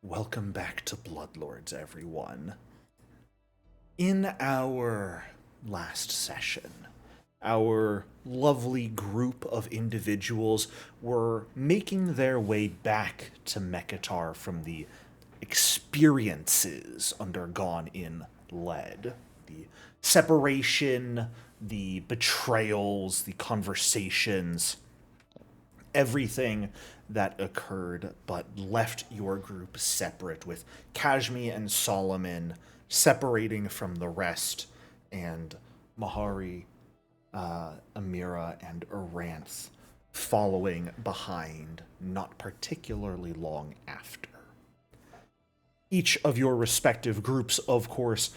Welcome back to Bloodlords, everyone. In our last session, our lovely group of individuals were making their way back to Mekatar from the experiences undergone in Lead. The separation, the betrayals, the conversations, everything that occurred, but left your group separate, with Kashmi and Solomon separating from the rest, and Mahari, Amira, and Aranth following behind not particularly long after. Each of your respective groups, of course,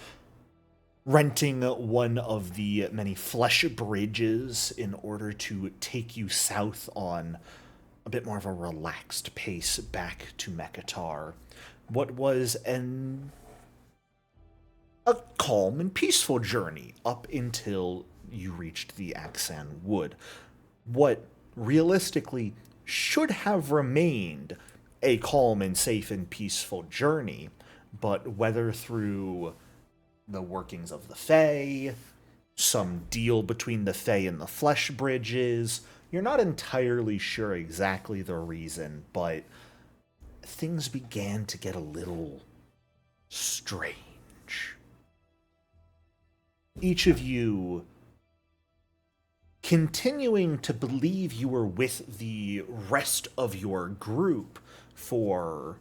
renting one of the many flesh bridges in order to take you south on a bit more of a relaxed pace back to Mekatar. What was a calm and peaceful journey up until you reached the Aksan Wood. What realistically should have remained a calm and safe and peaceful journey, but whether through the workings of the Fae, some deal between the Fae and the Flesh Bridges. You're not entirely sure exactly the reason, but things began to get a little strange. Each of you continuing to believe you were with the rest of your group for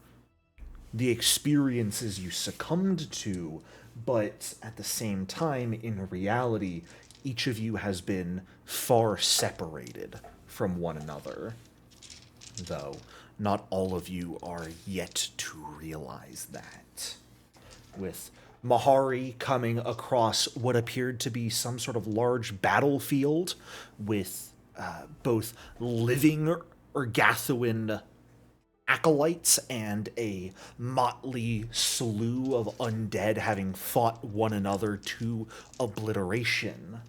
the experiences you succumbed to, but at the same time, in reality, each of you has been far separated from one another. Though not all of you are yet to realize that. With Mahari coming across what appeared to be some sort of large battlefield with both living Ergathuan acolytes and a motley slew of undead having fought one another to obliteration.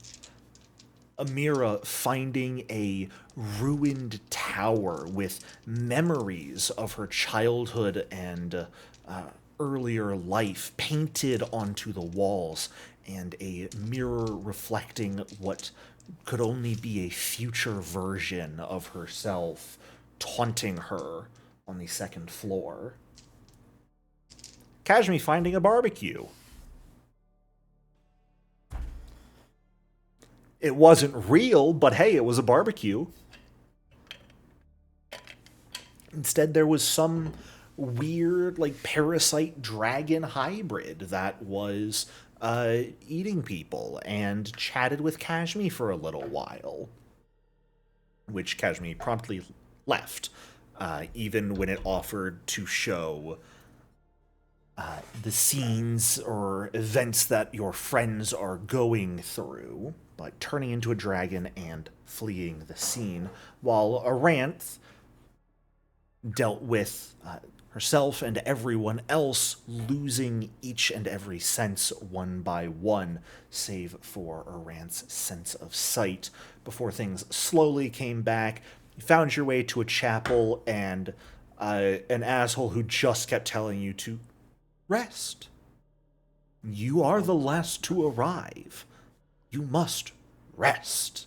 Amira finding a ruined tower with memories of her childhood and earlier life painted onto the walls, and a mirror reflecting what could only be a future version of herself taunting her on the second floor. Kashmi finding a barbecue. It wasn't real, but hey, it was a barbecue. Instead, there was some weird, like, parasite dragon hybrid that was eating people and chatted with Kashmi for a little while, which Kashmi promptly left, even when it offered to show the scenes or events that your friends are going through, but turning into a dragon and fleeing the scene, while Aranth dealt with herself and everyone else losing each and every sense one by one, save for Aranth's sense of sight, before things slowly came back. You found your way to a chapel, and an asshole who just kept telling you to rest. You are the last to arrive. You must rest.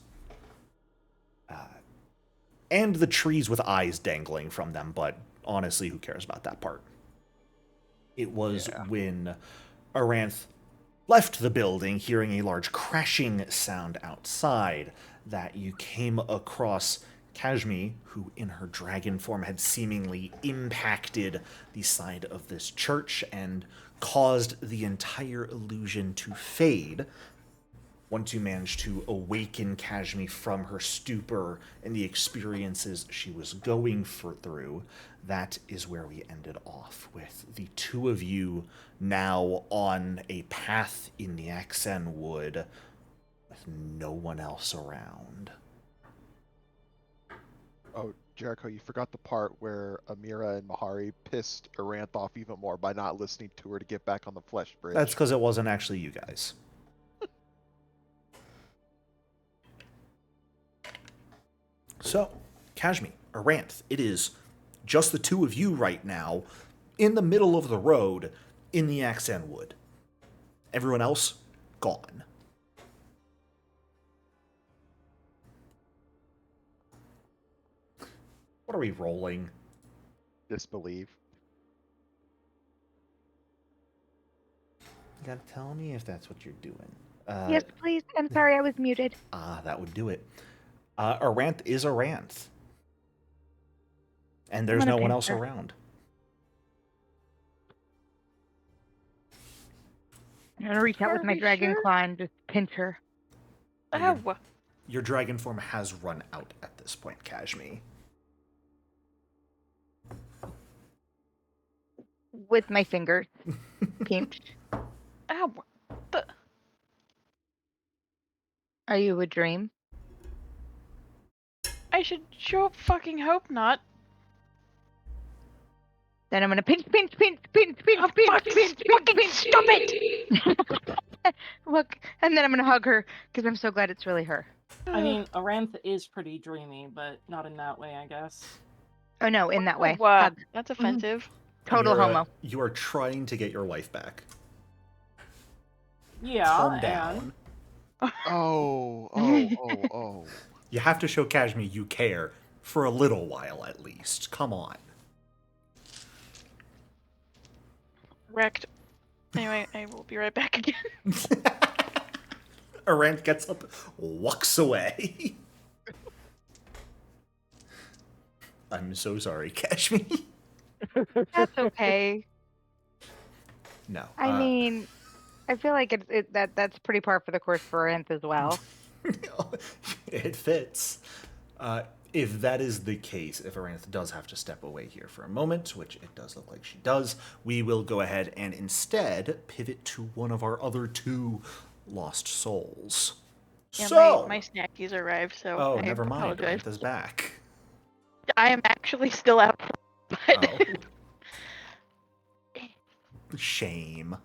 And the trees with eyes dangling from them, but honestly, who cares about that part? It was when Aranth left the building, hearing a large crashing sound outside, that you came across Kashmi, who in her dragon form had seemingly impacted the side of this church and caused the entire illusion to fade. Once you managed to awaken Kashmi from her stupor and the experiences she was going through, that is where we ended off, with the two of you now on a path in the Aksan Wood with no one else around. Oh, Jericho, you forgot the part where Amira and Mahari pissed Aranth off even more by not listening to her to get back on the Flesh That's Bridge. because it wasn't actually you guys. So, Kashmi, Aranth, it is just the two of you right now. in the middle of the road in the Axan Wood. Everyone else, gone. What are we rolling? Disbelieve. You gotta tell me if that's what you're doing. Yes, please. I'm sorry, I was muted. That would do it. Aranth is Aranth. And there's no one else around. I'm gonna reach out with my dragon claw and just pinch her. Ow. Your dragon form has run out at this point, Kashmi. With my fingers. Pinch. Ow. Are you a dream? I should sure fucking hope not. Then I'm gonna pinch. Oh, fucking stop it! Look, and then I'm gonna hug her because I'm so glad it's really her. I mean, Aranth is pretty dreamy, but not in that way, I guess. Oh no, in that way. Wow, Hug. that's offensive. Total homo. You are trying to get your life back. Yeah, Calm down. Oh. You have to show Kashmi you care for a little while at least. Come on. Wrecked. Anyway, I will be right back again. Aranth gets up, walks away. I'm so sorry, Kashmi. That's okay. No. I mean, I feel like that's pretty par for the course for Aranth as well. It fits. If that is the case, if Aranth does have to step away here for a moment, which it does look like she does, we will go ahead and instead pivot to one of our other two lost souls. Yeah, So, my snackies arrived, so I never mind. apologize. Aranth is back. I am actually still out, but Shame.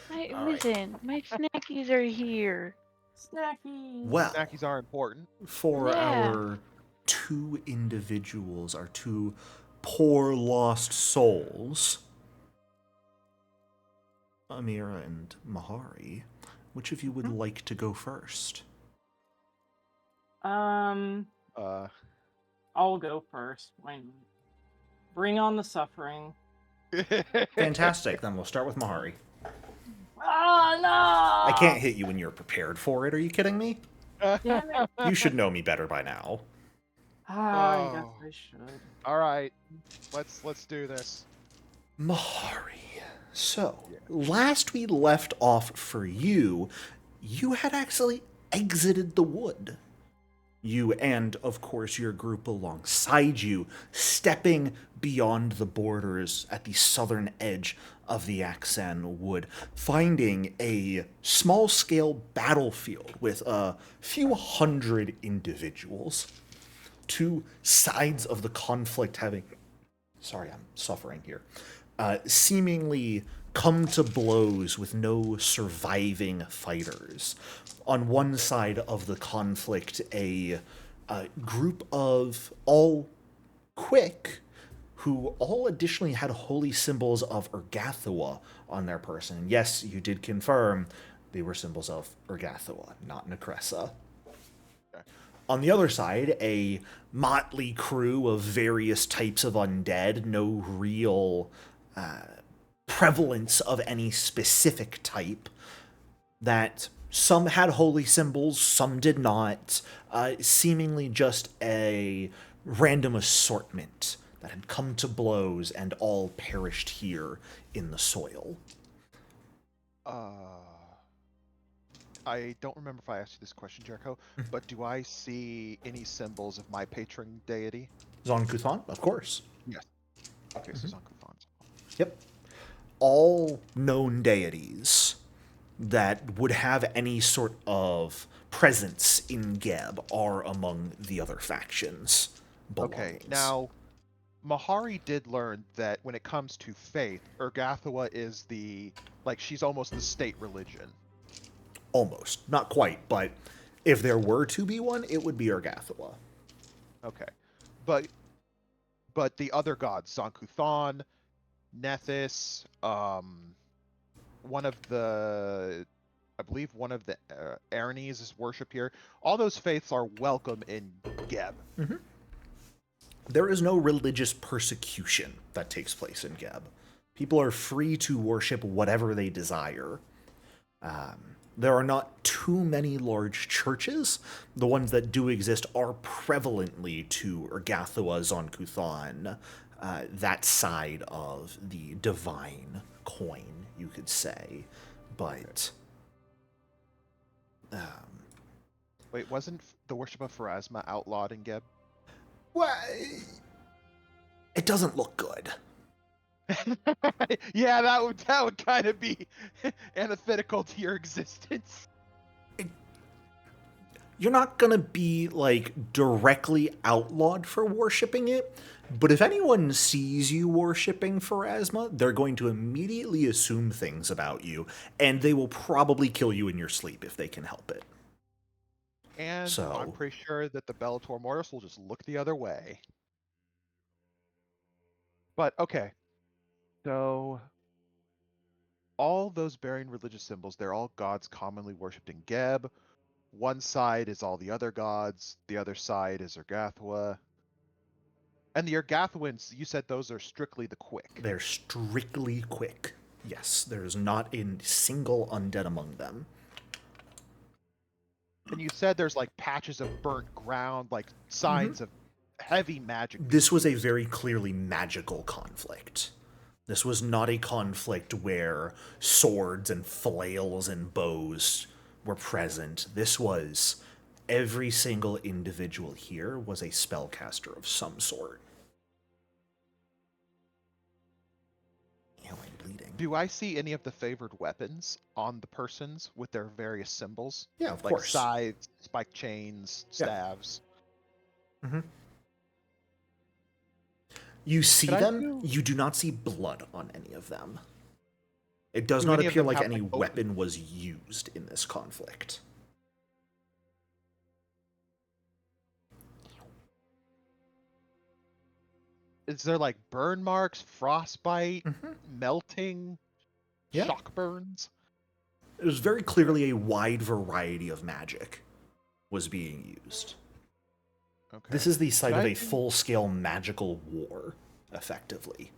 listen, my snackies are here. Snacky! Well, Snackies are important. for Yeah. our two individuals, our two poor lost souls, Amira and Mahari, which of you would like to go first? I'll go first. Why not? Bring on the suffering. Fantastic. Then we'll start with Mahari. Oh, no! I can't hit you when you're prepared for it. Are you kidding me? Damn it. You should know me better by now. I guess I should. All right, let's do this. Mahari. So, last we left off for you, you had actually exited the wood. You and, of course, your group alongside you, stepping beyond the borders at the southern edge of the Axan Wood, finding a small-scale battlefield with a few hundred individuals. Two sides of the conflict having... Sorry, I'm suffering here. Seemingly come to blows with no surviving fighters. On one side of the conflict, a group of all quick, who all additionally had holy symbols of Urgathua on their person. And yes, you did confirm they were symbols of Urgathua, not Necressa. On the other side, a motley crew of various types of undead, no real prevalence of any specific type, that some had holy symbols, some did not, seemingly just a random assortment that had come to blows and all perished here in the soil. I don't remember if I asked you this question, Jericho, but do I see any symbols of my patron deity? Zon-Kuthon, of course. Yes. Okay, so Zon-Kuthon's. Yep. All known deities that would have any sort of presence in Geb are among the other factions. Okay, belongings. now, Mahari did learn that when it comes to faith, Urgathua is she's almost the state religion. Almost. Not quite, but if there were to be one, it would be Urgathua. Okay. But the other gods, Zon-Kuthon, Nethys, one of the, I believe one of the Aranes is worship here. All those faiths are welcome in Geb. There is no religious persecution that takes place in Geb. People are free to worship whatever they desire. There are not too many large churches. The ones that do exist are prevalently to Ergathua's on Kuthan, that side of the divine coin, you could say. But Wait, wasn't the worship of Pharasma outlawed in Geb? well, it doesn't look good. Yeah, that would kind of be antithetical to your existence. You're not gonna be, like, directly outlawed for worshipping it, but if anyone sees you worshipping Pharasma, they're going to immediately assume things about you, and they will probably kill you in your sleep if they can help it. And So- I'm pretty sure that the Bellator Mortis will just look the other way. But okay, so all those bearing religious symbols, they're all gods commonly worshipped in Geb. One side is all the other gods, the other side is Ergathua. And the Ergathuans, you said those are strictly the quick. They're strictly quick. Yes, there's not a single undead among them. And you said there's like patches of burnt ground, like signs of heavy magic. This was a very clearly magical conflict. This was not a conflict where swords and flails and bows were present. This was every single individual here was a spellcaster of some sort. Ew, I'm bleeding. Do I see any of the favored weapons on the persons with their various symbols? Yeah, of Like course. scythes, spike chains, Yeah. staves. You see Could I them, do- you do not see blood on any of them. It does Do not any of appear them like have, any like, open- weapon was used in this conflict. Is there like burn marks, frostbite, melting, Yeah. shock burns? It was very clearly a wide variety of magic was being used. Okay. This is the site Could of I a do- full-scale magical war, effectively.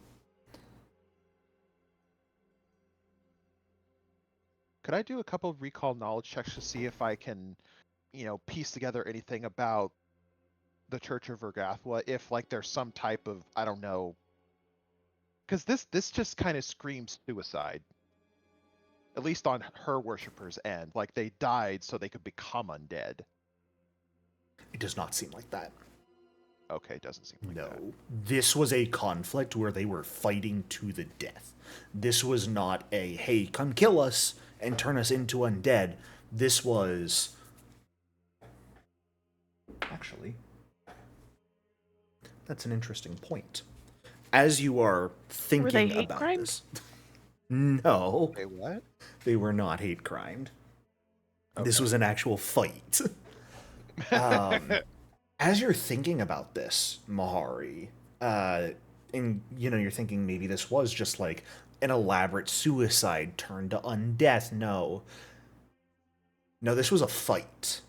Could I do a couple of recall knowledge checks to see if I can, piece together anything about the Church of Ergathua? If like there's some type of, I don't know, because this just kind of screams suicide. At least on her worshippers' end, like they died so they could become undead. It does not seem like that. Okay, doesn't seem like that. No. This was a conflict where they were fighting to the death. This was not a, hey, come kill us and turn us into undead. This was... Actually, that's an interesting point. As you are thinking hate about crimed? this... No, Wait, what? they were not hate crimed. This Okay. was an actual fight. As you're thinking about this, Mahari, and you're thinking maybe this was just like an elaborate suicide turned to undeath. No, this was a fight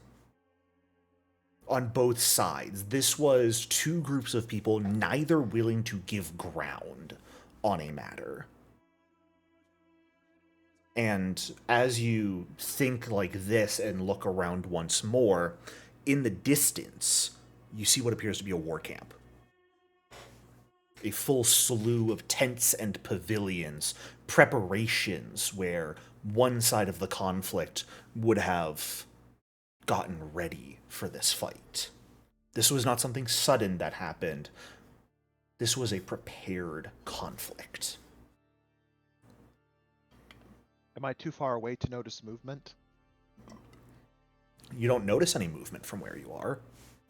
on both sides. This was two groups of people, neither willing to give ground on a matter. And as you think like this and look around once more, in the distance, you see what appears to be a war camp. A full slew of tents and pavilions, preparations where one side of the conflict would have gotten ready for this fight. This was not something sudden that happened. This was a prepared conflict. Am I too far away to notice movement? You don't notice any movement from where you are.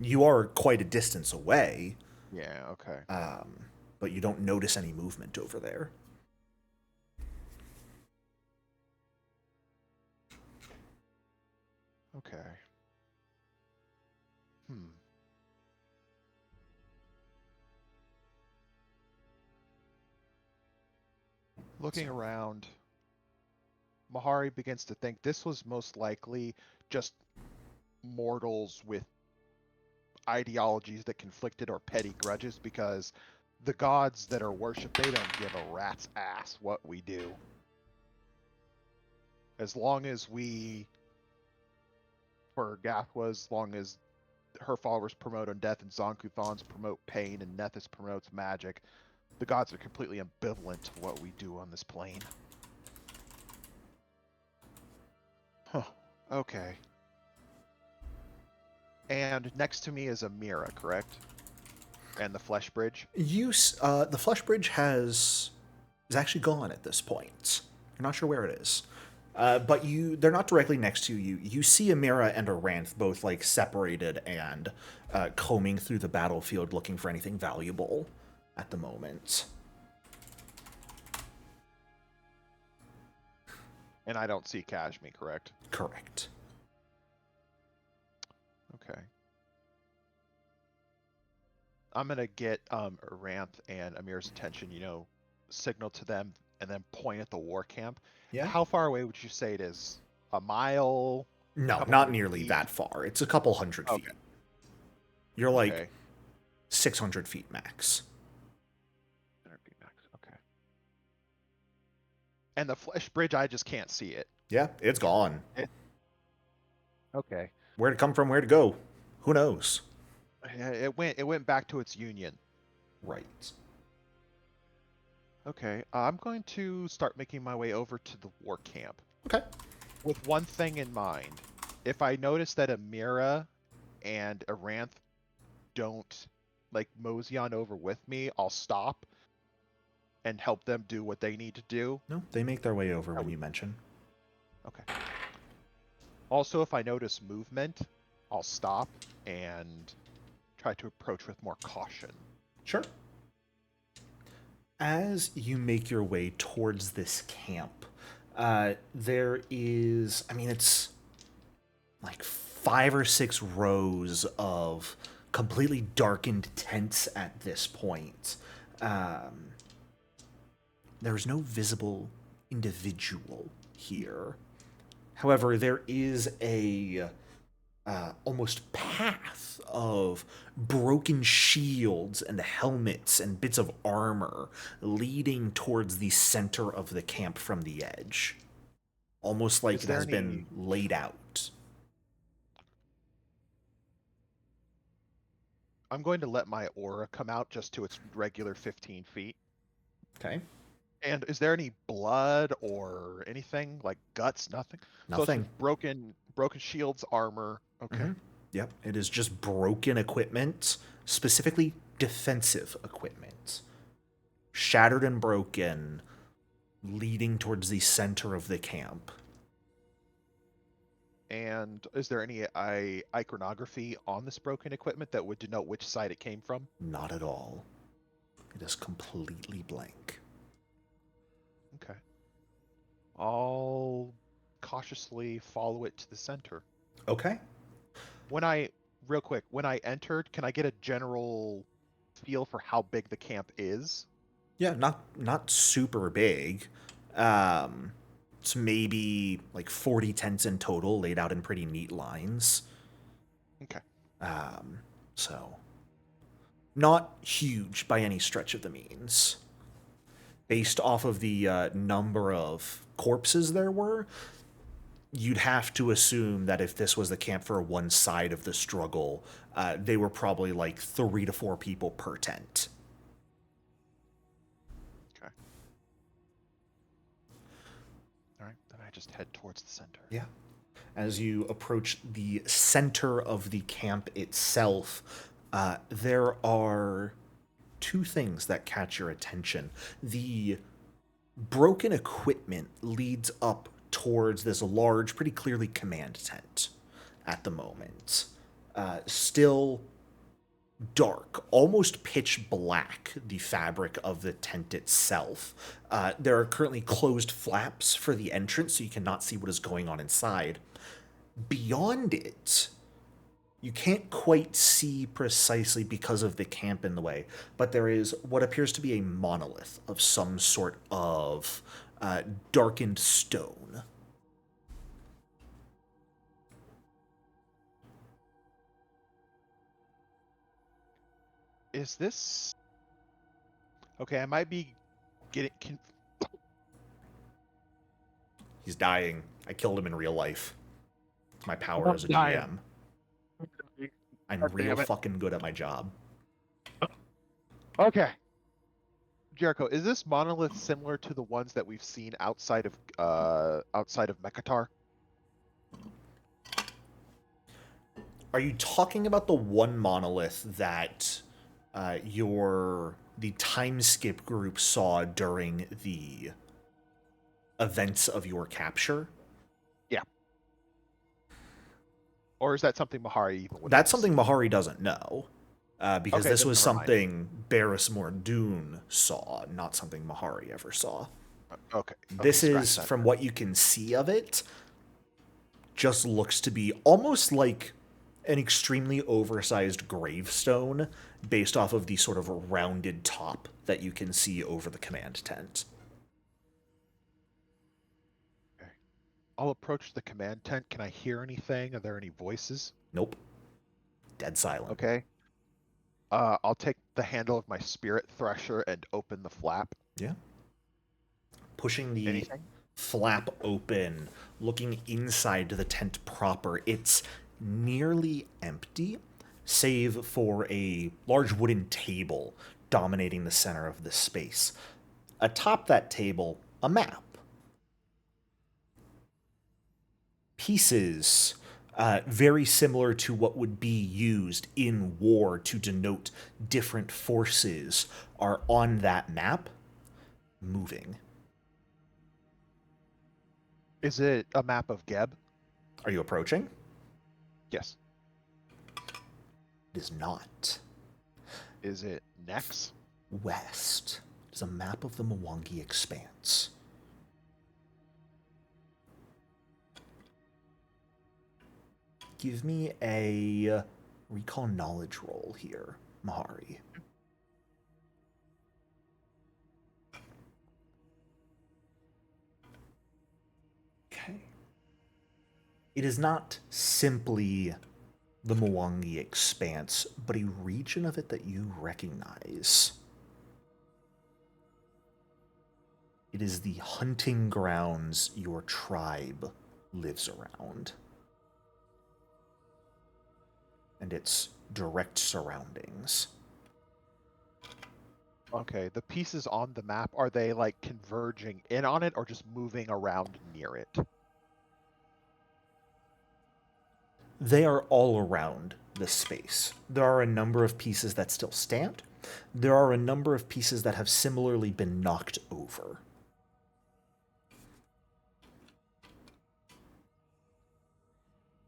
You are quite a distance away, Yeah, okay. but you don't notice any movement over there. Okay. Looking around, Mahari begins to think this was most likely just mortals with ideologies that conflicted or petty grudges, because the gods that are worshipped, they don't give a rat's ass what we do. As long as we, for Gathwa, as long as her followers promote undeath and Zonkuthons promote pain and Nethys promotes magic, the gods are completely ambivalent to what we do on this plane. Huh. Okay. And next to me is a Mira, correct? And the flesh bridge? The flesh bridge is actually gone at this point. You're not sure where it is. But they're not directly next to you. You see Amira and Aranth both like separated and combing through the battlefield looking for anything valuable at the moment. And I don't see Kashmi, correct? Correct. Okay. I'm gonna get Aranth and Amir's attention, signal to them and then point at the war camp. Yeah. How far away would you say it is? A mile? No, Couple not hundred nearly feet? that far. It's a couple hundred Okay. feet. You're like Okay. 600 feet max. 100 feet max. Okay. And the flesh bridge, I just can't see it. Yeah, it's gone. Okay. Where'd it come from? Where'd it go? Who knows? Yeah, it went back to its union. Right. Okay. I'm going to start making my way over to the war camp. Okay. With one thing in mind. If I notice that Amira and Aranth don't mosey on over with me, I'll stop and help them do what they need to do. No, they make their way over when you mention. Okay. Also, if I notice movement, I'll stop and try to approach with more caution. Sure. As you make your way towards this camp, there is, it's like 5 or 6 rows of completely darkened tents at this point. There's no visible individual here. However, there is a almost path of broken shields and helmets and bits of armor leading towards the center of the camp from the edge. Almost like it has been laid out. I'm going to let my aura come out just to its regular 15 feet. Okay. And is there any blood or anything like guts? Nothing. Nothing. So it's broken shields, armor. Okay. Mm-hmm. Yep. It is just broken equipment, specifically defensive equipment, shattered and broken, leading towards the center of the camp. And is there any iconography on this broken equipment that would denote which side it came from? Not at all. It is completely blank. Okay. I'll cautiously follow it to the center. Okay. Real quick, when I entered, can I get a general feel for how big the camp is? Yeah, not super big. It's maybe like 40 tents in total, laid out in pretty neat lines. Okay. So not huge by any stretch of the means. Based off of the number of corpses there were, you'd have to assume that if this was the camp for one side of the struggle, they were probably like 3 to 4 people per tent. Okay. All right, then I just head towards the center. Yeah. As you approach the center of the camp itself, there are 2 things that catch your attention. The broken equipment leads up towards this large, pretty clearly command tent at the moment. Still dark, almost pitch black, the fabric of the tent itself. There are currently closed flaps for the entrance, so you cannot see what is going on inside. Beyond it, You can't quite see precisely because of the camp in the way, but there is what appears to be a monolith of some sort of darkened stone. Is this okay? I might be getting. He's dying. I killed him in real life. It's my power I'm as a dying. GM. I'm God real damn it. fucking good at my job. Okay. Jericho, is this monolith similar to the ones that we've seen outside of Mekatar? Are you talking about the one monolith that the time skip group saw during the events of your capture? Yeah. Or is that something Mahari even would That's have something seen? Mahari doesn't know. Because Okay, this then was never mind. something Barris Mordoon saw, not something Mahari ever saw. Okay. This okay, is, scratch that. from what you can see of it, just looks to be almost like an extremely oversized gravestone based off of the sort of rounded top that you can see over the command tent. Okay. I'll approach the command tent. Can I hear anything? Are there any voices? Nope. Dead silent. Okay. I'll take the handle of my spirit thresher and open the flap. Yeah. Pushing the Anything? flap open, looking inside the tent proper, it's nearly empty, save for a large wooden table dominating the center of the space. Atop that table, a map. Pieces very similar to what would be used in war to denote different forces are on that map, moving. Is it a map of Geb? Are you approaching? Yes. It is not. Is it Nex? West. It is a map of the Mwangi Expanse. Give me a recall knowledge roll here, Mahari. Okay. It is not simply the Mwangi Expanse, but a region of it that you recognize. It is the hunting grounds your tribe lives around, and its direct surroundings. Okay, the pieces on the map, are they like converging in on it or just moving around near it? They are all around the space. There are a number of pieces that still stand. There are a number of pieces that have similarly been knocked over.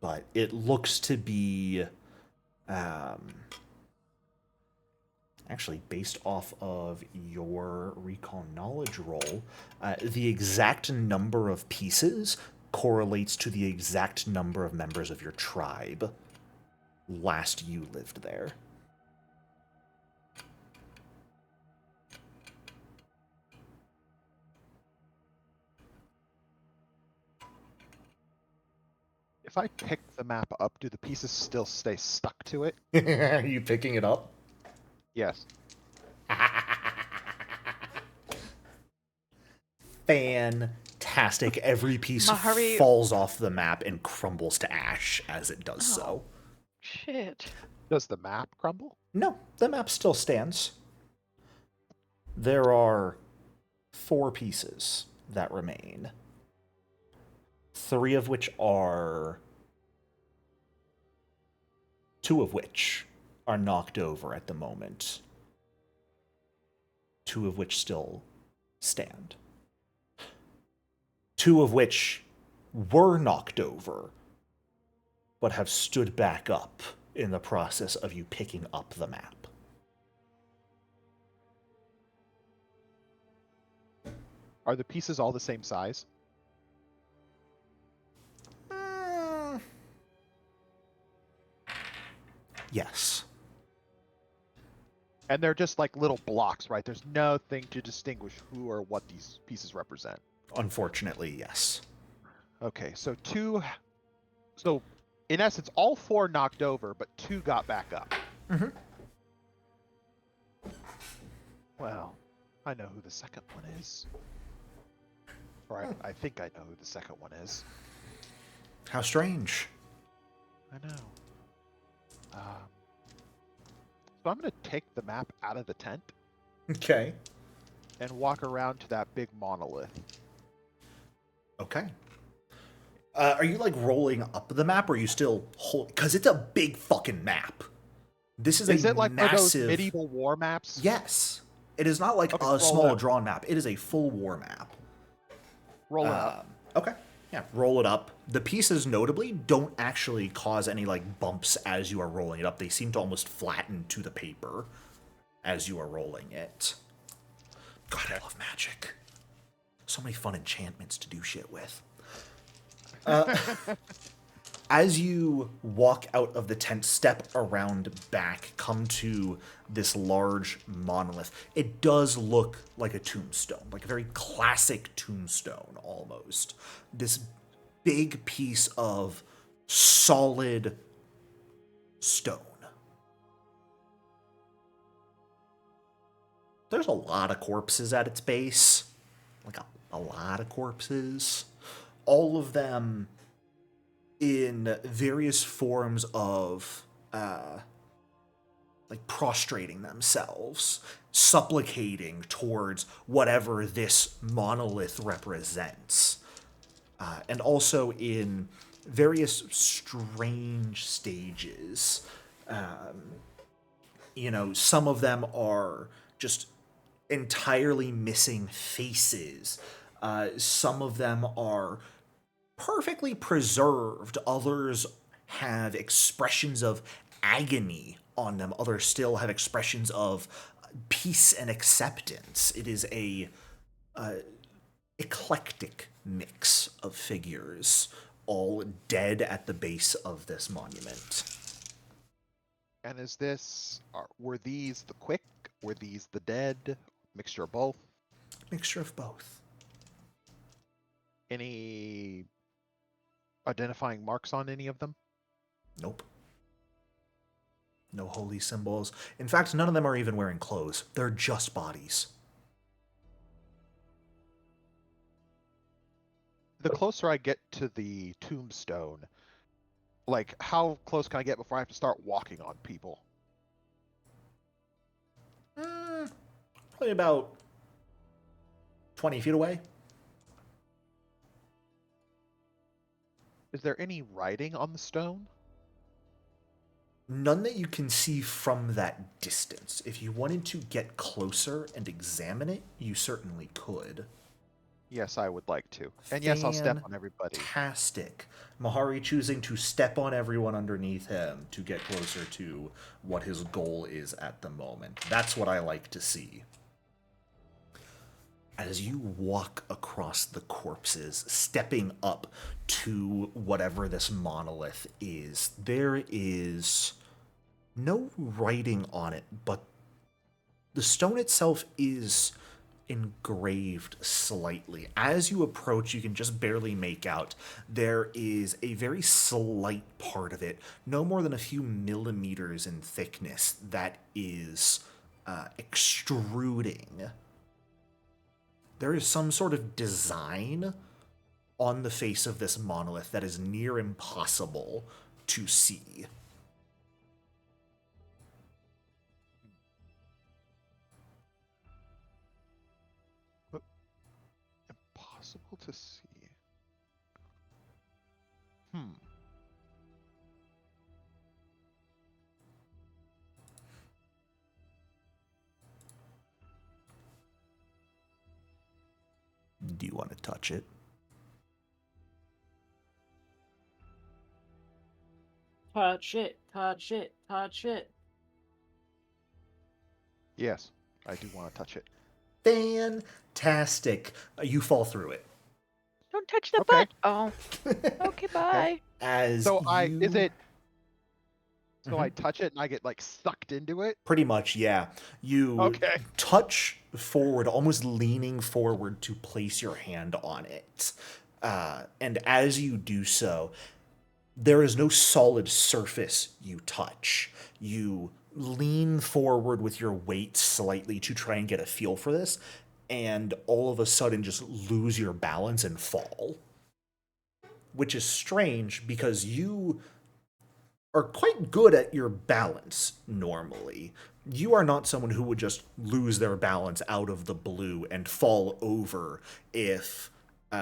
But it looks to be, actually, based off of your recall knowledge roll, the exact number of pieces correlates to the exact number of members of your tribe last you lived there. If I pick the map up, do the pieces still stay stuck to it? Are you picking it up? Yes. Fantastic. Every piece Mahari- falls off the map and crumbles to ash as it does so. Shit. Does the map crumble? No, the map still stands. There are 4 pieces that remain. 3 of which are... 2 of which are knocked over at the moment. 2 of which still stand. 2 of which were knocked over, but have stood back up in the process of you picking up the map. Are the pieces all the same size? Yes. And they're just like little blocks, right? There's nothing to distinguish who or what these pieces represent. Unfortunately, yes. Okay, so so in essence, all 4 knocked over, but 2 got back up. Mm-hmm. Well, I know who the second one is. Or I think I know who the second one is. How strange. I know. So I'm going to take the map out of the tent Okay. and walk around to that big monolith. Okay. Are you like rolling up the map, or are you still hold? Because it's a big fucking map. This is Is a it like one of those massive medieval war maps? Yes. It is not like Okay, a roll small up. drawn map. It is a full war map. Roll it up. Okay. Yeah, roll it up. The pieces notably don't actually cause any like bumps as you are rolling it up. They seem to almost flatten to the paper as you are rolling it. God, I love magic. So many fun enchantments to do shit with. As you walk out of the tent, step around back, come to this large monolith. It does look like a tombstone, like a very classic tombstone almost. This big piece of solid stone. There's a lot of corpses at its base, like a lot of corpses. All of them in various forms of like prostrating themselves, supplicating towards whatever this monolith represents, and also in various strange stages. Some of them are just entirely missing faces. Some of them are perfectly preserved. Others have expressions of agony on them. Others still have expressions of peace and acceptance. It is a eclectic mix of figures, all dead at the base of this monument. And were these the quick? Were these the dead? Mixture of both? Mixture of both. Any identifying marks on any of them? Nope. No holy symbols. In fact, none of them are even wearing clothes. They're just bodies. The closer I get to the tombstone, like how close can I get before I have to start walking on people? Probably about 20 feet away. Is there any writing on the stone? None that you can see from that distance. If you wanted to get closer and examine it, you certainly could. Yes, I would like to. And yes, I'll step on everybody. Fantastic. Mahari choosing to step on everyone underneath him to get closer to what his goal is at the moment. That's what I like to see. As you walk across the corpses, stepping up to whatever this monolith is, there is no writing on it, but the stone itself is engraved slightly. As you approach, you can just barely make out there is a very slight part of it, no more than a few millimeters in thickness, that is extruding. There is some sort of design on the face of this monolith that is near impossible to see. Impossible to see. Do you want to touch it? Touch it, touch it, touch it. Yes, I do want to touch it. Fantastic. You fall through it. Don't touch the Okay. butt. Oh. Okay, bye. As So you... So I touch it and I get like sucked into it. Pretty much, yeah. You Okay. touch forward, almost leaning forward to place your hand on it. And as you do so, there is no solid surface you touch. You lean forward with your weight slightly to try and get a feel for this, and all of a sudden just lose your balance and fall. Which is strange because you are quite good at your balance normally. You are not someone who would just lose their balance out of the blue and fall over if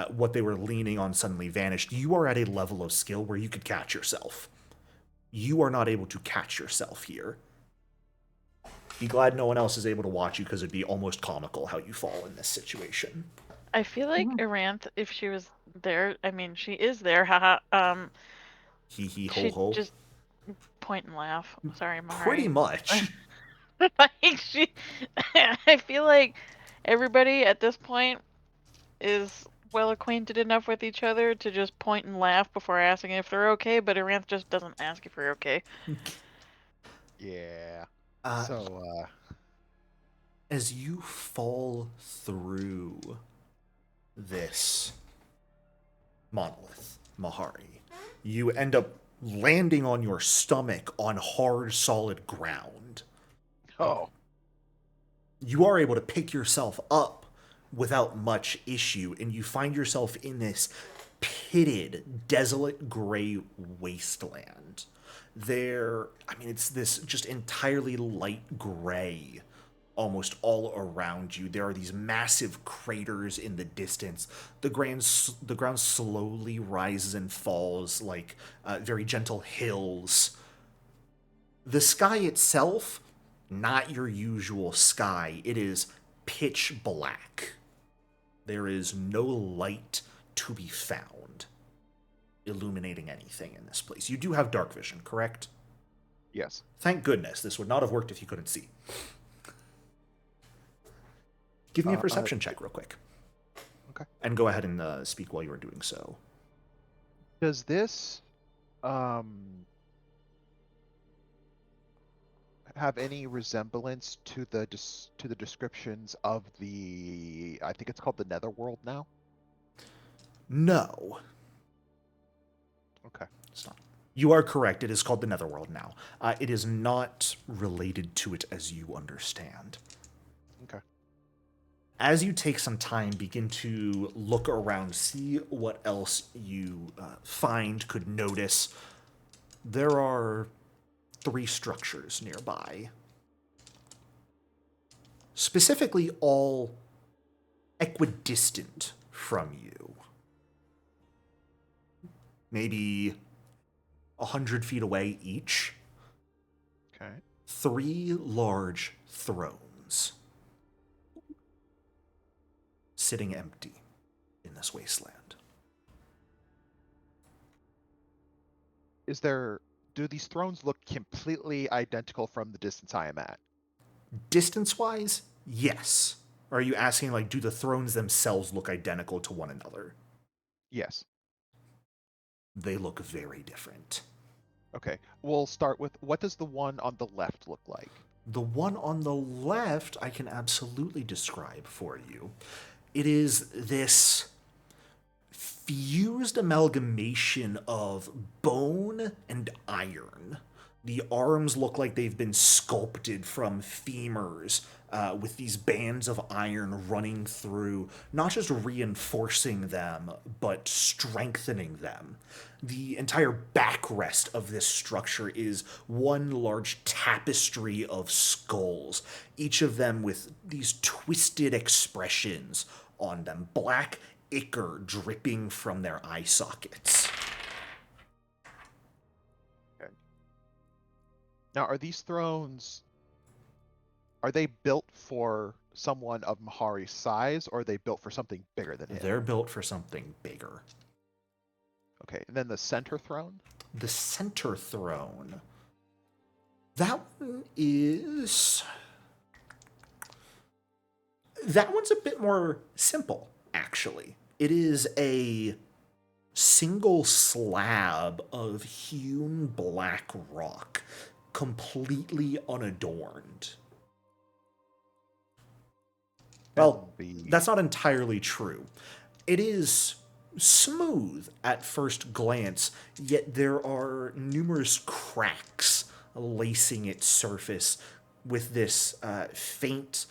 what they were leaning on suddenly vanished. You are at a level of skill where you could catch yourself. You are not able to catch yourself here. Be glad no one else is able to watch you because it'd be almost comical how you fall in this situation. I feel like Aranth, if she was there, I mean, she is there, haha. Hee hee ho She'd ho. just point and laugh. Sorry, Mahari. Pretty much. Like I feel like everybody at this point is well acquainted enough with each other to just point and laugh before asking if they're okay, but Aranth just doesn't ask if you're okay. Yeah. So, as you fall through this monolith, Mahari, you end up landing on your stomach on hard, solid ground. Oh. You are able to pick yourself up without much issue, and you find yourself in this pitted, desolate gray wasteland. It's this just entirely light gray almost all around you. There are these massive craters in the distance. The ground slowly rises and falls like very gentle hills. The sky itself, not your usual sky. It is pitch black. There is no light to be found illuminating anything in this place. You do have dark vision, correct? Yes. Thank goodness. This would not have worked if you couldn't see. Give me a perception check real quick. Okay. And go ahead and speak while you are doing so. Does this have any resemblance to the descriptions of the, I think it's called the Netherworld now? No. Okay. It's not. You are correct. It is called the Netherworld now. It is not related to it as you understand. Okay. As you take some time, begin to look around, see what else you find, could notice. There are 3 structures nearby. Specifically, all equidistant from you. Maybe 100 feet away each. Okay. 3 large thrones sitting empty in this wasteland. Do these thrones look completely identical from the distance I am at? Distance-wise, yes. Are you asking, like, do the thrones themselves look identical to one another? Yes. They look very different. Okay. We'll start with, what does the one on the left look like? The one on the left, I can absolutely describe for you. It is this fused amalgamation of bone and iron. The arms look like they've been sculpted from femurs, with these bands of iron running through, not just reinforcing them, but strengthening them. The entire backrest of this structure is one large tapestry of skulls, each of them with these twisted expressions on them, black ichor dripping from their eye sockets. Okay. Now, are these thrones, are they built for someone of Mahari's size, or are they built for something bigger than him? They're built for something bigger. Okay, and then the center throne? The center throne. That one is... That one's a bit more simple, actually. It is a single slab of hewn black rock, completely unadorned. Well, that's not entirely true. It is smooth at first glance, yet there are numerous cracks lacing its surface with this faint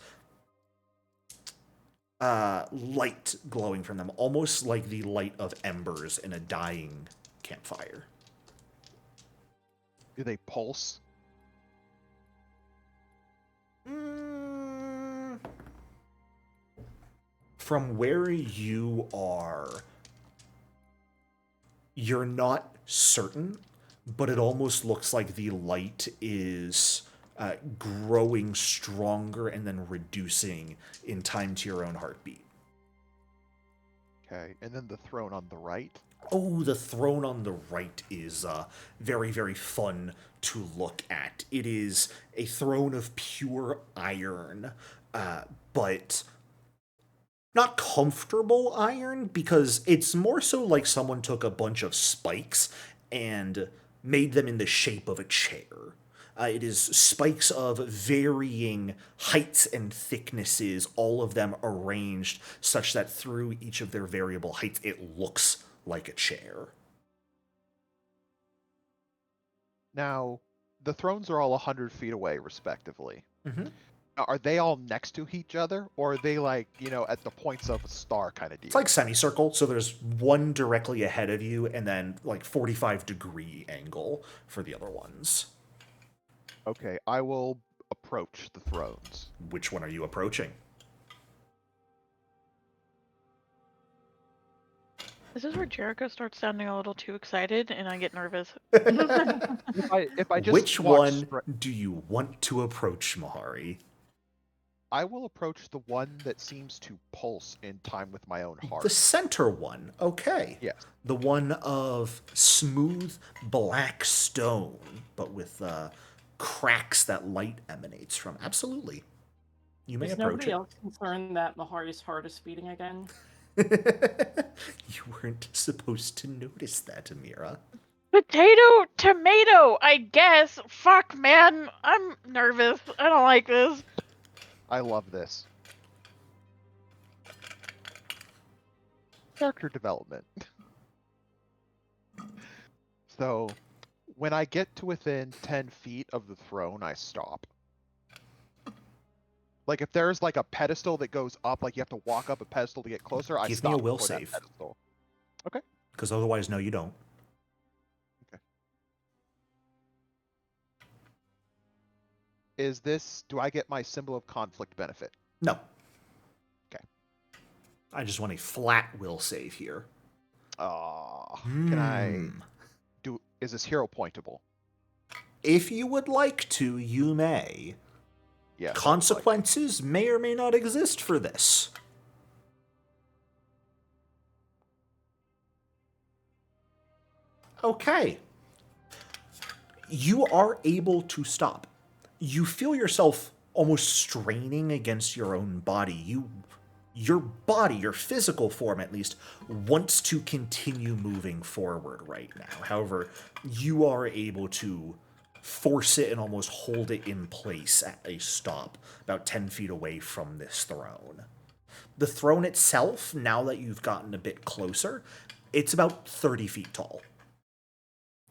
light glowing from them, almost like the light of embers in a dying campfire. Do they pulse? From where you are, you're not certain, but it almost looks like the light is growing stronger and then reducing in time to your own heartbeat. Okay, and then the throne on the right. Oh, the throne on the right is very, very fun to look at. It is a throne of pure iron, but not comfortable iron, because it's more so like someone took a bunch of spikes and made them in the shape of a chair. It is spikes of varying heights and thicknesses, all of them arranged such that through each of their variable heights, it looks like a chair. Now, the thrones are all 100 feet away, respectively. Mm-hmm. Now, are they all next to each other, or are they like, at the points of a star kind of deal? It's like semicircle, so there's one directly ahead of you, and then like 45-degree angle for the other ones. Okay, I will approach the thrones. Which one are you approaching? This is where Jericho starts sounding a little too excited, and I get nervous. If I just Which walk one do you want to approach, Mahari? I will approach the one that seems to pulse in time with my own heart. The center one, okay. Yes. The one of smooth black stone, but with cracks that light emanates from. Absolutely. You may Is approach nobody it. else concerned that Mahari's heart is beating again? You weren't supposed to notice that, Amira. Potato, tomato, I guess. Fuck, man. I'm nervous. I don't like this. I love this. Character development. So, when I get to within 10 feet of the throne, I stop. Like, if there's like a pedestal that goes up, like you have to walk up a pedestal to get closer, I Give stop me a will before that save. pedestal. Okay. Because otherwise, no, you don't. Do I get my symbol of conflict benefit? No. Okay. I just want a flat will save here. Can I is this hero pointable? If you would like to, you may. Yes. Consequences may or may not exist for this. Okay. You are able to stop. You feel yourself almost straining against your own body. Your body, your physical form at least, wants to continue moving forward right now. However, you are able to force it and almost hold it in place at a stop, about 10 feet away from this throne. The throne itself, now that you've gotten a bit closer, it's about 30 feet tall.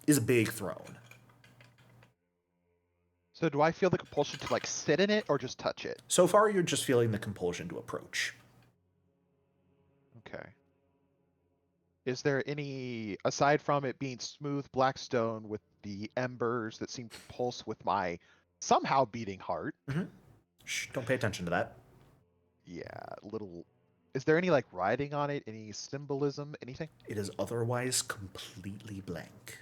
It's a big throne. So do I feel the compulsion to like sit in it or just touch it? So far, you're just feeling the compulsion to approach. Okay. Is there any, aside from it being smooth black stone with the embers that seem to pulse with my somehow beating heart? Mm-hmm. Shh, don't pay attention to that. Yeah, is there any like writing on it? Any symbolism? Anything? It is otherwise completely blank.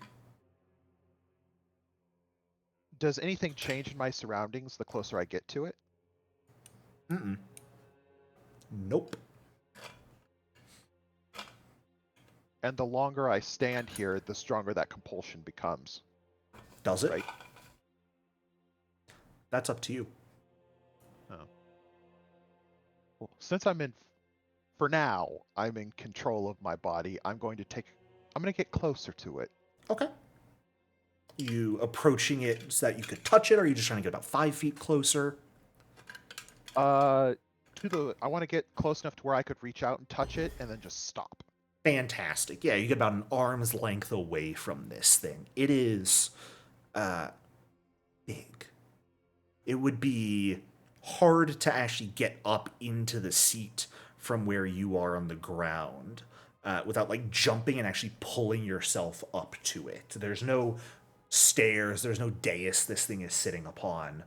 Does anything change in my surroundings the closer I get to it? Mm-mm. Nope. And the longer I stand here, the stronger that compulsion becomes. Does it? Right? That's up to you. Oh. Well, since for now, I'm in control of my body, I'm going to get closer to it. Okay. You approaching it so that you could touch it, or are you just trying to get about 5 feet closer? I want to get close enough to where I could reach out and touch it, and then just stop. Fantastic. Yeah, you get about an arm's length away from this thing. It is big. It would be hard to actually get up into the seat from where you are on the ground without like jumping and actually pulling yourself up to it. There's no stairs, there's no dais this thing is sitting upon.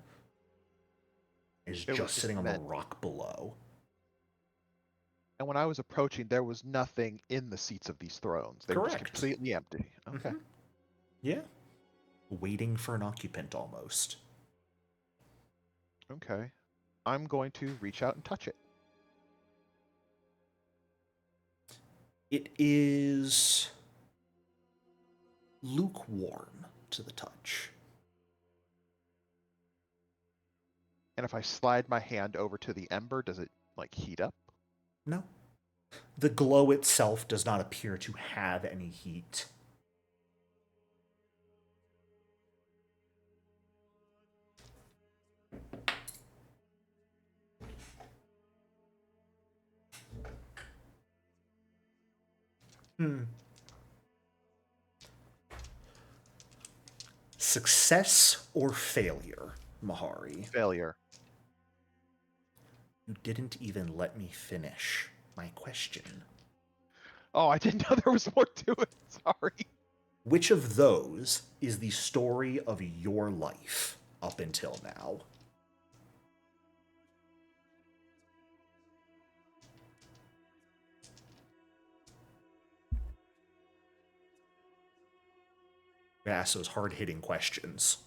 It's It was just just sitting on the meant- rock below. And when I was approaching, there was nothing in the seats of these thrones. They were just Correct. completely empty. Okay. Mhm. Yeah. Waiting for an occupant almost. Okay. I'm going to reach out and touch it. It is lukewarm to the touch. And if I slide my hand over to the ember, does it like heat up? No. The glow itself does not appear to have any heat. Success or failure, Mahari? Failure. You didn't even let me finish my question. Oh, I didn't know there was more to it. Sorry. Which of those is the story of your life up until now? Ask those hard-hitting questions.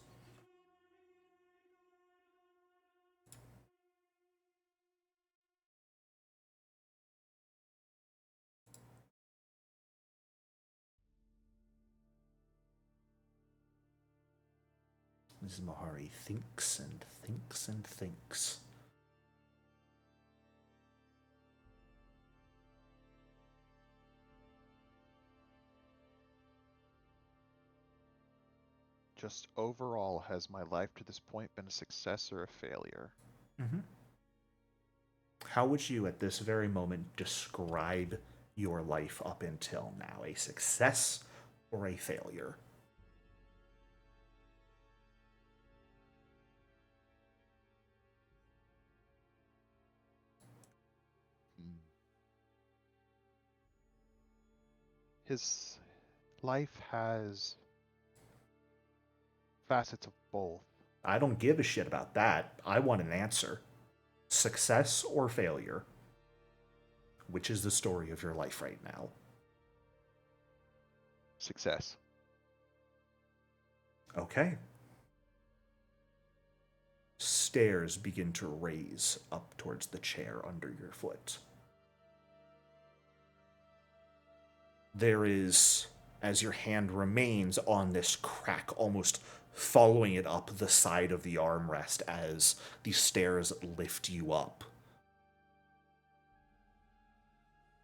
Mrs. Mahari thinks and thinks and thinks. Just overall, has my life to this point been a success or a failure? Mm-hmm. How would you, at this very moment, describe your life up until now? A success or a failure? Hmm. His life has facets of both. I don't give a shit about that. I want an answer. Success or failure? Which is the story of your life right now? Success. Okay. Stairs begin to raise up towards the chair under your foot. There is, as your hand remains on this crack, almost following it up the side of the armrest as the stairs lift you up.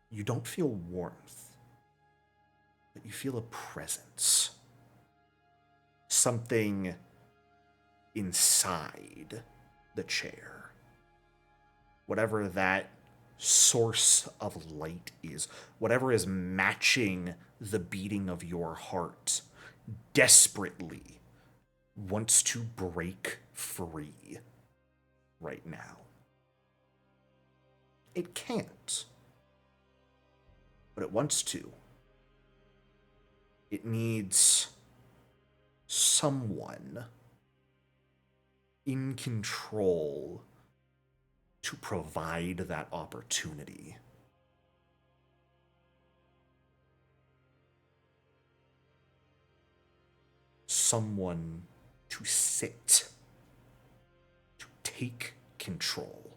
You don't feel warmth, but you feel a presence. Something inside the chair. Whatever that source of light is, whatever is matching the beating of your heart, desperately wants to break free right now. It can't, but it wants to. It needs someone in control to provide that opportunity. Someone to sit, to take control,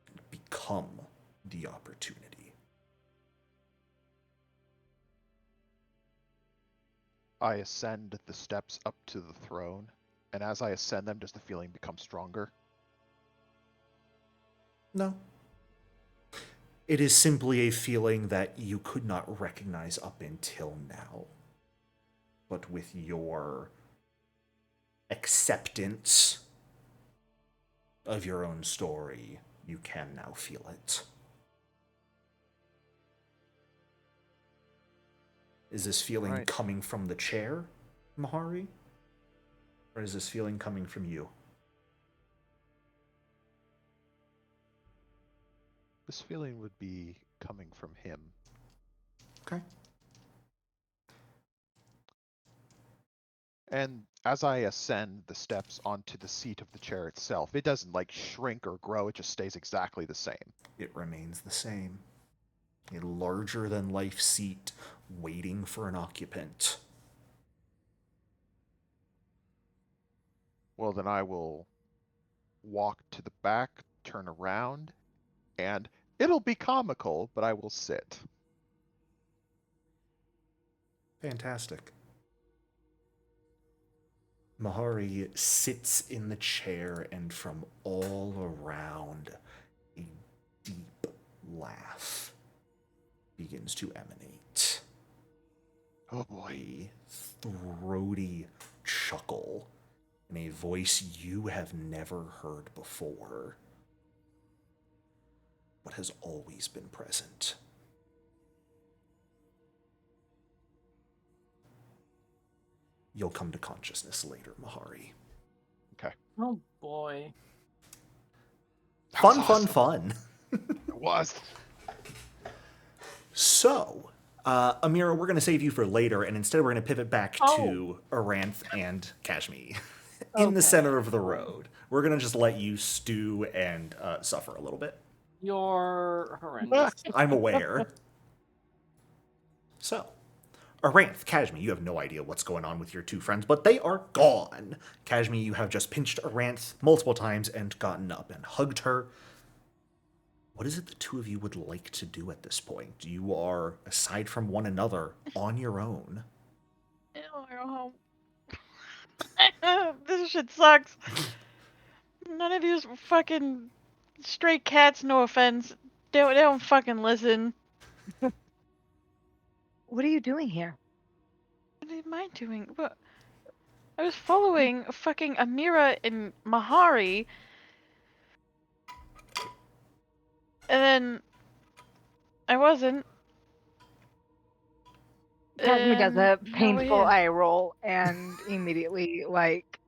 and become the opportunity. I ascend the steps up to the throne, and as I ascend them, does the feeling become stronger? No. It is simply a feeling that you could not recognize up until now. but with your acceptance of your own story, you can now feel it. Is this feeling Right. coming from the chair, Mahari? Or is this feeling coming from you? This feeling would be coming from him. Okay. And as I ascend the steps onto the seat of the chair itself, it doesn't like shrink or grow, it just stays exactly the same. It remains the same. A larger than life seat waiting for an occupant. Well, then I will walk to the back, turn around, and it'll be comical, but I will sit. Fantastic. Mahari sits in the chair, and from all around, a deep laugh begins to emanate. Oh boy. A throaty chuckle in a voice you have never heard before, but has always been present. You'll come to consciousness later, Mahari. Okay. Oh boy. That was Fun, awesome. fun. It was. So, Amira, we're going to save you for later, and instead we're going to pivot back to Aranth and Kashmir in the Okay. center of the road. We're going to just let you stew and suffer a little bit. You're horrendous. I'm aware. So, Aranth, Kashmir, you have no idea what's going on with your two friends, but they are gone. Kashmir, you have just pinched Aranth multiple times and gotten up and hugged her. What is it the two of you would like to do at this point? You are, aside from one another, on your own. This shit sucks. None of these fucking stray cats, no offense, they don't fucking listen. What are you doing here? What am I doing? What? I was following fucking Amira and Mahari, and then I wasn't. Kazmi does a and now we're painful here. eye roll and immediately, like,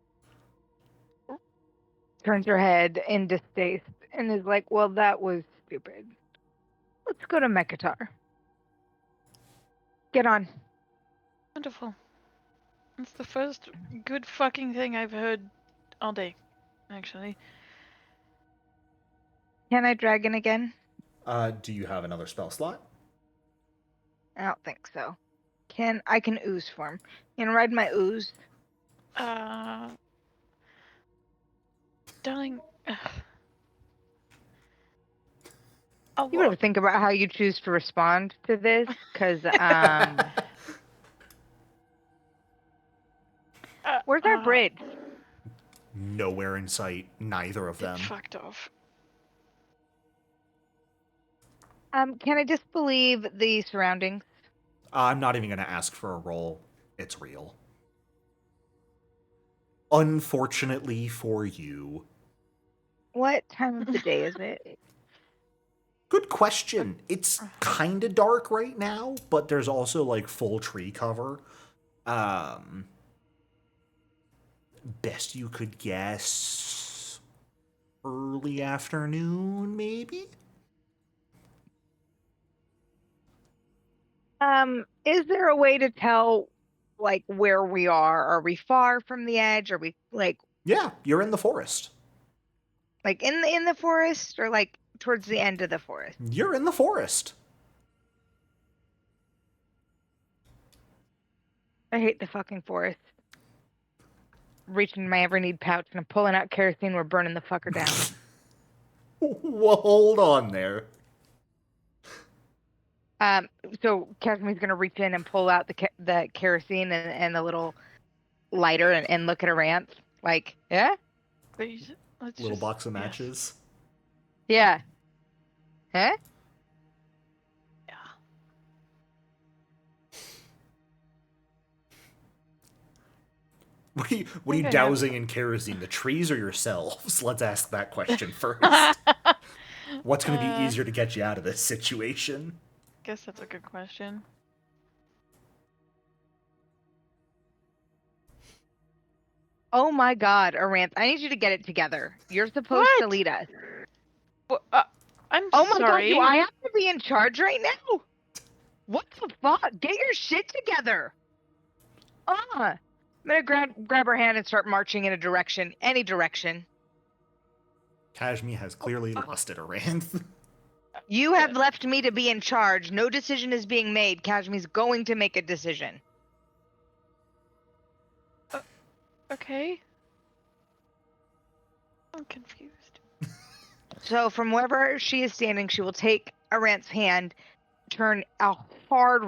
turns her head in distaste and is like, well, that was stupid. Let's go to Mekatar. Get on. Wonderful. It's the first good fucking thing I've heard all day, actually. Can I dragon again? Do you have another spell slot? I don't think so. I can ooze form. Can I ride my ooze? Darling, You better think about how you choose to respond to this, because where's our bridge? Nowhere in sight, neither of them. It's fucked off. Can I just believe the surroundings? I'm not even going to ask for a roll. It's real. Unfortunately for you. What time of the day is it? Good question. It's kind of dark right now, but there's also like full tree cover. Best you could guess, early afternoon, maybe? Is there a way to tell, like, where we are? Are we far from the edge? Are we Yeah, you're in the forest. like in the forest, or like towards the end of the forest? You're in the forest. I hate the fucking forest. Reaching my ever need pouch and I'm pulling out kerosene. We're burning the fucker down. Well, hold on there. So Kazmi's gonna reach in and pull out the kerosene and the little lighter and look at Aranth. Like, yeah, Let's Little just, box of yes. matches. yeah, huh? Yeah. What are you think I have- dousing in kerosene? The trees or yourselves? Let's ask that question first. What's going to be easier to get you out of this situation? Guess that's a good question. Oh my God, Aranth, I need you to get it together. You're supposed to What? lead us. I'm Oh my sorry. God, do I have to be in charge right now? What the fuck? Get your shit together. I'm gonna grab her hand and start marching in a direction, any direction. Kashmi has clearly lost it, Aranth. You have left me to be in charge. No decision is being made. Kashmi's going to make a decision. Okay. I'm confused. So from wherever she is standing, she will take Aranth's hand, turn a hard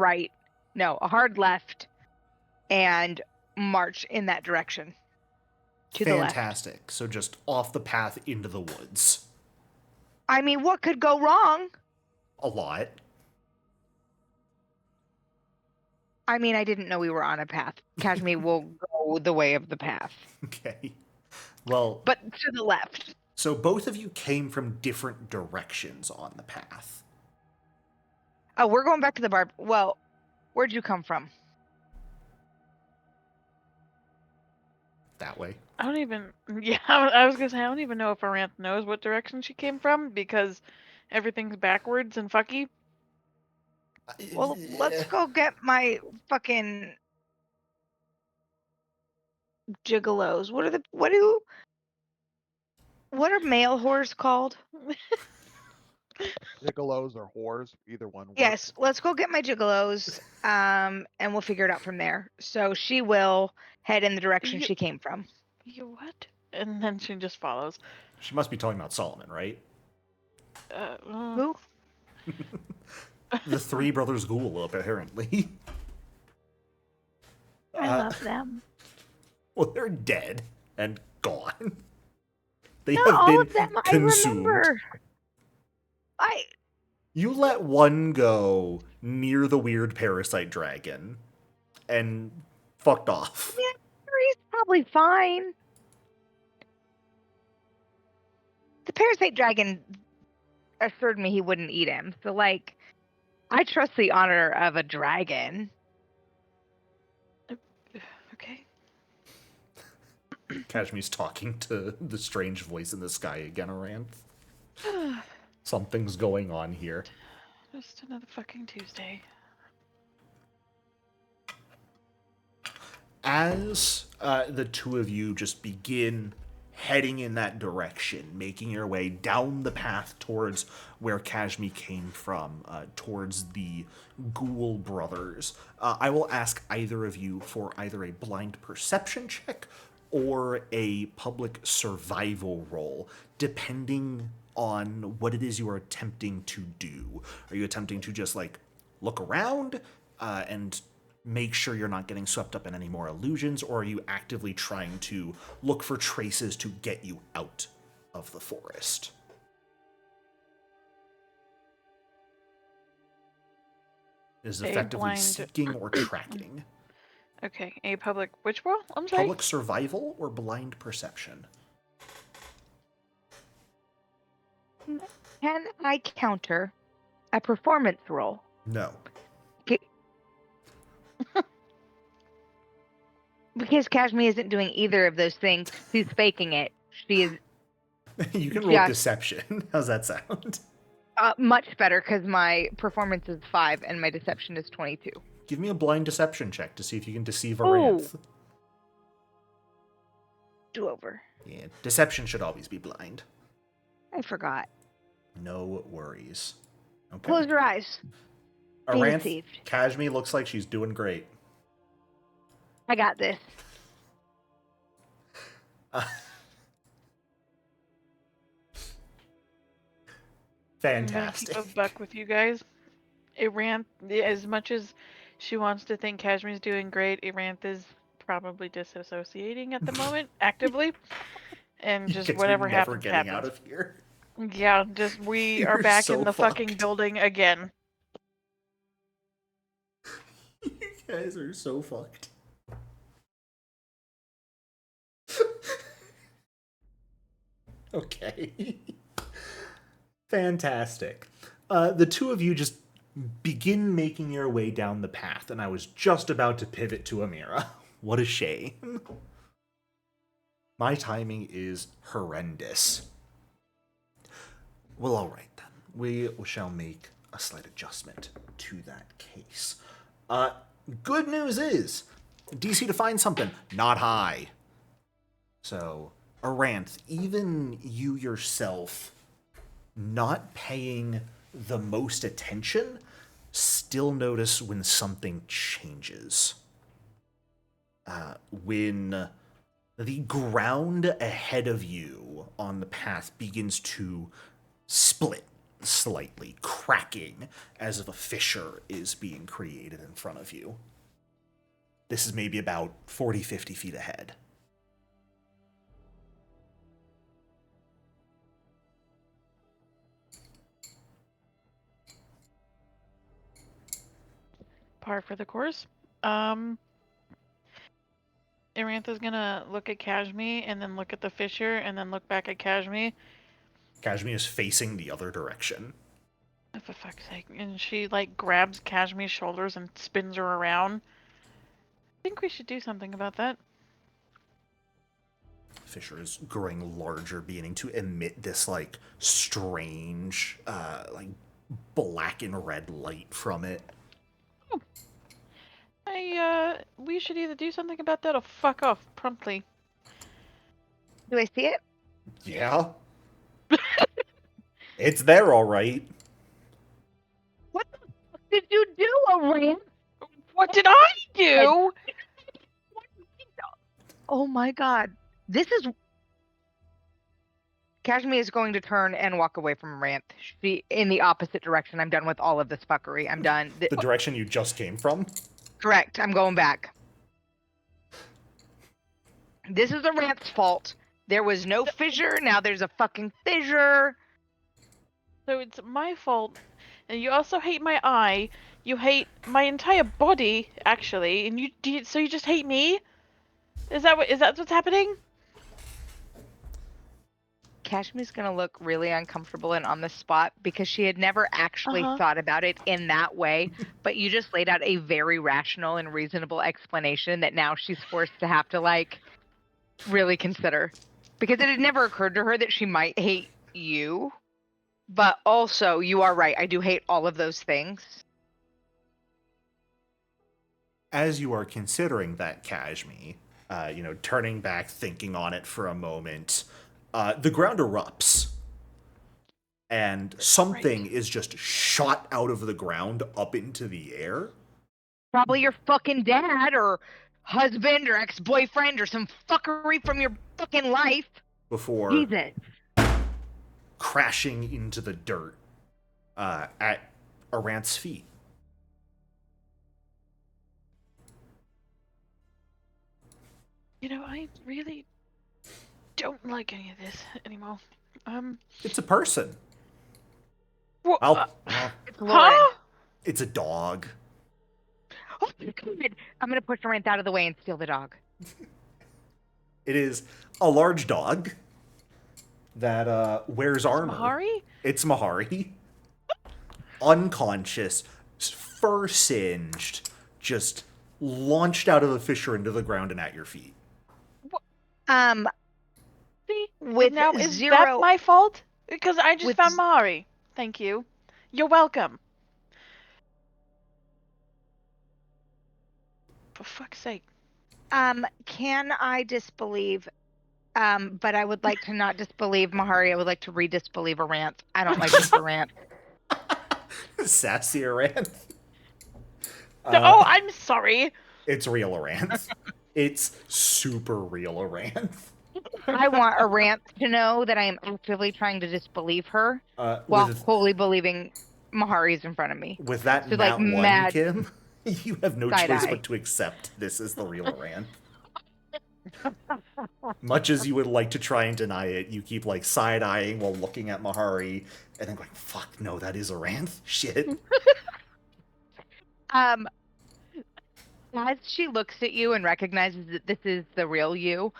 left, and march in that direction. To the left. Fantastic. So just off the path into the woods. I mean, what could go wrong? A lot. I mean, I didn't know we were on a path. Kashmi will go the way of the path. Okay. Well, But to the left. so both of you came from different directions on the path. Oh, we're going back to the bar. Well, where'd you come from? That way. I don't even. Yeah, I was gonna say I don't even know if Aranth knows what direction she came from because everything's backwards and fucky. Well, let's go get my fucking gigolos. What are male whores called? Gigolos or whores, either one works. Yes, let's go get my gigolos. And we'll figure it out from there. So she will head in the direction You- she came from. You what? And then she just follows. She must be talking about Solomon, right? Who? The three brothers Ghoul, apparently. I love them. Well, they're dead and gone. They Not have all been of them. consumed. I remember. You let one go near the weird parasite dragon and fucked off. He's probably fine. The parasite dragon assured me he wouldn't eat him. So, like, I trust the honor of a dragon. Okay. Kashmi's talking to the strange voice in the sky again, Aranth. Something's going on here. Just another fucking Tuesday. As the two of you just begin heading in that direction, making your way down the path towards where Kashmi came from, towards the Ghoul brothers, I will ask either of you for either a blind perception check or a public survival roll, depending on what it is you are attempting to do. Are you attempting to just, like, look around and make sure you're not getting swept up in any more illusions, or are you actively trying to look for traces to get you out of the forest? Is it A effectively blind- seeking or tracking? Okay, a public which roll? I'm sorry. Public survival or blind perception? Can I counter a performance roll? No. Because Kashmi isn't doing either of those things. She's faking it. She is You can roll Yeah. deception. How's that sound? much better because my performance is 5 and my deception is 22. Give me a blind deception check to see if you can deceive Oh. Aranth. Do over. Yeah, deception should always be blind. I forgot. No worries. Okay. Close your eyes. Be Aranth, deceived. Kashmi looks like she's doing great. I got this. Fantastic. I'm gonna keep a buck with you guys. Iranth, as much as she wants to think Kashmir's doing great, Iranth is probably disassociating at the moment, actively, and just Because whatever you're never happens, getting happens. out of here. Yeah, just we are You're back so in the fucking fucked. building again. You guys are so fucked. Okay. Fantastic. The two of you just begin making your way down the path, and I was just about to pivot to Amira. What a shame. My timing is horrendous. Well, alright then. We shall make a slight adjustment to that case. Good news is, DC to find something, not high. So, Aranth, even you yourself not paying the most attention, still notice when something changes. When the ground ahead of you on the path begins to split slightly, cracking as if a fissure is being created in front of you. This is maybe about 40, 50 feet ahead. Par for the course. Arantha's gonna look at Kashmi and then look at the fissure and then look back at Kashmi. Kashmi is facing the other direction. Oh, for fuck's sake. And she, like, grabs Kashmi's shoulders and spins her around. I think we should do something about that. Fissure is growing larger, beginning to emit this, like, strange, like, black and red light from it. Oh. We should either do something about that or fuck off promptly. Do I see it? Yeah. It's there, all right. What the fuck did you do, Aran? What did I do? Oh my god. This is... Kashmi is going to turn and walk away from Ranth. She in the opposite direction. I'm done with all of this fuckery. I'm done. The direction you just came from? Correct. I'm going back. This is Aranth's fault. There was no fissure. Now there's a fucking fissure. So it's my fault. And you also hate my eye. You hate my entire body, actually. And so you just hate me? Is that what's happening? Kashmi's gonna look really uncomfortable and on the spot because she had never actually thought about it in that way. But you just laid out a very rational and reasonable explanation that now she's forced to have to, like, really consider. Because it had never occurred to her that she might hate you. But also, you are right. I do hate all of those things. As you are considering that, Kashmi, turning back, thinking on it for a moment, the ground erupts. And something is just shot out of the ground up into the air. Probably your fucking dad or husband or ex-boyfriend or some fuckery from your fucking life. Before Jesus. Crashing into the dirt at Aranth's feet. I really don't like any of this anymore. It's a person. Well, It's Lauren. huh? It's a dog. Oh, good. I'm gonna push Aranth out of the way and steal the dog. It is a large dog that wears armor. Mahari? It's Mahari. Unconscious, fur singed, just launched out of a fissure into the ground and at your feet. See? With Now, is zero... that my fault? Because I just With found Mahari. Thank you. You're welcome. For fuck's sake. Can I disbelieve? But I would like to not disbelieve Mahari. I would like to re-disbelieve Aranth. I don't like this Aranth. Sassy Aranth. Oh, I'm sorry. It's real Aranth. It's super real Aranth. I want Aranth to know that I am actively trying to disbelieve her while wholly believing Mahari's in front of me. With that So, Nat like, 1, mad Kim, you have no side choice eye. but to accept this is the real Aranth. Much as you would like to try and deny it, you keep, like, side-eyeing while looking at Mahari, and then going, fuck, no, that is Aranth? Shit. As she looks at you and recognizes that this is the real you,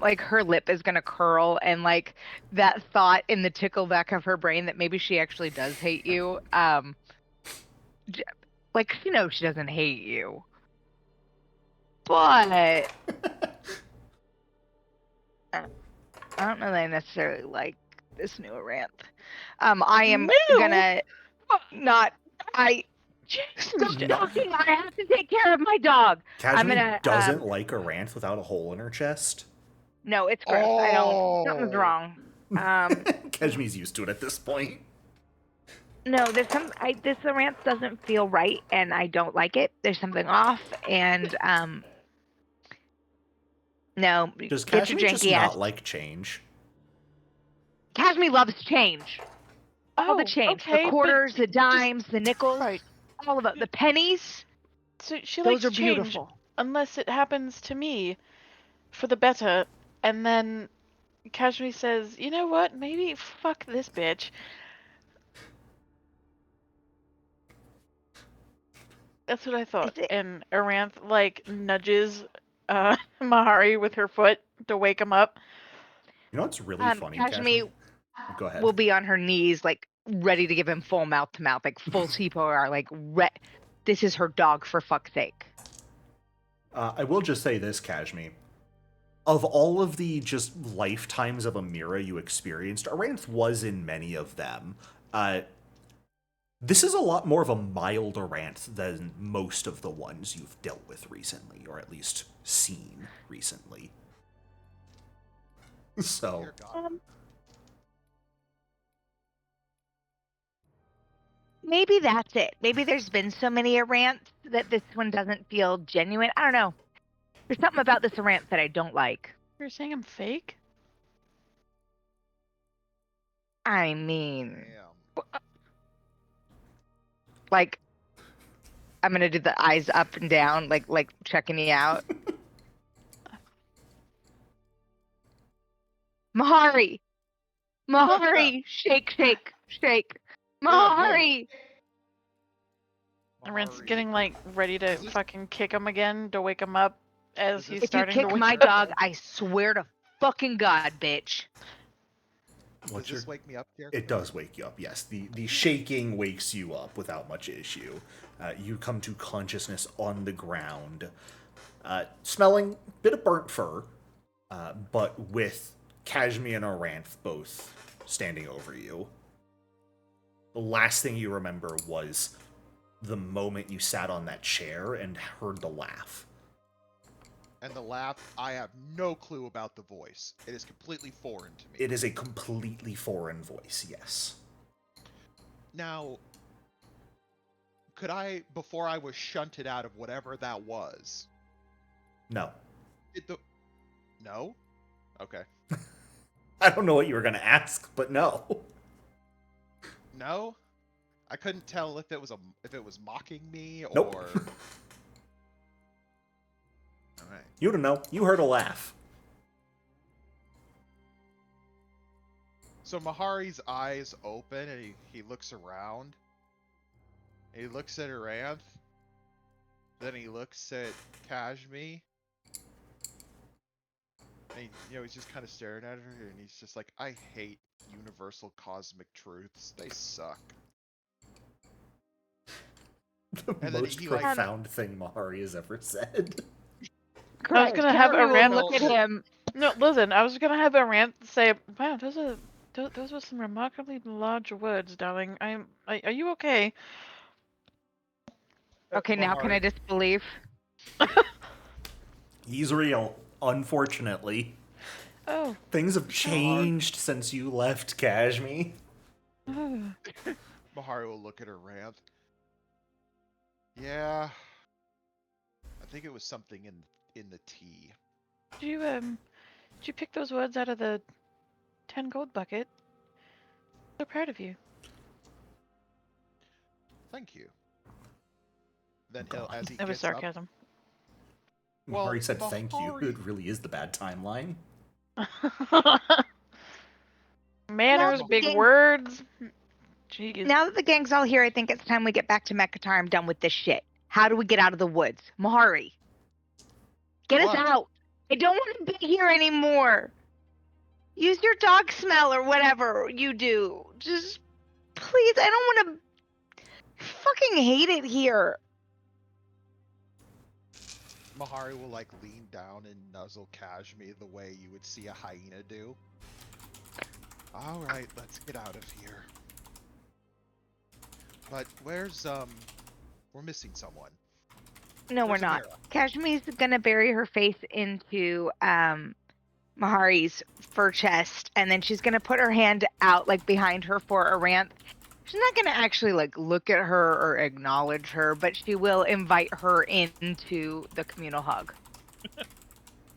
like her lip is gonna curl, and like that thought in the tickle back of her brain that maybe she actually does hate you. Like she knows she doesn't hate you, but I don't know that I necessarily like this new Aranth. I am gonna not. Stop No. talking. I have to take care of my dog. I'm Kashmi gonna. doesn't like Aranth without a hole in her chest. No, it's gross. I don't. Something's Oh. wrong. Kashmi's used to it at this point. No, there's some. This Aranth doesn't feel right, and I don't like it. There's something off, and no. Does Get your Kashmi just janky ass. not like change? Kashmi loves change. All the change. okay, The quarters, the dimes, the nickels, Right. all of it. The pennies. So she Those likes are change beautiful. unless it happens to me for the better, and then Kashmi says, "You know what? Maybe fuck this bitch." That's what I thought. And Aranth like nudges Mahari with her foot to wake him up. You know what's really funny, Kashmi? Kashmi Go ahead. will be on her knees, like ready to give him full mouth to mouth, like full TPR, like this is her dog, for fuck's sake. I will just say this, Kashmi. Of all of the just lifetimes of Amira you experienced, Aranth was in many of them. This is a lot more of a mild Aranth than most of the ones you've dealt with recently, or at least seen recently. So, Dear God. Maybe that's it. Maybe there's been so many Aranths that this one doesn't feel genuine. I don't know. There's something about this Aranth that I don't like. You're saying I'm fake? I mean, Damn. like, I'm gonna do the eyes up and down, like checking you out. Mahari, shake, shake, shake. Mahari. Aranth's Mahari. getting like ready to Is this- fucking kick him again to wake him up as Is he's this- If you starting to kick wake my up. dog, I swear to fucking God, bitch. Does this wake me up, dear? it does wake you up, yes. The shaking wakes you up without much issue. You come to consciousness on the ground, smelling a bit of burnt fur, but with Kashmi and Aranth both standing over you. The last thing you remember was the moment you sat on that chair and heard the laugh. And the laugh, I have no clue about the voice. It is completely foreign to me. It is a completely foreign voice, yes. Now, could I, before I was shunted out of whatever that was, No. No? Okay. I don't know what you were going to ask, but no. No? I couldn't tell if it was mocking me or... Nope. Alright. You don't know. You heard a laugh. So Mahari's eyes open and he looks around. He looks at Aranth. Then he looks at Kashmi. And he's just kind of staring at her and he's just like, I hate universal cosmic truths. They suck. The And then most he, like- profound thing Mahari has ever said. I was gonna have Kashmi will Aranth look at him. No, listen. I was gonna have Aranth say, "Wow, those were some remarkably large words, darling. Are you okay?" Okay, now can I Mahari- disbelieve? He's real, unfortunately. Oh. Things have changed since you left Kashmi. Oh. Mahari will look at Aranth. Yeah. I think it was something in the tea. Did you pick those words out of the 10 gold bucket? So proud of you. Thank you. Then he'll, God. as he That was gets up, sarcasm. Well, Mahari said thank you. Mahari- It really is the bad timeline. Manners, Now big the gang- words. Jeez. Now that the gang's all here, I think it's time we get back to Mekatar. I'm done with this shit. How do we get out of the woods? Mahari, get us What? out. I don't want to be here anymore. Use your dog smell or whatever you do. Just please, I don't want to fucking hate it here. Mahari will like lean down and nuzzle Kashmi the way you would see a hyena do. All right, let's get out of here. But where's we're missing someone. No, Where's we're not. Amira? Kashmi's gonna bury her face into Mahari's fur chest, and then she's gonna put her hand out like behind her for Aranth. She's not gonna actually like look at her or acknowledge her, but she will invite her into the communal hug.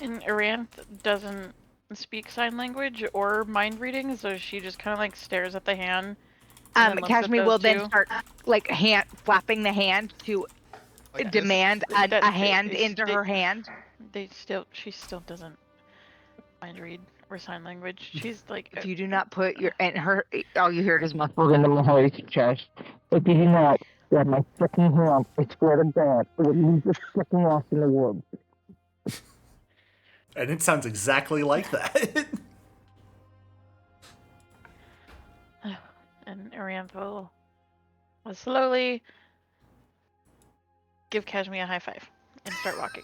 And Aranth doesn't speak sign language or mind reading, so she just kind of like stares at the hand. and then looks at Kashmi those will then two. start like hand flapping the hand to Like this? demand That- a hand they- into they- her hand. She still doesn't mind read or sign language. She's like, If you do not put your and her, all you hear is muffled into Mahari's chest. If you do not grab my freaking hand, I swear to God, it would leave you freaking off in the woods. And it sounds exactly like that. and Aranth will slowly give Kashmi a high five and start walking.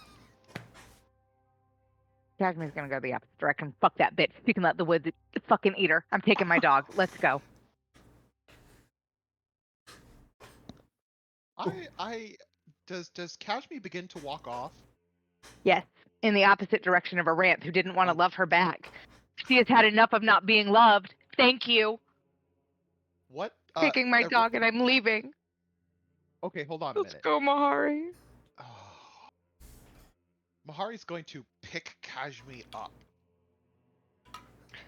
Kashmi's gonna go the opposite direction. Fuck that bitch. You can let the woods fucking eat her. I'm taking my dog. Let's go. Does Kashmi begin to walk off? Yes, in the opposite direction of Aranth, who didn't want to love her back. She has had enough of not being loved. Thank you. What? Taking my dog and I'm leaving. Okay, hold on a Let's minute. go, Mahari. Mahari's going to pick Kashmi up,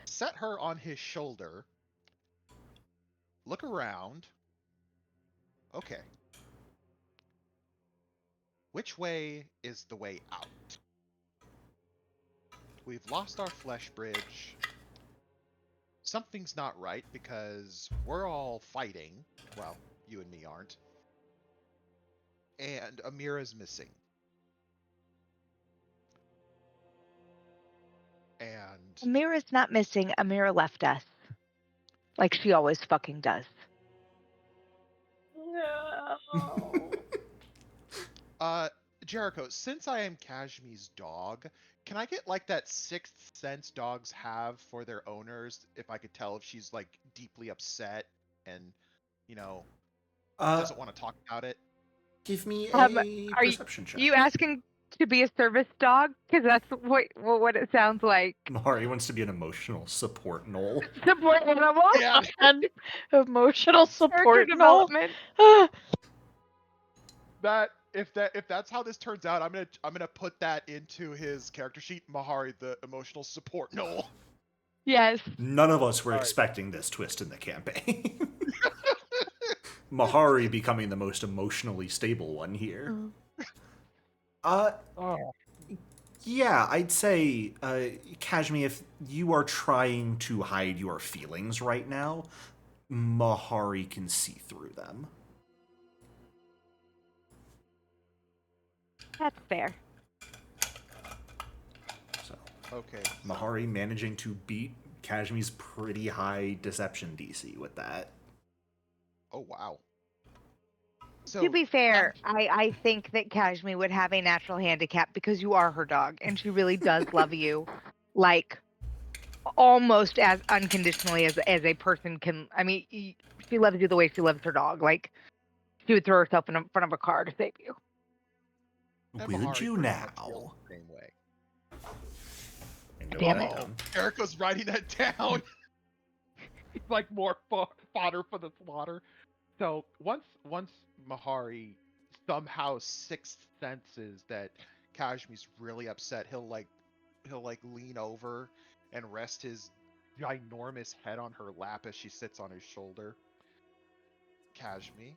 set her on his shoulder, look around. Okay. Which way is the way out? We've lost our flesh bridge. Something's not right because we're all fighting. Well, you and me aren't. And Amira's missing. And Amira's not missing. Amira left us. Like she always fucking does. No. Jericho, since I am Kashmi's dog, can I get like that sixth sense dogs have for their owners if I could tell if she's like deeply upset and, you know, doesn't want to talk about it? Give me a Are perception check. you asking to be a service dog? Because that's what it sounds like. Mahari wants to be an emotional support knoll. Support animal. Yeah. And emotional support. Character development. If that's how this turns out, I'm gonna put that into his character sheet. Mahari, the emotional support knoll. Yes. None of us were All right. expecting this twist in the campaign. Mahari becoming the most emotionally stable one here. Yeah, I'd say, Kashmi, if you are trying to hide your feelings right now, Mahari can see through them. That's fair. So, Okay. Mahari managing to beat Kashmi's pretty high deception DC with that. Oh wow. So To be fair, I think that Kashmi would have a natural handicap because you are her dog and she really does love you, like almost as unconditionally as a person can. I mean, she loves you the way she loves her dog. Like she would throw herself in front of a car to save you. and Would Mahari you pretty much now? feels the same way. And Damn note it. that down. Erica's writing that down. It's like more fodder for the slaughter. So once Mahari somehow sixth senses that Kashmi's really upset, he'll lean over and rest his ginormous head on her lap as she sits on his shoulder. Kashmi,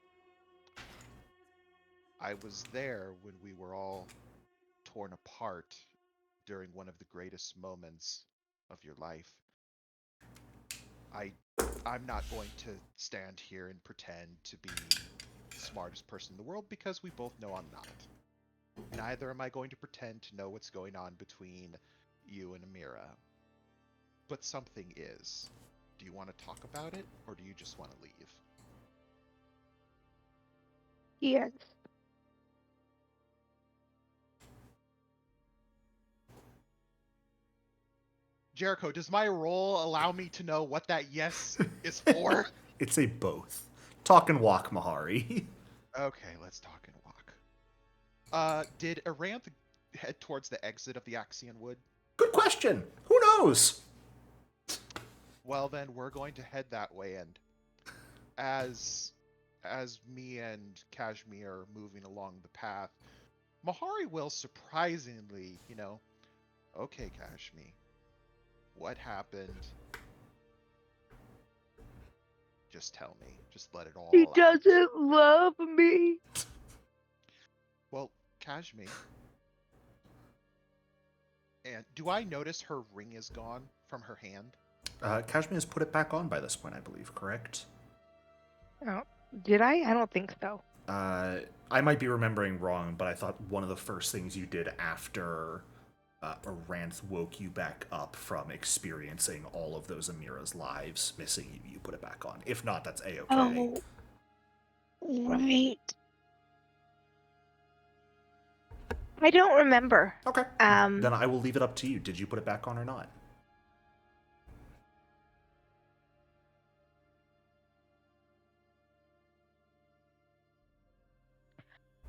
I was there when we were all torn apart during one of the greatest moments of your life. I'm not going to stand here and pretend to be smartest person in the world because we both know I'm not. Neither am I going to pretend to know what's going on between you and Amira. But something is. Do you want to talk about it, or do you just want to leave? Yes. Jericho, does my role allow me to know what that yes is for? It's a both. Talk and walk, Mahari. Okay, let's talk and walk. Did Aranth head towards the exit of the Axion Wood? Good question. Who knows? Well, then we're going to head that way, and as me and Kashmir are moving along the path, Mahari will surprisingly, okay, Kashmir, what happened? Just tell me. Just let it all He out. doesn't love me. Well, Kashmir. And do I notice her ring is gone from her hand? Kashmir has put it back on by this point, I believe, correct? Oh, did I? I don't think so. I might be remembering wrong, but I thought one of the first things you did after Aranth woke you back up from experiencing all of those Amira's lives missing you put it back on. If not, that's A-okay. Oh, right. I don't remember. Okay. Then I will leave it up to you. Did you put it back on or not?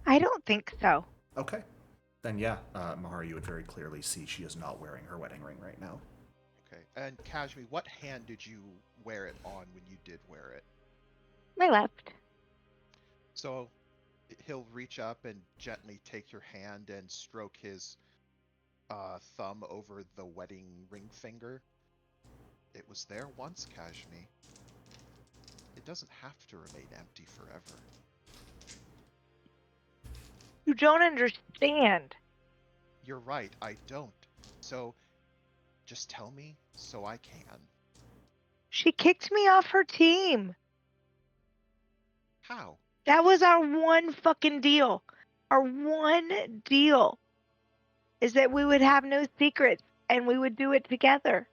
I don't think so. Okay. Then yeah, Mahari, you would very clearly see she is not wearing her wedding ring right now. Okay. And Kashmir, what hand did you wear it on when you did wear it? My left. So he'll reach up and gently take your hand and stroke his thumb over the wedding ring finger. It was there once, Kashmir. It doesn't have to remain empty forever. You don't understand. You're right, I don't. So, just tell me so I can. She kicked me off her team. How? That was our one fucking deal. Our one deal is that we would have no secrets and we would do it together.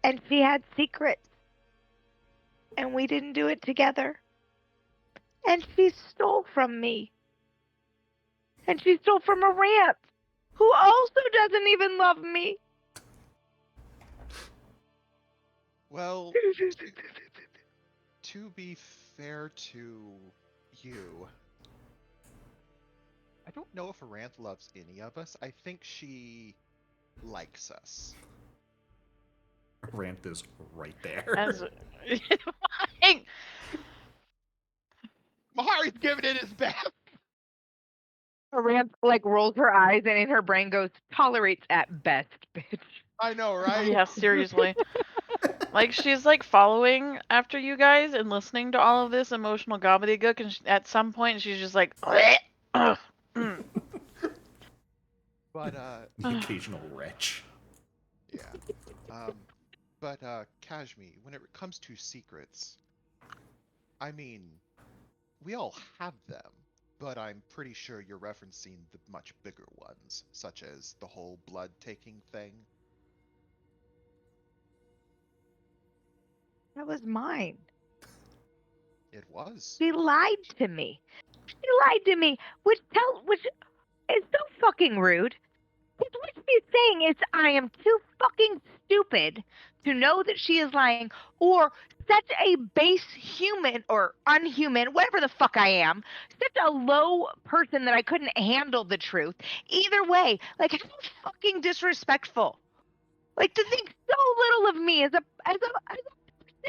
And she had secrets. And we didn't do it together. And she stole from me. And she stole from Aranth, who also doesn't even love me. Well, to be fair to you, I don't know if Aranth loves any of us. I think she likes us. Aranth is right there. As like, Mahari's giving it his best! Aranth rolls her eyes and in her brain goes, tolerates at best, bitch. I know, right? yeah, seriously. Like she's like following after you guys and listening to all of this emotional gobbledygook, and at some point she's just like, But, The occasional wretch. yeah. But, Kashmir, when it comes to secrets, I mean, we all have them, but I'm pretty sure you're referencing the much bigger ones, such as the whole blood-taking thing. That was mine. It was. She lied to me. She lied to me, which is so fucking rude. Because what she's saying is I am too fucking stupid to know that she is lying, or such a base human or unhuman, whatever the fuck I am, such a low person that I couldn't handle the truth. Either way, how fucking disrespectful. To think so little of me as a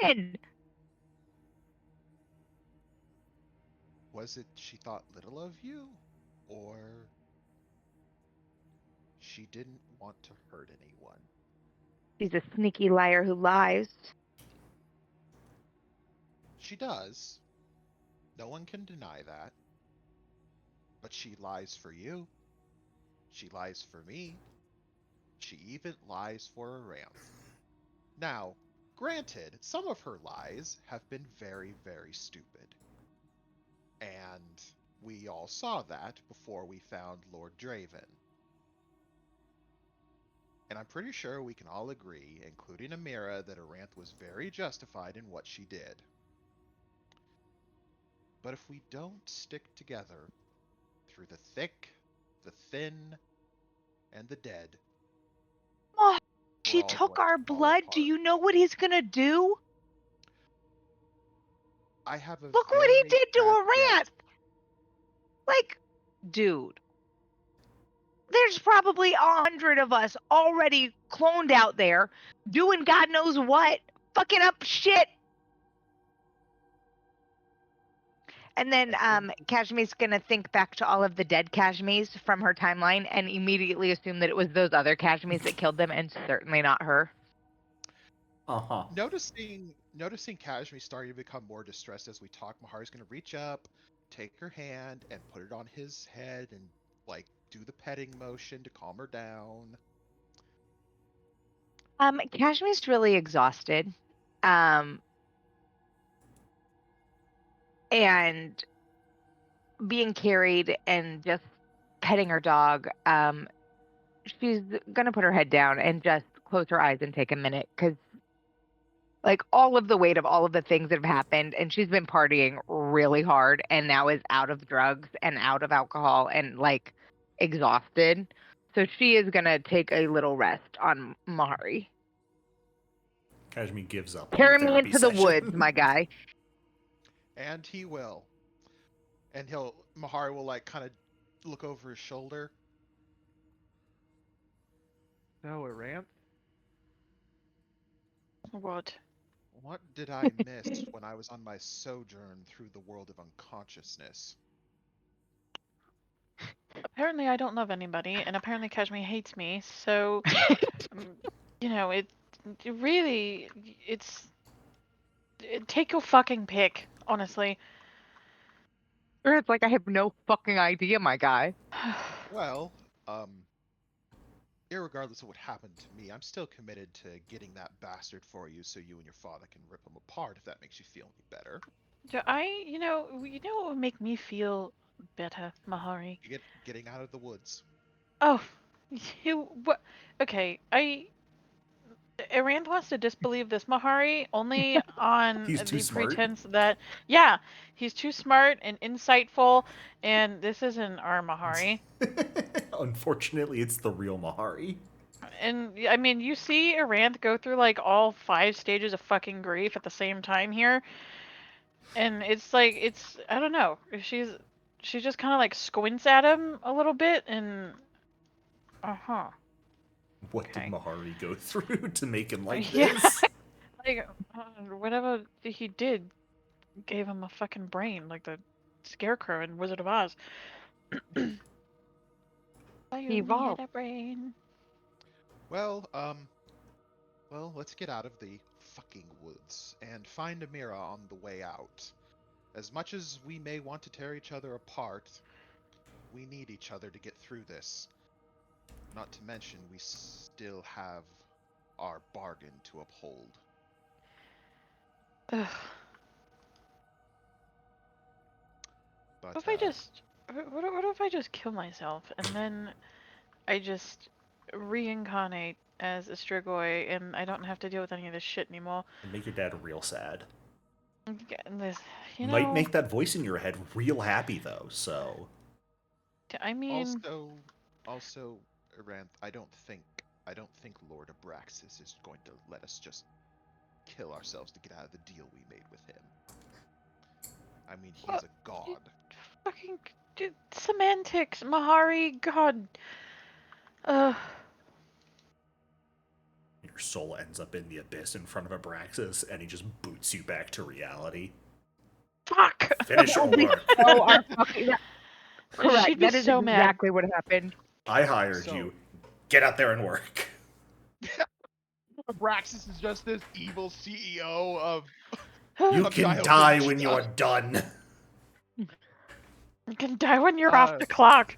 person. Was it she thought little of you, or she didn't want to hurt anyone? She's a sneaky liar who lies. She does. No one can deny that. But she lies for you. She lies for me. She even lies for Aranth. Now, granted, some of her lies have been very, very stupid. And we all saw that before we found Lord Draven. And I'm pretty sure we can all agree, including Amira, that Aranth was very justified in what she did. But if we don't stick together through the thick, the thin, and the dead, Oh, we're she all took going our to fall blood. Do apart. you know what he's gonna do? I have a Look what he very did to bad Aranth! guess. Like, dude. There's probably 100 of us already cloned out there, doing God knows what, fucking up shit. And then Kashmi's gonna think back to all of the dead Kashmis from her timeline and immediately assume that it was those other Kashmis that killed them, and certainly not her. Noticing Kashmi starting to become more distressed as we talk, Mahari's gonna reach up, take her hand, and put it on his head and like do the petting motion to calm her down. Kashmi's really exhausted. And being carried and just petting her dog, she's gonna put her head down and just close her eyes and take a minute, because like all of the weight of all of the things that have happened, and she's been partying really hard and now is out of drugs and out of alcohol and like exhausted. So she is gonna take a little rest on Mahari. Kashmi gives up on Carry the me therapy into the session. woods, my guy. And he will. And Mahari will like kind of look over his shoulder. So, Aranth, What? what did I miss when I was on my sojourn through the world of unconsciousness? Apparently, I don't love anybody, and apparently, Kashmi hates me. So, you know, it really, take your fucking pick, honestly. Or it's like, I have no fucking idea, my guy. Well, irregardless of what happened to me, I'm still committed to getting that bastard for you so you and your father can rip him apart if that makes you feel any better. You know what would make me feel better, Mahari? Getting out of the woods. Oh, what? Okay, Aranth wants to disbelieve this Mahari only on He's too the smart. pretense that, yeah, he's too smart and insightful, and this isn't our Mahari. Unfortunately, it's the real Mahari. And I mean, you see Aranth go through like all 5 stages of fucking grief at the same time here, and it's like I don't know. She just kind of like squints at him a little bit, and What Okay. did Mahari go through to make him like Yeah. this? like whatever he did gave him a fucking brain, like the Scarecrow in Wizard of Oz. I He only evolved. had a brain. Well, let's get out of the fucking woods and find Amira on the way out. As much as we may want to tear each other apart, we need each other to get through this. Not to mention, we still have our bargain to uphold. Ugh. But What if I just kill myself and then I just reincarnate as a Strigoi and I don't have to deal with any of this shit anymore? And make your dad real sad. This, you Might know, make that voice in your head real happy though. So I mean, Also, Aranth, I don't think Lord Abraxas is going to let us just kill ourselves to get out of the deal we made with him. I mean, he's a god. fucking semantics, Mahari, God. your soul ends up in the abyss in front of Abraxas, and he just boots you back to reality. Fuck. Finish your work. Oh, our fucking. Correct. She'd be That is so mad. exactly what happened. I hired you. Get out there and work. Abraxas is just this evil CEO of. You can die when you're done. You can die when you're off the clock.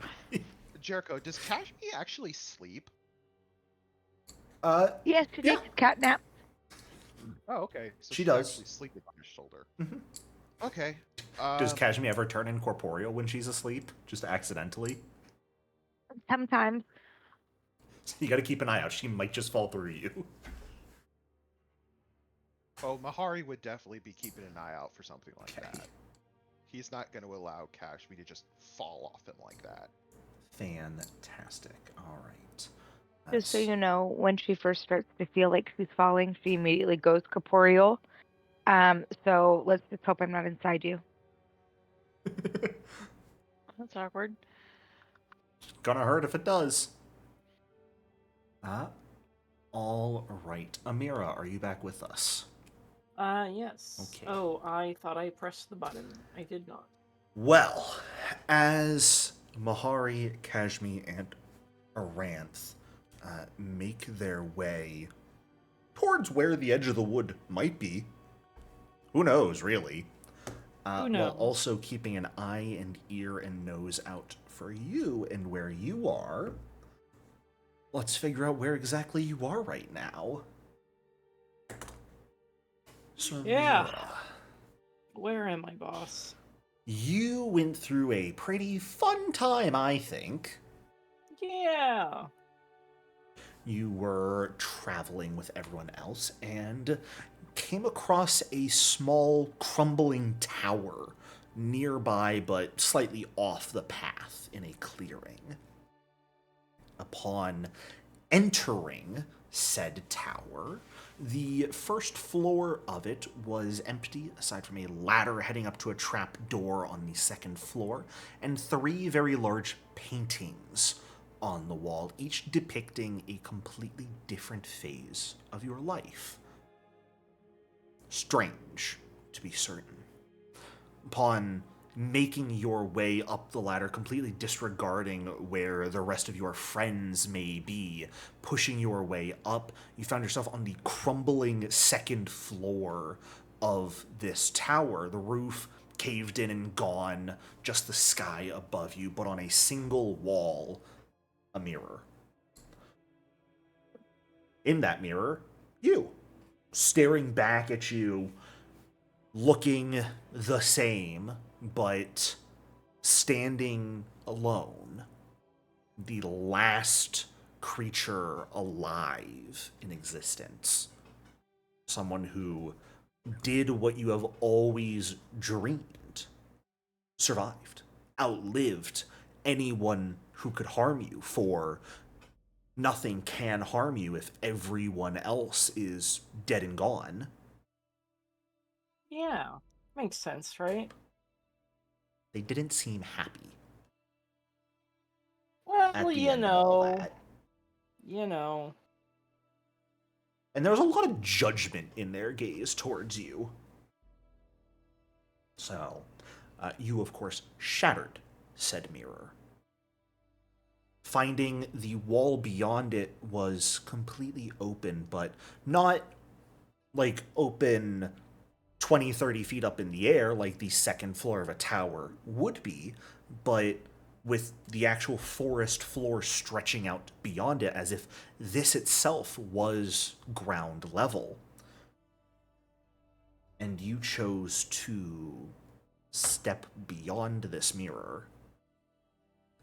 Jericho, does Kashmi actually sleep? Yes, she takes a cat nap. Oh, okay. So She she's does. actually sleeping on his shoulder. Mm-hmm. Okay. Does Kashmi ever turn incorporeal when she's asleep? Just accidentally? Sometimes. You gotta keep an eye out. She might just fall through you. Oh, Mahari would definitely be keeping an eye out for something like Okay. that. He's not going to allow Kashmi to just fall off him like that. Fantastic. All right. Just so you know, when she first starts to feel like she's falling, she immediately goes corporeal. So let's just hope I'm not inside you. That's awkward. Gonna hurt if it does. All right. Amira, are you back with us? Yes. Okay. Oh, I thought I pressed the button. I did not. Well, as Mahari, Kashmi, and Aranth make their way towards where the edge of the wood might be, who knows, really? Who knows? While also keeping an eye and ear and nose out for you and where you are. Let's figure out where exactly you are right now. So, Yeah. Amira, Where am I, boss? you went through a pretty fun time, I think. Yeah. You were traveling with everyone else and came across a small crumbling tower nearby but slightly off the path in a clearing. Upon entering said tower, the first floor of it was empty, aside from a ladder heading up to a trap door on the second floor, and 3 very large paintings on the wall, each depicting a completely different phase of your life. Strange, to be certain. Upon making your way up the ladder, completely disregarding where the rest of your friends may be, pushing your way up, you found yourself on the crumbling second floor of this tower. The roof caved in and gone, just the sky above you, but on a single wall, a mirror. In that mirror, you, staring back at you, looking the same, but standing alone. The last creature alive in existence. Someone who did what you have always dreamed. Survived. Outlived anyone who could harm you, for nothing can harm you if everyone else is dead and gone. Yeah. Makes sense, right? They didn't seem happy Well, at the you end of all know. that. You know. And there was a lot of judgment in their gaze towards you. So, you, of course, shattered said mirror. Finding the wall beyond it was completely open, but not like open 20, 30 feet up in the air like the second floor of a tower would be, but with the actual forest floor stretching out beyond it as if this itself was ground level. And you chose to step beyond this mirror,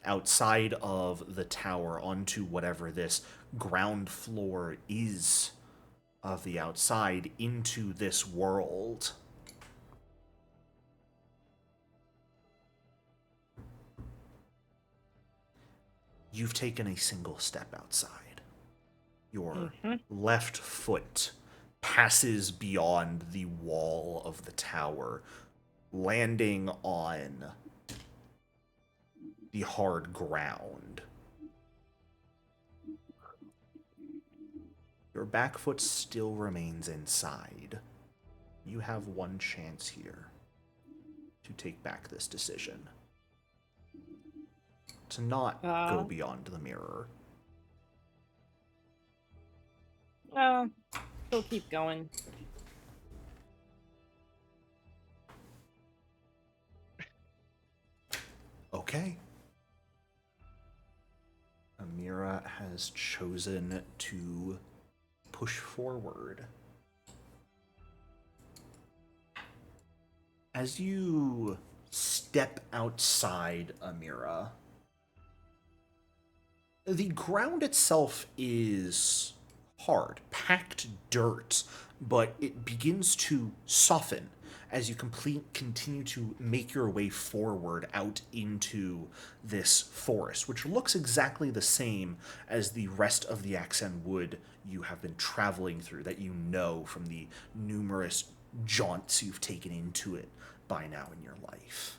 outside of the tower, onto whatever this ground floor is of the outside, into this world. You've taken a single step outside. Your left foot passes beyond the wall of the tower, landing on the hard ground. Your back foot still remains inside. You have one chance here to take back this decision. To not go beyond the mirror. Still keep going. Okay. Amira has chosen to push forward. As you step outside Amira, the ground itself is hard, packed dirt, but it begins to soften as you continue to make your way forward out into this forest, which looks exactly the same as the rest of the Axan Wood you have been traveling through, that you know from the numerous jaunts you've taken into it by now in your life.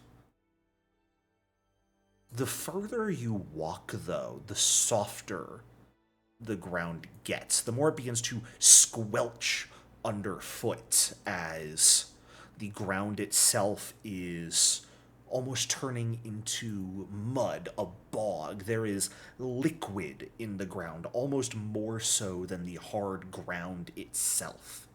The further you walk, though, the softer the ground gets, the more it begins to squelch underfoot as the ground itself is almost turning into mud, a bog. There is liquid in the ground, almost more so than the hard ground itself.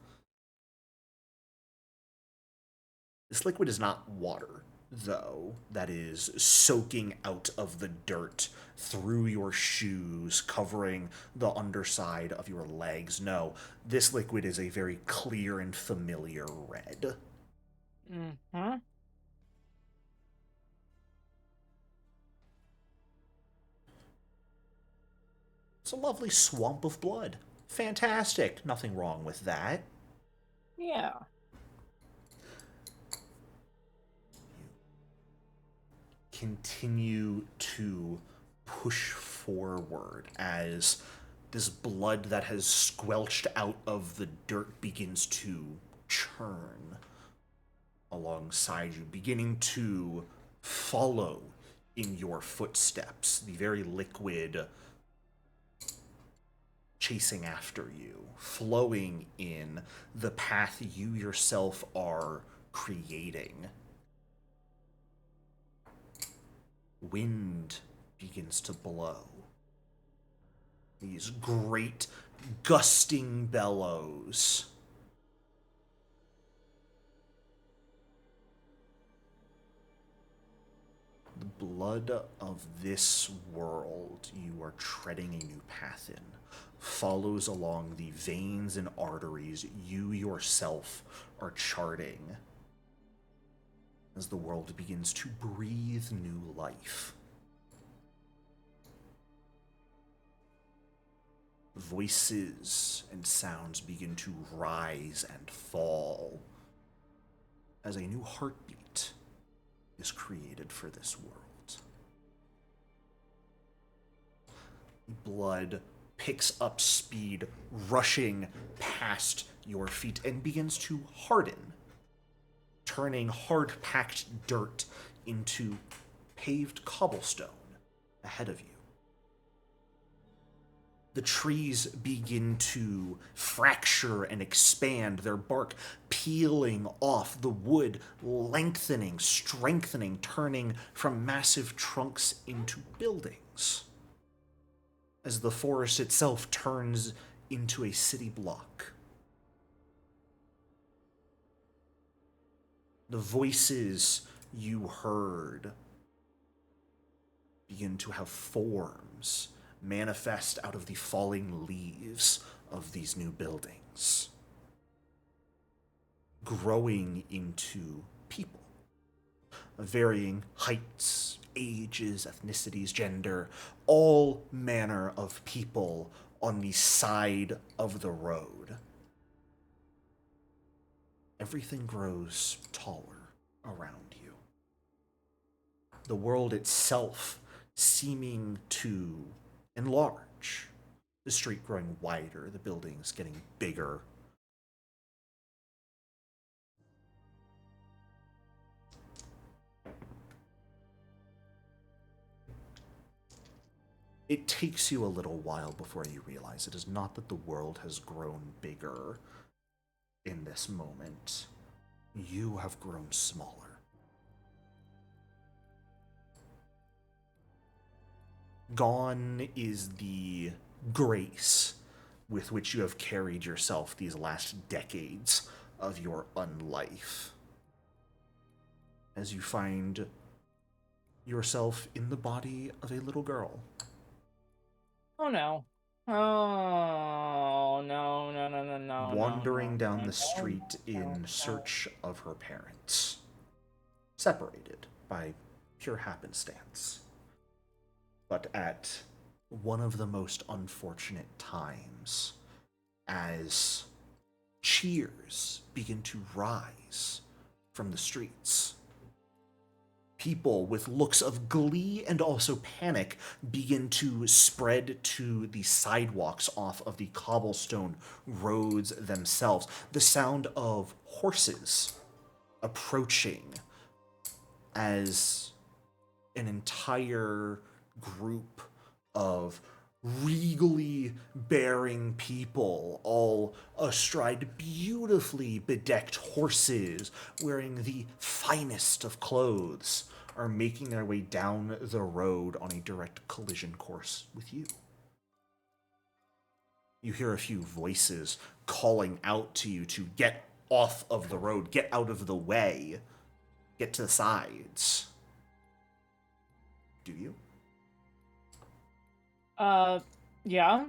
This liquid is not water, though, that is soaking out of the dirt through your shoes, covering the underside of your legs. No, this liquid is a very clear and familiar red. Mm-hmm. It's a lovely swamp of blood. Fantastic. Nothing wrong with that. Yeah. Continue to push forward as this blood that has squelched out of the dirt begins to churn alongside you, beginning to follow in your footsteps, the very liquid chasing after you, flowing in the path you yourself are creating. Wind begins to blow. These great gusting bellows. The blood of this world you are treading a new path in follows along the veins and arteries you yourself are charting as the world begins to breathe new life. Voices and sounds begin to rise and fall as a new heartbeat is created for this world. Blood picks up speed, rushing past your feet, and begins to harden, turning hard-packed dirt into paved cobblestone ahead of you. The trees begin to fracture and expand, their bark peeling off, the wood lengthening, strengthening, turning from massive trunks into buildings, as the forest itself turns into a city block. The voices you heard begin to have forms manifest out of the falling leaves of these new buildings, growing into people of varying heights, ages, ethnicities, gender, all manner of people on the side of the road. Everything grows taller around you. The world itself seeming to enlarge. The street growing wider, the buildings getting bigger. It takes you a little while before you realize it is not that the world has grown bigger in this moment. You have grown smaller. Gone is the grace with which you have carried yourself these last decades of your unlife. As you find yourself in the body of a little girl. Oh no. Oh no, no, no, no, no. Wandering no, down no, the no, street no, in no. search of her parents. separated by pure happenstance. But at one of the most unfortunate times, as cheers begin to rise from the streets, people with looks of glee and also panic begin to spread to the sidewalks off of the cobblestone roads themselves. The sound of horses approaching as an entire group of regally bearing people, all astride beautifully bedecked horses, wearing the finest of clothes, are making their way down the road on a direct collision course with you. You hear a few voices calling out to you to get off of the road, get out of the way, get to the sides. Do you? Yeah.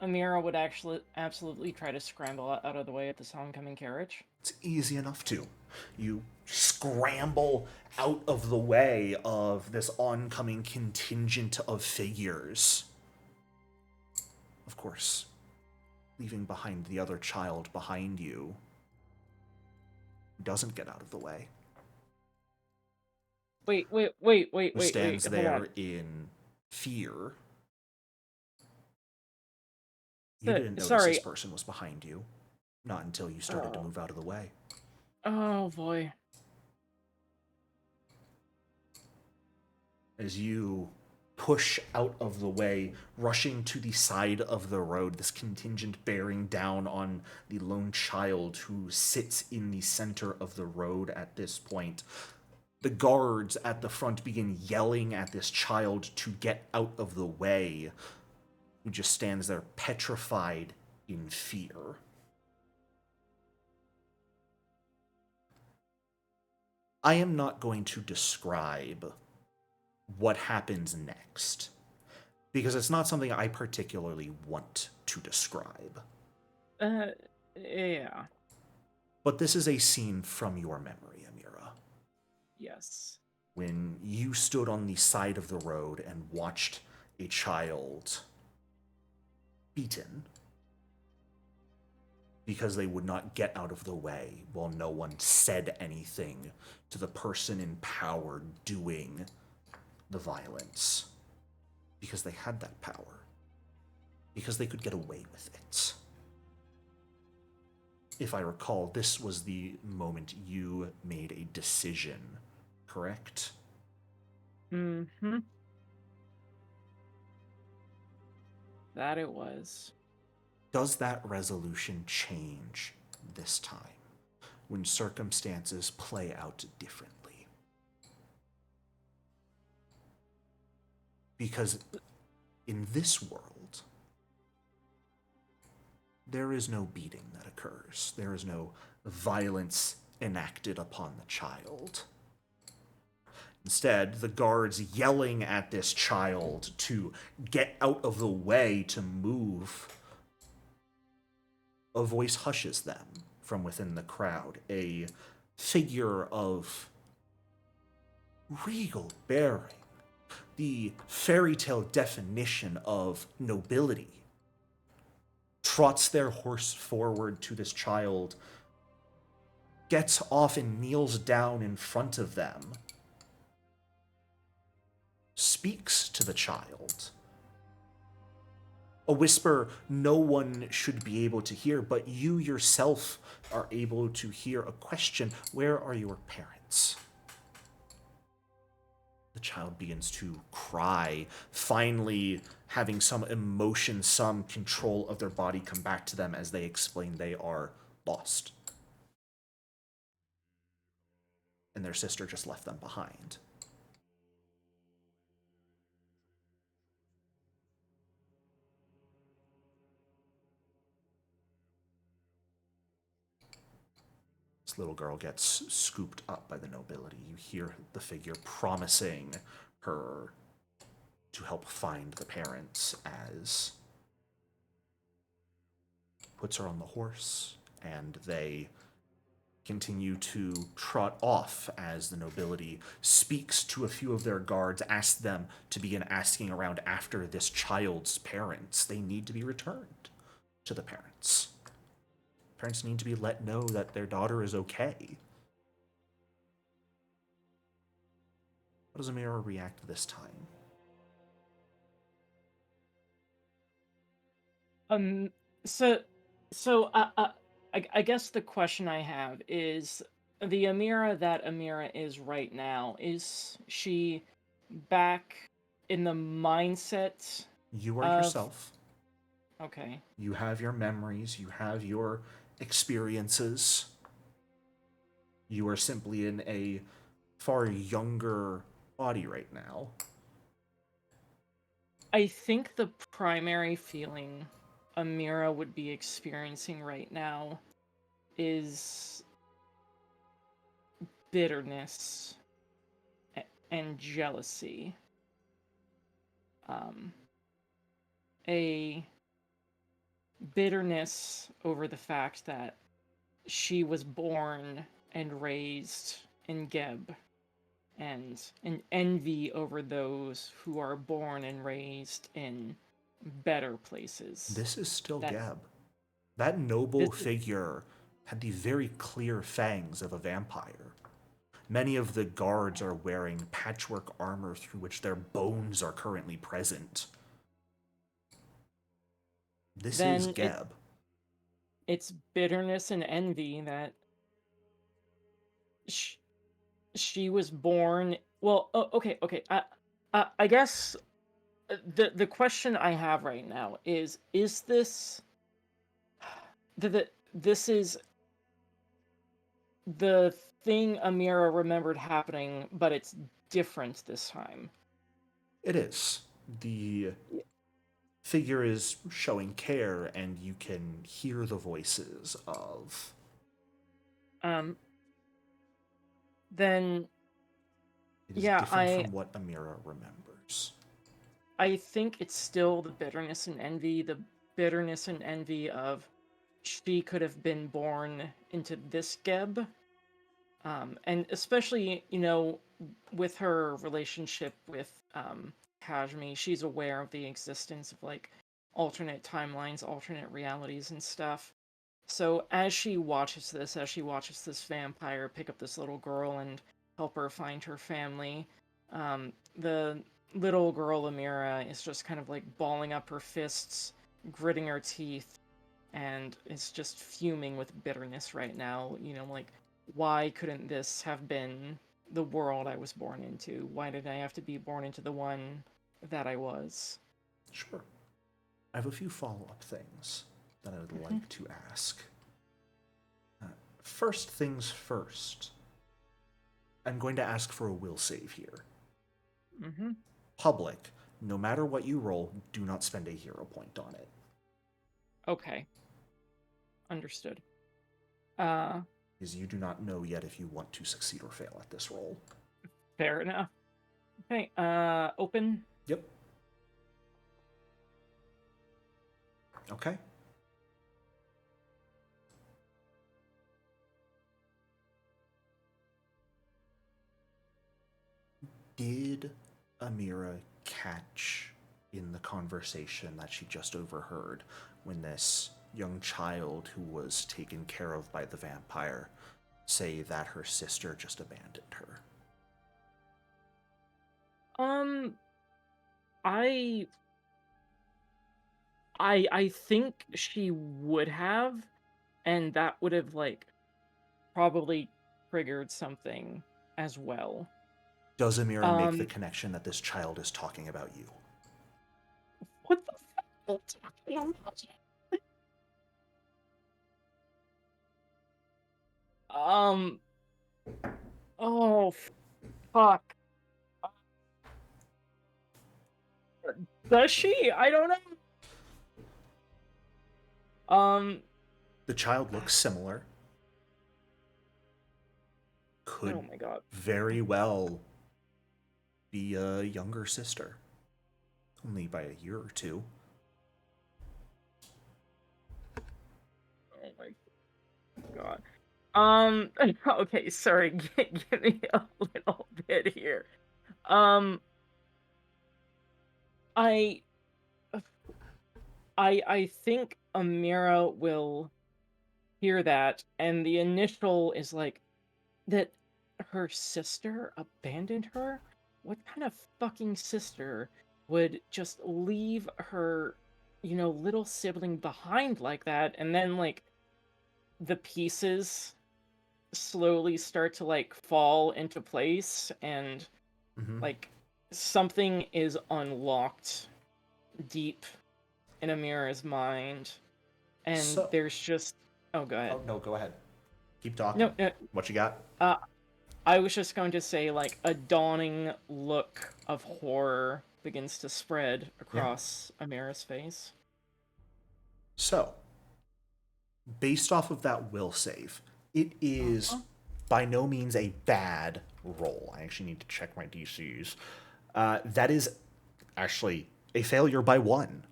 Amira would actually absolutely try to scramble out of the way of this oncoming carriage. It's easy enough to. You scramble out of the way of this oncoming contingent of figures. Of course, leaving behind the other child behind you, who doesn't get out of the way. Wait. Who stands hold there on. in fear. You didn't notice Sorry. this person was behind you. Not until you started to move out of the way. Oh, boy. As you push out of the way, rushing to the side of the road, this contingent bearing down on the lone child who sits in the center of the road at this point. The guards at the front begin yelling at this child to get out of the way, who just stands there petrified in fear. I am not going to describe what happens next, because it's not something I particularly want to describe. Yeah. But this is a scene from your memory, Amira. Yes. When you stood on the side of the road and watched a child beaten because they would not get out of the way while no one said anything to the person in power doing the violence, because they had that power, because they could get away with it. If I recall, this was the moment you made a decision, correct? Mm-hmm. That it was. Does that resolution change this time, when circumstances play out differently? Because in this world, there is no beating that occurs. There is no violence enacted upon the child. Instead, the guards yelling at this child to get out of the way, to move. A voice hushes them from within the crowd. A figure of regal bearing, the fairy tale definition of nobility, trots their horse forward to this child, gets off and kneels down in front of them, speaks to the child. A whisper no one should be able to hear, but you yourself are able to hear a question: where are your parents? The child begins to cry, finally having some emotion, some control of their body come back to them as they explain they are lost. And their sister just left them behind. This little girl gets scooped up by the nobility. You hear the figure promising her to help find the parents as puts her on the horse, and they continue to trot off as the nobility speaks to a few of their guards, asks them to begin asking around after this child's parents. They need to be returned to the parents. Parents need to be let know that their daughter is okay. How does Amira react this time? I guess the question I have is, the Amira that Amira is right now, is she back in the mindset You are of... yourself. Okay. You have your memories, you have your experiences. You are simply in a far younger body right now. I think the primary feeling Amira would be experiencing right now is bitterness and jealousy. A bitterness over the fact that she was born and raised in Geb, and an envy over those who are born and raised in better places. This is still Geb. That noble figure had the very clear fangs of a vampire. Many of the guards are wearing patchwork armor through which their bones are currently present. This is Geb. It's bitterness and envy that she was born... Well, okay. I guess the question I have right now is this... This is the thing Amira remembered happening, but it's different this time. It is. The figure is showing care, and you can hear the voices of... Then... It is different from what Amira remembers. I think it's still the bitterness and envy. The bitterness and envy of she could have been born into this Geb. And especially, with her relationship with Kashmi, she's aware of the existence of, like, alternate timelines, alternate realities and stuff. So as she watches this vampire pick up this little girl and help her find her family, the little girl Amira is just kind of like balling up her fists, gritting her teeth, and is just fuming with bitterness right now. Like, why couldn't this have been the world I was born into? Why did I have to be born into the one that I was? Sure. I have a few follow-up things that I would like to ask. First things first, I'm going to ask for a will save here. Public, no matter what you roll, do not spend a hero point on it. Okay. Understood. Because you do not know yet if you want to succeed or fail at this roll. Fair enough. Okay, open? Yep. Okay. Did Amira catch in the conversation that she just overheard when this young child who was taken care of by the vampire say that her sister just abandoned her? I think she would have, and that would have, like, probably triggered something as well. Does Amira make the connection that this child is talking about you? What the fuck? Oh, fuck. Does she? I don't know. The child looks similar. Could oh my God. very well be a younger sister. Only by a year or two. Oh my God. Okay, sorry, give me a little bit here. Um, I, I think Amira will hear that, and the initial is like that her sister abandoned her. What kind of fucking sister would just leave her, little sibling behind like that, and then like the pieces slowly start to like fall into place and Mm-hmm. like something is unlocked deep in Amira's mind and So, there's just oh go ahead. oh no, go ahead. Keep talking. No, no, What you got? uh I was just going to say like a dawning look of horror begins to spread Yeah. across Amira's face. So, based off of that will save, it is by no means a bad roll. I actually need to check my DCs. That is actually a failure by 1.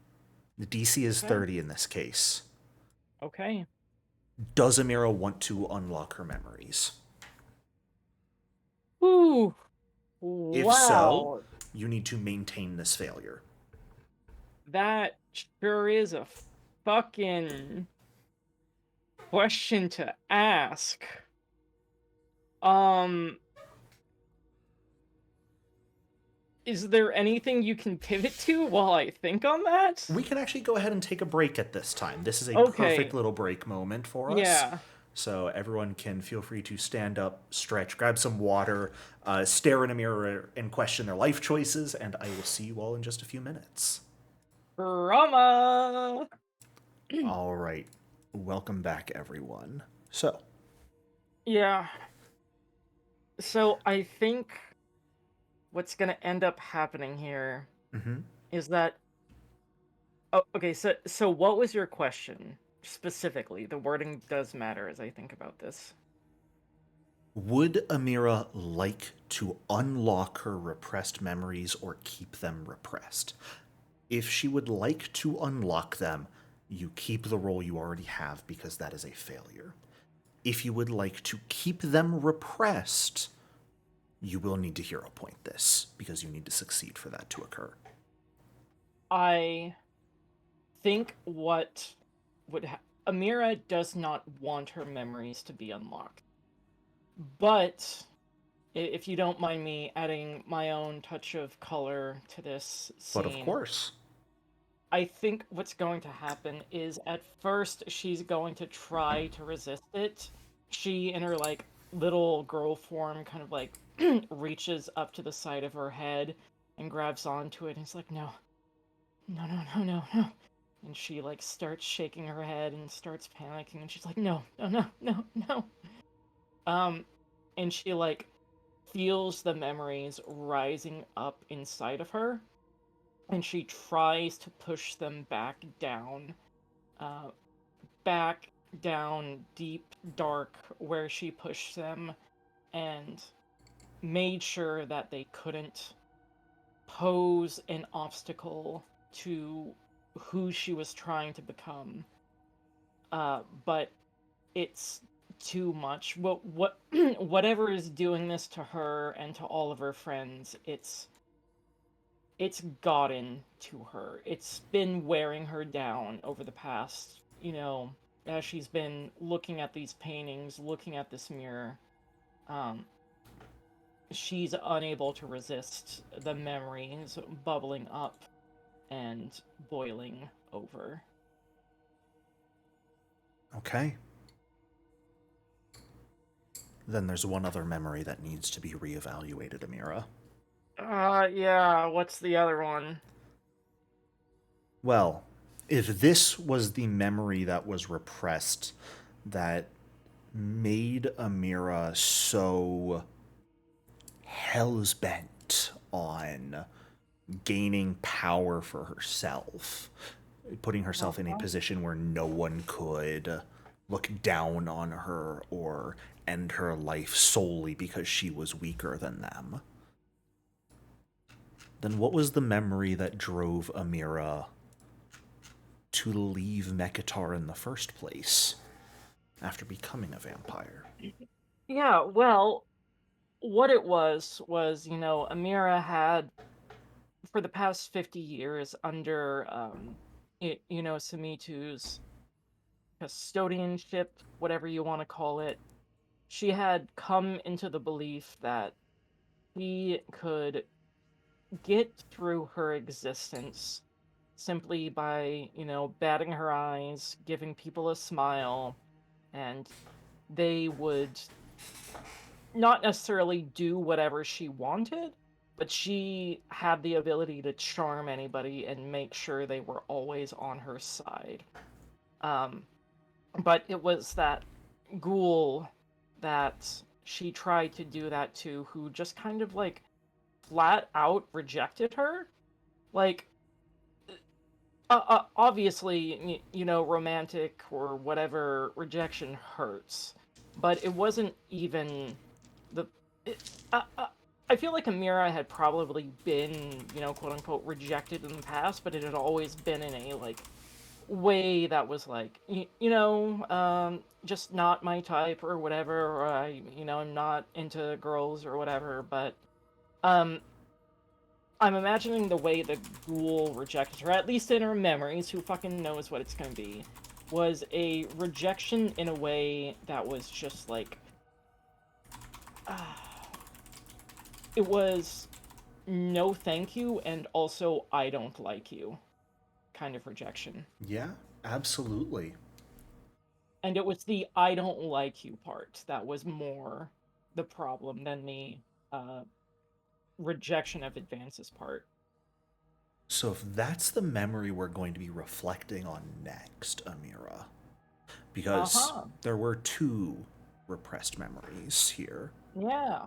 The DC is Okay. 30 in this case. Okay. Does Amira want to unlock her memories? Ooh. If so, Wow. you need to maintain this failure. That sure is a fucking question to ask. Is there anything you can pivot to while I think on that? We can actually go ahead and take a break at this time. This is a Okay. perfect little break moment for us. Yeah. So everyone can feel free to stand up, stretch, grab some water, stare in a mirror, and question their life choices, and I will see you all in just a few minutes. Drama. All right. Welcome back, everyone. So, Yeah. So I think what's gonna end up happening here mhm. is that. Oh, okay. So what was your question specifically? The wording does matter as I think about this. Would Amira like to unlock her repressed memories or keep them repressed? If she would like to unlock them, you keep the roll you already have because that is a failure. If you would like to keep them repressed, you will need to hero point this because you need to succeed for that to occur. I think what Amira does not want her memories to be unlocked. But if you don't mind me adding my own touch of color to this scene. But of course. I think what's going to happen is at first she's going to try to resist it. She in her like little girl form kind of like reaches up to the side of her head and grabs onto it and it's like no. No. And she like starts shaking her head and starts panicking and she's like no. And she like feels the memories rising up inside of her and she tries to push them back down deep dark where she pushed them and made sure that they couldn't pose an obstacle to who she was trying to become. But it's too much. Whatever is doing this to her and to all of her friends, it's gotten to her. It's been wearing her down over the past, as she's been looking at these paintings, looking at this mirror. She's unable to resist the memories bubbling up and boiling over. Okay. Then there's one other memory that needs to be reevaluated, Amira. Yeah, what's the other one? Well, if this was the memory that was repressed that made Amira so hell's bent on gaining power for herself, putting herself in a position where no one could look down on her or end her life solely because she was weaker than them, then what was the memory that drove Amira to leave Mekatar in the first place? after becoming a vampire? Yeah, well, what it was, Amira had, for the past 50 years, under, Samitu's custodianship, whatever you want to call it, she had come into the belief that she could get through her existence simply by, batting her eyes, giving people a smile, and they would not necessarily do whatever she wanted, but she had the ability to charm anybody and make sure they were always on her side. But it was that ghoul that she tried to do that to, who just kind of like flat out rejected her. Like, obviously, romantic or whatever rejection hurts, but it wasn't even the. I feel like Amira had probably been, quote unquote, rejected in the past, but it had always been in a like way that was like, just not my type or whatever, or I'm not into girls or whatever. But um, I'm imagining the way the ghoul rejected her, at least in her memories, who fucking knows what it's gonna be, was a rejection in a way that was just like, it was no thank you and also I don't like you kind of rejection. Yeah, absolutely. And it was the I don't like you part that was more the problem than the rejection of advances part. So if that's the memory we're going to be reflecting on next, Amira, because there were 2 repressed memories here. Yeah.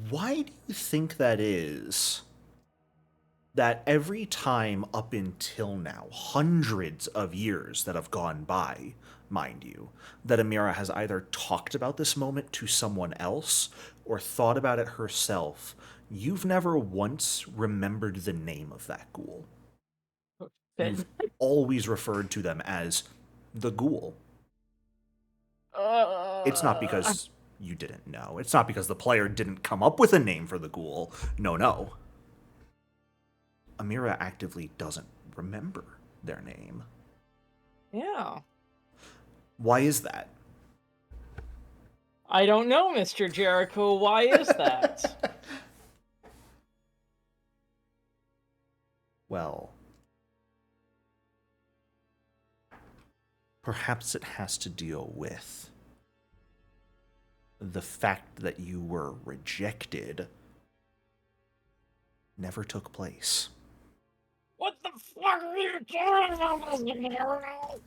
Why do you think that is? That every time up until now, hundreds of years that have gone by, mind you, that Amira has either talked about this moment to someone else or thought about it herself, you've never once remembered the name of that ghoul. You've always referred to them as the ghoul. It's not because you didn't know. It's not because the player didn't come up with a name for the ghoul. No. Amira actively doesn't remember their name. Yeah. Why is that? I don't know, Mr. Jericho. Why is that? Well, perhaps it has to deal with the fact that you were rejected never took place. What the fuck are you talking about, Mr. Jericho?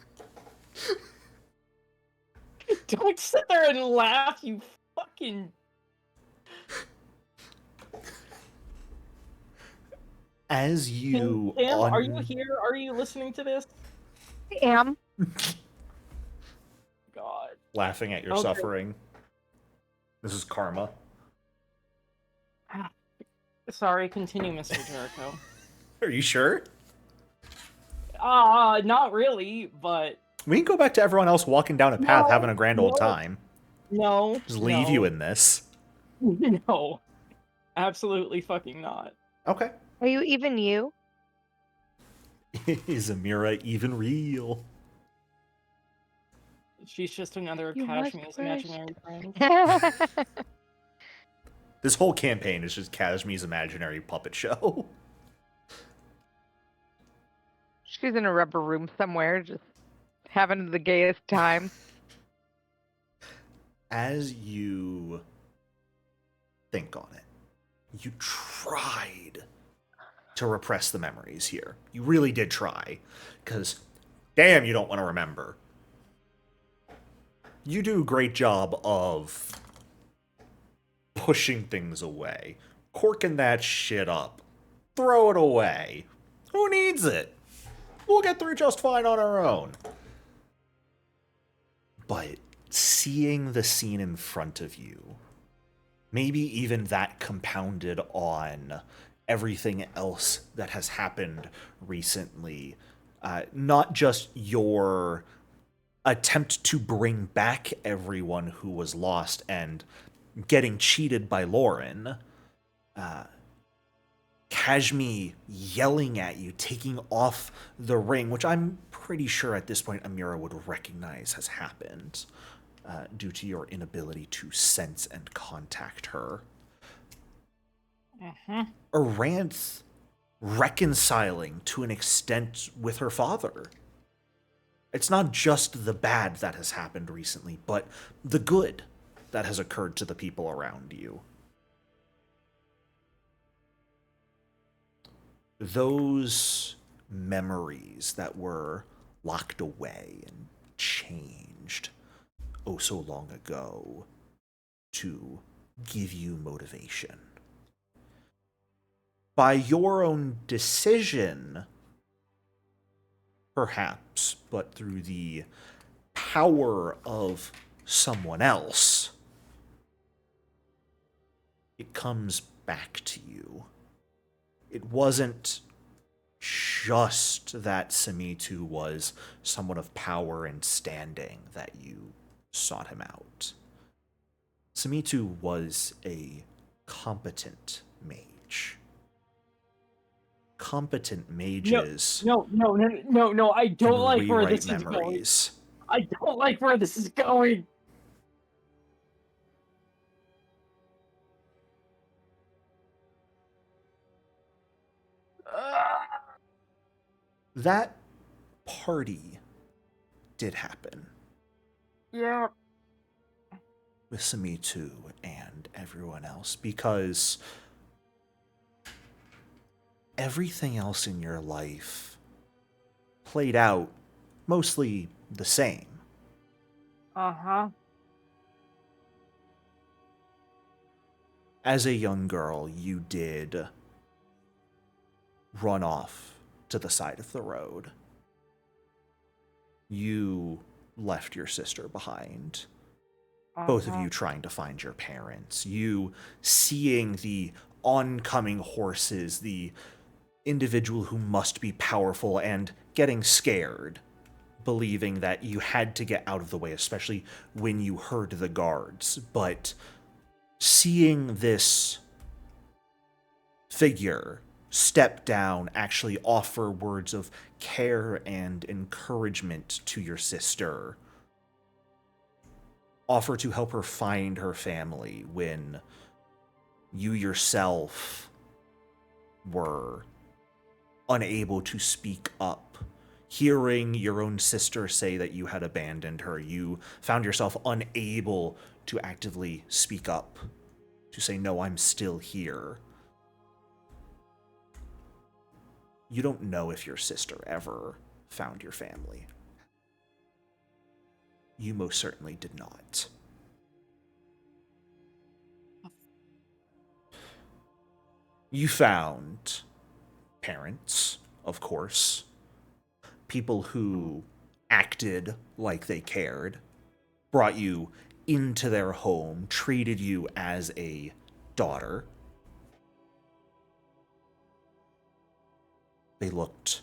Don't sit there and laugh, you fucking... As you... Sam, are you here? Are you listening to this? I am. God. Laughing at your suffering. This is karma. Sorry, continue, Mr. Jericho. Are you sure? Not really, but... We can go back to everyone else walking down a path having a grand old time. No. Just leave you in this. No. Absolutely fucking not. Okay. Are you even you? Is Amira even real? She's just another Kashmir's imaginary friend. This whole campaign is just Kashmir's imaginary puppet show. She's in a rubber room somewhere, just having the gayest time. As you think on it, you tried to repress the memories here. You really did try, because damn, you don't want to remember. You do a great job of pushing things away, corking that shit up, throw it away. Who needs it? We'll get through just fine on our own. But seeing the scene in front of you, maybe even that compounded on everything else that has happened recently, Not just your attempt to bring back everyone who was lost and getting cheated by Lauren, Kashmi yelling at you, taking off the ring, which I'm pretty sure at this point Amira would recognize has happened due to your inability to sense and contact her. Aranth reconciling to an extent with her father. It's not just the bad that has happened recently, but the good that has occurred to the people around you. Those memories that were locked away and changed oh so long ago to give you motivation. By your own decision, perhaps, but through the power of someone else, it comes back to you. It wasn't just that Samitu was someone of power and standing that you sought him out. Samitu was a competent mage. Competent mages No, I don't can like where rewrite this is going. memories. I don't like where this is going. That party did happen Yeah. with Samitu and everyone else because everything else in your life played out mostly the same. Uh-huh. As a young girl, you did run off to the side of the road. You left your sister behind. Both of you trying to find your parents. You seeing the oncoming horses, the individual who must be powerful, and getting scared, believing that you had to get out of the way, especially when you heard the guards. But seeing this figure step down, actually offer words of care and encouragement to your sister, offer to help her find her family when you yourself were unable to speak up. Hearing your own sister say that you had abandoned her, you found yourself unable to actively speak up, to say, no, I'm still here. You don't know if your sister ever found your family. You most certainly did not. You found parents, of course, people who acted like they cared, brought you into their home, treated you as a daughter. They looked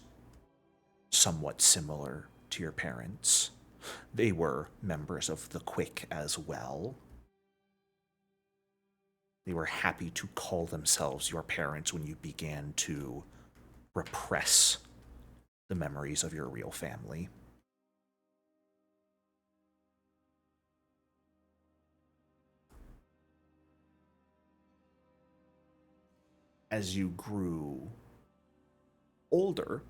somewhat similar to your parents. They were members of the Quick as well. They were happy to call themselves your parents when you began to repress the memories of your real family. As you grew older,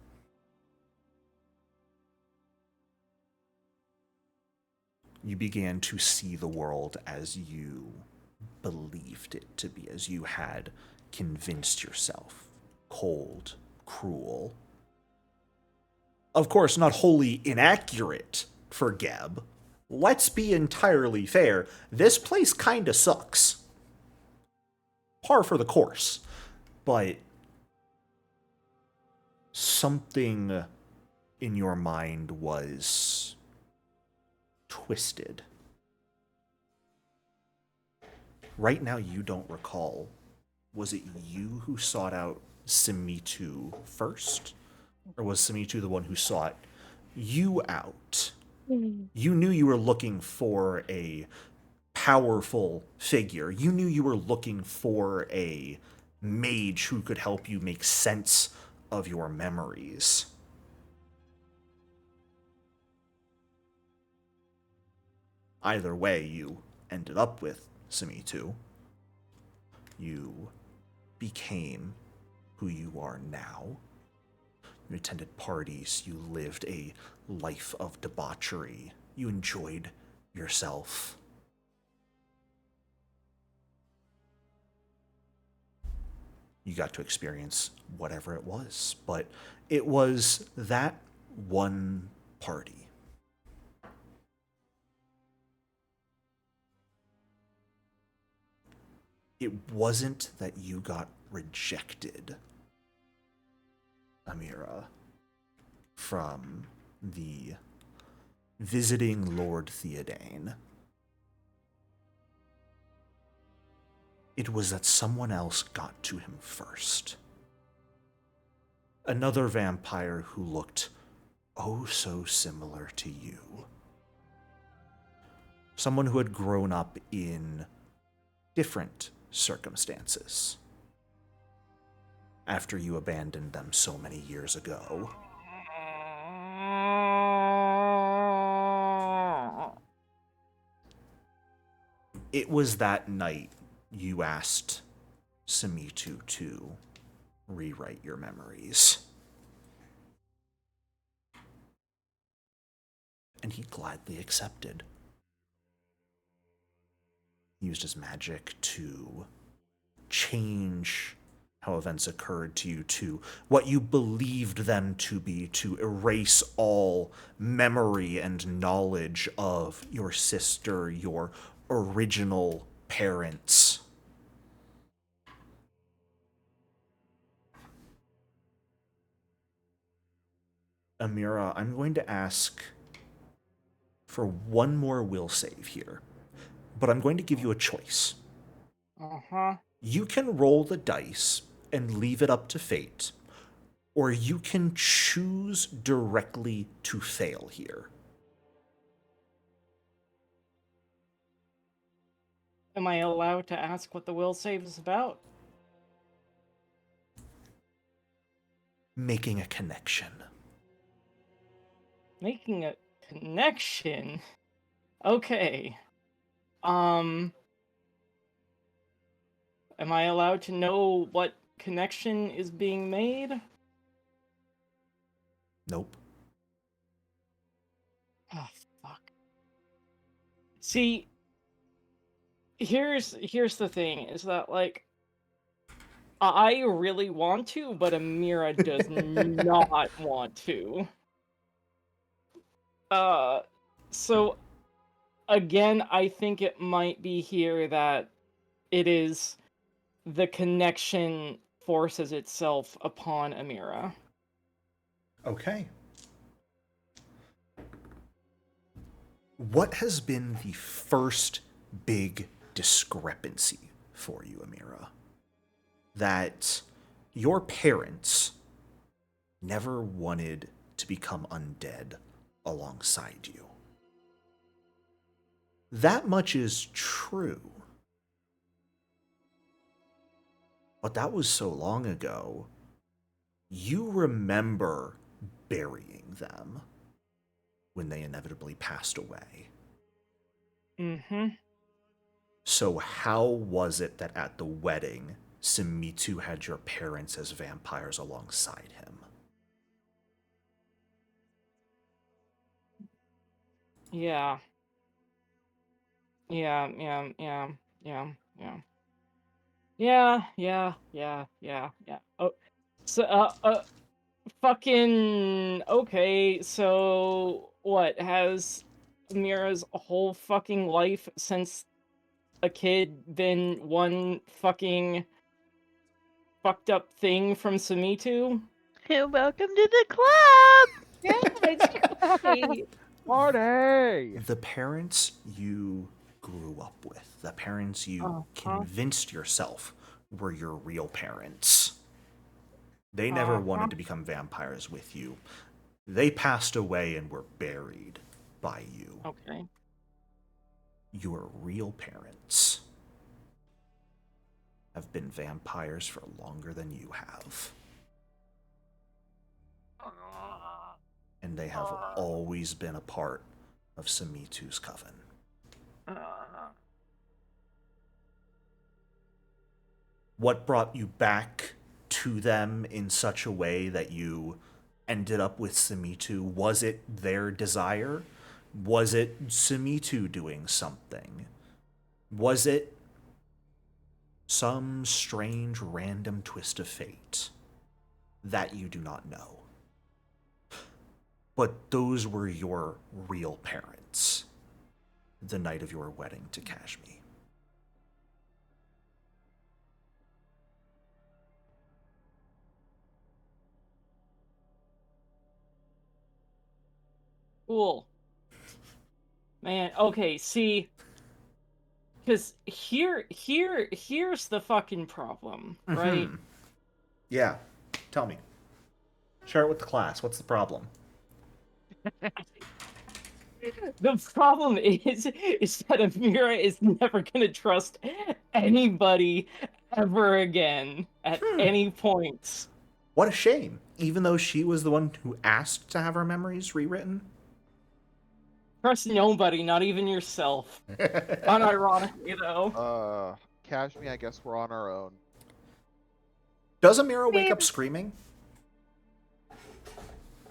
you began to see the world as you believed it to be, as you had convinced yourself. Cold, cruel. Of course, not wholly inaccurate for Geb. Let's be entirely fair. This place kinda sucks. Par for the course. But something in your mind was twisted. Right now, you don't recall. Was it you who sought out Simitu first? or was Samitu the one who sought you out? You knew you were looking for a powerful figure. You knew you were looking for a mage who could help you make sense of your memories. Either way, you ended up with Samitu. You became who you are now. You attended parties. You lived a life of debauchery. You enjoyed yourself. You got to experience whatever it was, but it was that one party. It wasn't that you got rejected, Amira, from the visiting Lord Theodane. It was that someone else got to him first. Another vampire who looked oh so similar to you. Someone who had grown up in different circumstances after you abandoned them so many years ago. It was that night you asked Samitu to rewrite your memories. And he gladly accepted. He used his magic to change how events occurred to you, to what you believed them to be, to erase all memory and knowledge of your sister, your original parents. Amira, I'm going to ask for one more will save here, but I'm going to give you a choice. Uh-huh. You can roll the dice and leave it up to fate, or you can choose directly to fail here. Am I allowed to ask what the will save is about? Making a connection. Making a connection? Okay. Am I allowed to know what connection is being made? Nope. Oh, fuck. See, here's the thing, is that, like, I really want to, but Amira does not want to. So, again, I think it might be here that it is the connection forces itself upon Amira. Okay. What has been the first big discrepancy for you, Amira? That your parents never wanted to become undead alongside you. That much is true. But that was so long ago. You remember burying them when they inevitably passed away. Mm-hmm. So how was it that at the wedding, Samitu had your parents as vampires alongside him? Yeah. Yeah. Oh, so, fucking, okay, so, what, has Mira's whole fucking life since a kid been one fucking fucked up thing from Samitu? Welcome to the club! Yeah, it's great. Party! The parents you grew up with, the parents you convinced yourself were your real parents, They never wanted to become vampires with you. They passed away and were buried by you. Okay. Your real parents have been vampires for longer than you have. And they have always been a part of Samitu's coven. What brought you back to them in such a way that you ended up with Samitu? Was it their desire? Was it Samitu doing something? Was it some strange random twist of fate that you do not know? But those were your real parents the night of your wedding to Kashmir. Cool. Man, okay, see, because here's the fucking problem, right? Mm-hmm. Yeah, tell me. Share it with the class. What's the problem? The problem is that Amira is never gonna trust anybody ever again at any point. What a shame. Even though she was the one who asked to have her memories rewritten. Trust nobody, not even yourself. Unironically, though. Kashmir, I guess we're on our own. Does Amira wake up screaming?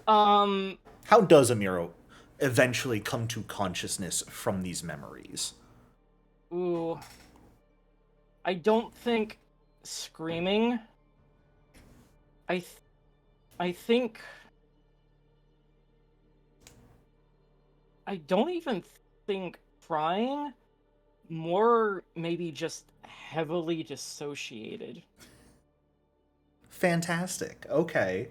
How does Amira eventually come to consciousness from these memories? Ooh. I don't think screaming. I think... I don't even think crying. More maybe just heavily dissociated. Fantastic. Okay.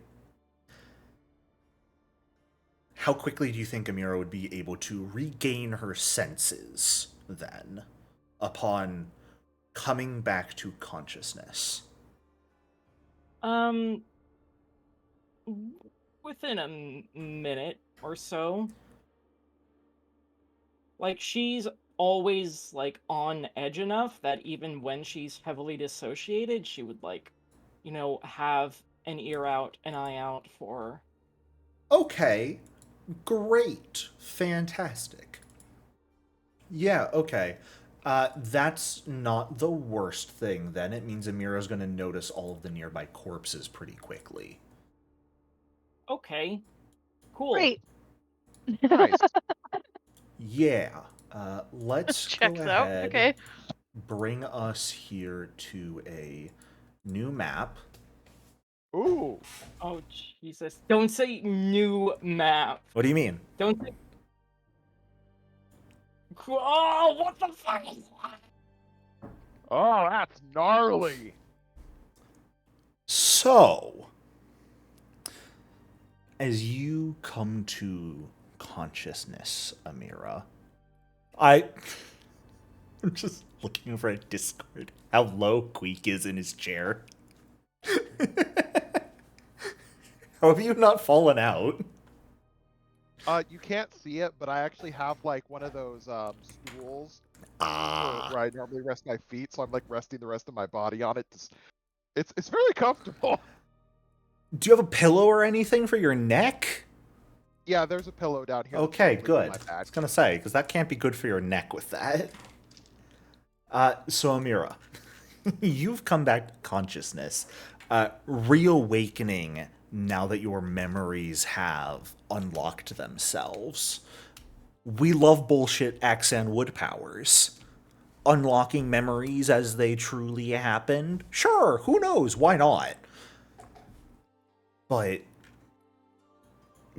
How quickly do you think Amira would be able to regain her senses, then, upon coming back to consciousness? Within a minute or so. Like, she's always, like, on edge enough that even when she's heavily dissociated, she would, like, you know, have an ear out, an eye out for... Okay. Great. Fantastic. Yeah, okay. That's not the worst thing, then. It means Amira's going to notice all of the nearby corpses pretty quickly. Okay. Cool. Great. Nice. Yeah. Let's Checks go out. ahead. Okay. Bring us here to a new map. Ooh. Oh, Jesus. Don't say new map. What do you mean? Don't say... Oh, what the fuck is that? Oh, that's gnarly. So, as you come to consciousness, Amira, I'm just looking over at Discord how low Queek is in his chair. How have you not fallen out? You can't see it, but I actually have like one of those stools where I normally rest my feet, so I'm like resting the rest of my body on it. It's very comfortable. Do you have a pillow or anything for your neck? Yeah, there's a pillow down here. Okay, that's good. on my I back. was gonna say, because that can't be good for your neck with that. So Amira, you've come back to consciousness, reawakening now that your memories have unlocked themselves. We love bullshit axe and wood powers. Unlocking memories as they truly happened? Sure, who knows, why not? But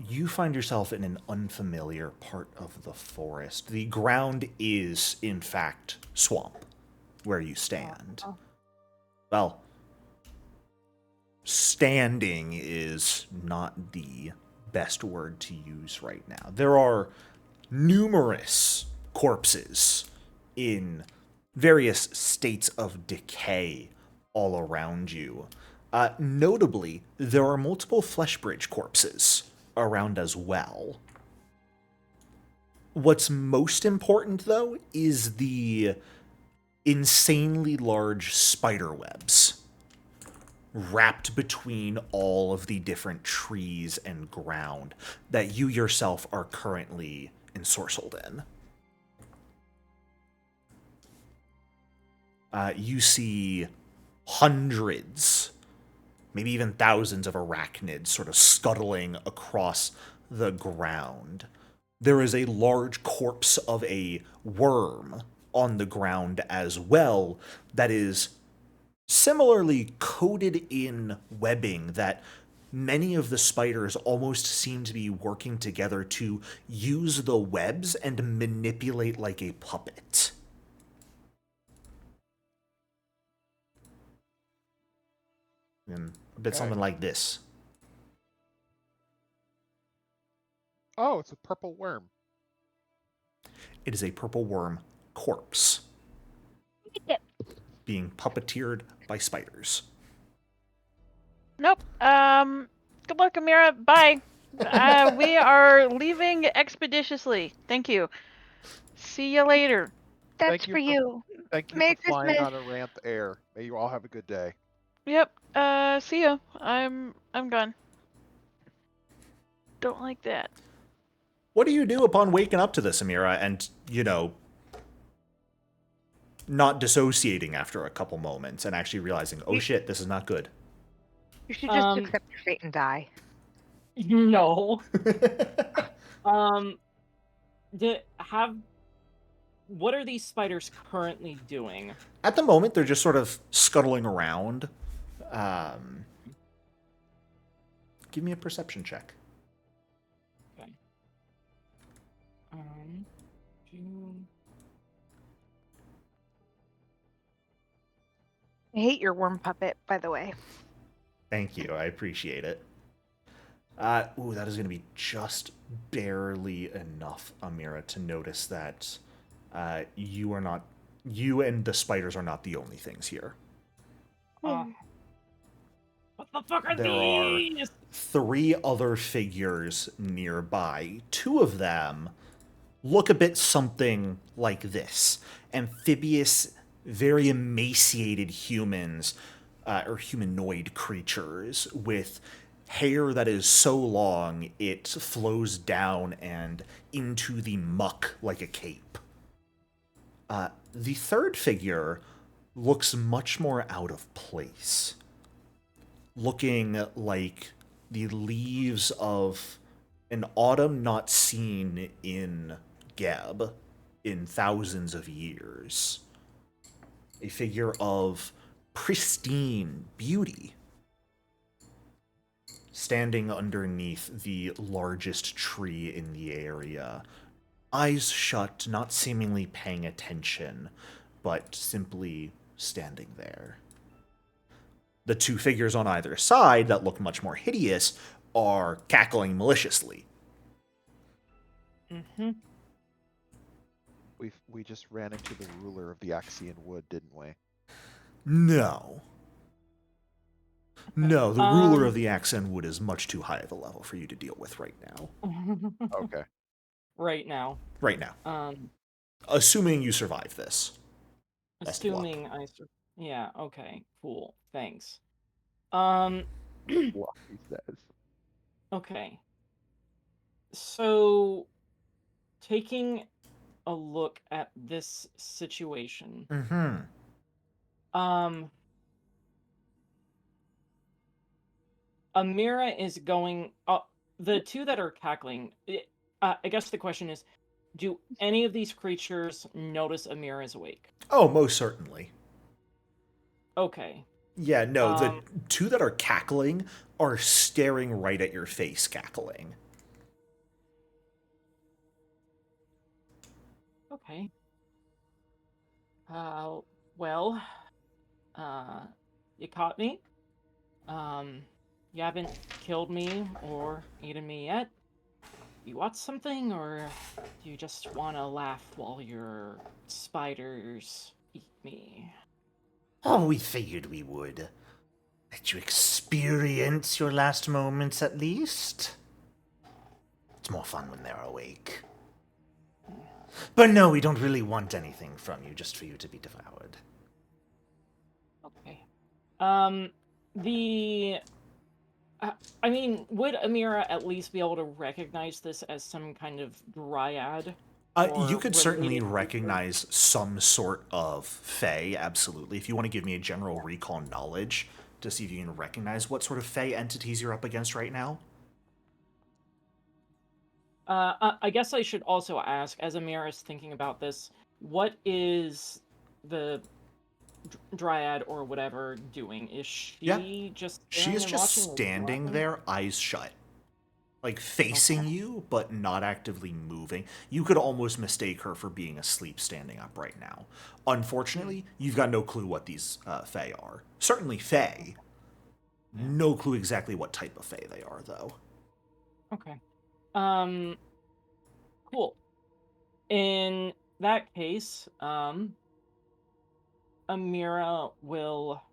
you find yourself in an unfamiliar part of the forest. The ground is, in fact, swamp where you stand. Well, standing is not the best word to use right now. There are numerous corpses in various states of decay all around you. Notably, there are multiple Fleshbridge corpses around as well. What's most important, though, is the insanely large spider webs wrapped between all of the different trees and ground that you yourself are currently ensorcelled in. You see hundreds, maybe even thousands of arachnids sort of scuttling across the ground. There is a large corpse of a worm on the ground as well that is similarly coated in webbing that many of the spiders almost seem to be working together to use the webs and manipulate like a puppet. And a bit Okay. something like this. Oh, it's a purple worm. It is a purple worm corpse being puppeteered by spiders. Nope. Good luck, Amira. Bye. We are leaving expeditiously. Thank you. See you later. That's Thank you for you. Thank you Merry for flying Christmas. on Aranth Air. May you all have a good day. Yep. See ya. I'm gone. Don't like that. What do you do upon waking up to this, Amira, and, not dissociating after a couple moments and actually realizing, oh shit, this is not good? You should just accept your fate and die. No. What are these spiders currently doing? At the moment, they're just sort of scuttling around. Give me a perception check. Okay. I hate your worm puppet, by the way. Thank you. I appreciate it. Ooh, that is going to be just barely enough, Amira, to notice that you and the spiders are not the only things here. What the fuck are There these? are 3 other figures nearby. 2 of them look a bit something like this. Amphibious, very emaciated humans, or humanoid creatures with hair that is so long it flows down and into the muck like a cape. The third figure looks much more out of place, looking like the leaves of an autumn not seen in Geb in thousands of years. A figure of pristine beauty, standing underneath the largest tree in the area, eyes shut, not seemingly paying attention, but simply standing there. The 2 figures on either side that look much more hideous are cackling maliciously. Mm-hmm. We just ran into the ruler of the Axian Wood, didn't we? No. No, the ruler of the Axen Wood is much too high of a level for you to deal with right now. Okay. Right now. Right now. Assuming you survive this. Best of luck. Assuming yeah, okay, cool. Thanks. Luck, he says. Okay. So, taking a look at this situation, Amira is going. The 2 that are cackling. I guess the question is, do any of these creatures notice Amira is awake? Oh, most certainly. Okay. Yeah, no, the 2 that are cackling are staring right at your face, cackling. Okay. Well, you caught me. You haven't killed me or eaten me yet. You want something, or do you just want to laugh while your spiders eat me? Oh, we figured we would. Let you experience your last moments at least. It's more fun when they're awake. But no, we don't really want anything from you, just for you to be devoured. Okay. The... I mean, would Amira at least be able to recognize this as some kind of dryad? You or could certainly related creature? recognize some sort of Fey, absolutely. If you want to give me a general recall knowledge to see if you can recognize what sort of Fey entities you're up against right now. I guess I should also ask, as Amira is thinking about this, what is the dryad or whatever doing? Is she just She staring is and just watching, or standing laughing? there, eyes shut. Like, facing Okay. you, but not actively moving. You could almost mistake her for being asleep standing up right now. Unfortunately, you've got no clue what these Fey are. Certainly Fey. No clue exactly what type of Fey they are, though. Okay. Cool. In that case, Amira will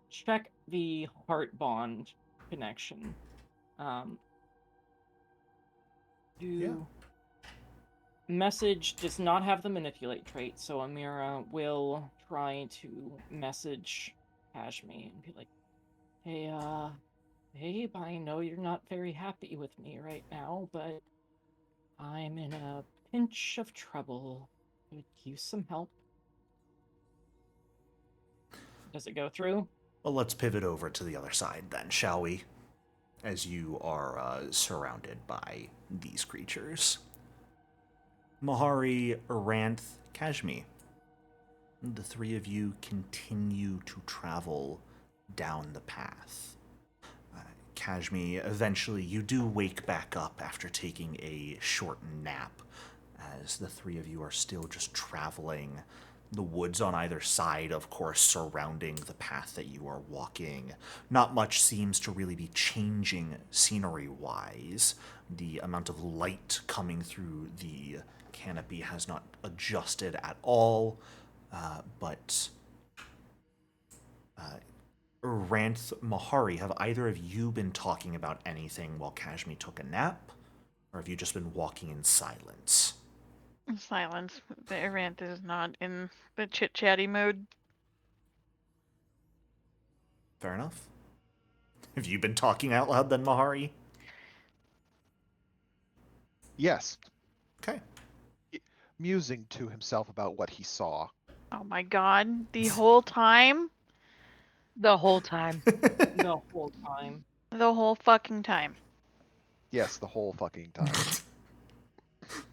check the heart bond connection. Do message does not have the manipulate trait, so Amira will try to message Kashmi and be like, "Hey, babe, I know you're not very happy with me right now, but I'm in a pinch of trouble. Could use some help." Does it go through? Well, let's pivot over to the other side then, shall we? As you are surrounded by these creatures. Mahari, Aranth, Kashmi. The three of you continue to travel down the path. Kashmi, eventually you do wake back up after taking a short nap, as the three of you are still just traveling the woods on either side, of course, surrounding the path that you are walking. Not much seems to really be changing scenery-wise. The amount of light coming through the canopy has not adjusted at all, but Ranth, Mahari, have either of you been talking about anything while Kashmi took a nap? Or have you just been walking in silence? Silence. The Erant is not in the chit-chatty mode. Fair enough. Have you been talking out loud then, Mahari? Yes. Okay. Musing to himself about what he saw. Oh my god, the whole time? The whole time. The whole time. The whole fucking time. Yes, the whole fucking time.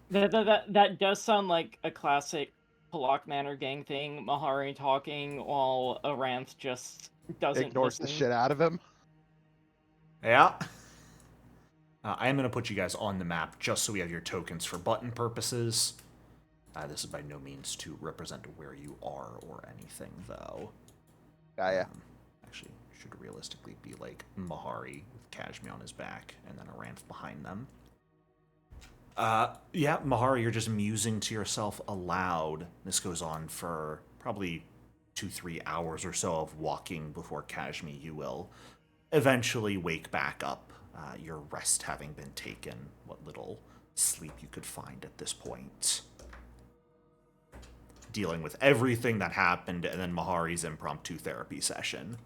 That does sound like a classic Palak Manor gang thing. Mahari talking while Aranth just doesn't Ignores the listen. shit out of him. Yeah. I am going to put you guys on the map just so we have your tokens for button purposes. This is by no means to represent where you are or anything, though. Yeah. Actually, should realistically be like Mahari with Kashmi on his back and then Aranth behind them. Yeah, Mahari, you're just musing to yourself aloud. This goes on for probably 2-3 hours or so of walking before Kashmi, you will eventually wake back up, your rest having been taken, what little sleep you could find at this point. Dealing with everything that happened, and then Mahari's impromptu therapy session.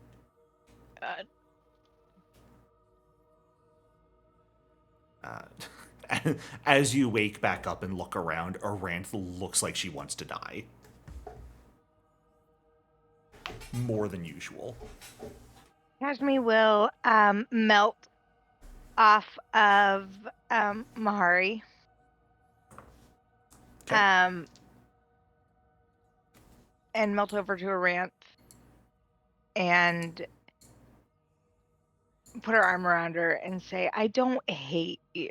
As you wake back up and look around, Aranth looks like she wants to die. More than usual. Kashmi will melt off of Mahari. Okay. And melt over to Aranth and put her arm around her and say, "I don't hate you."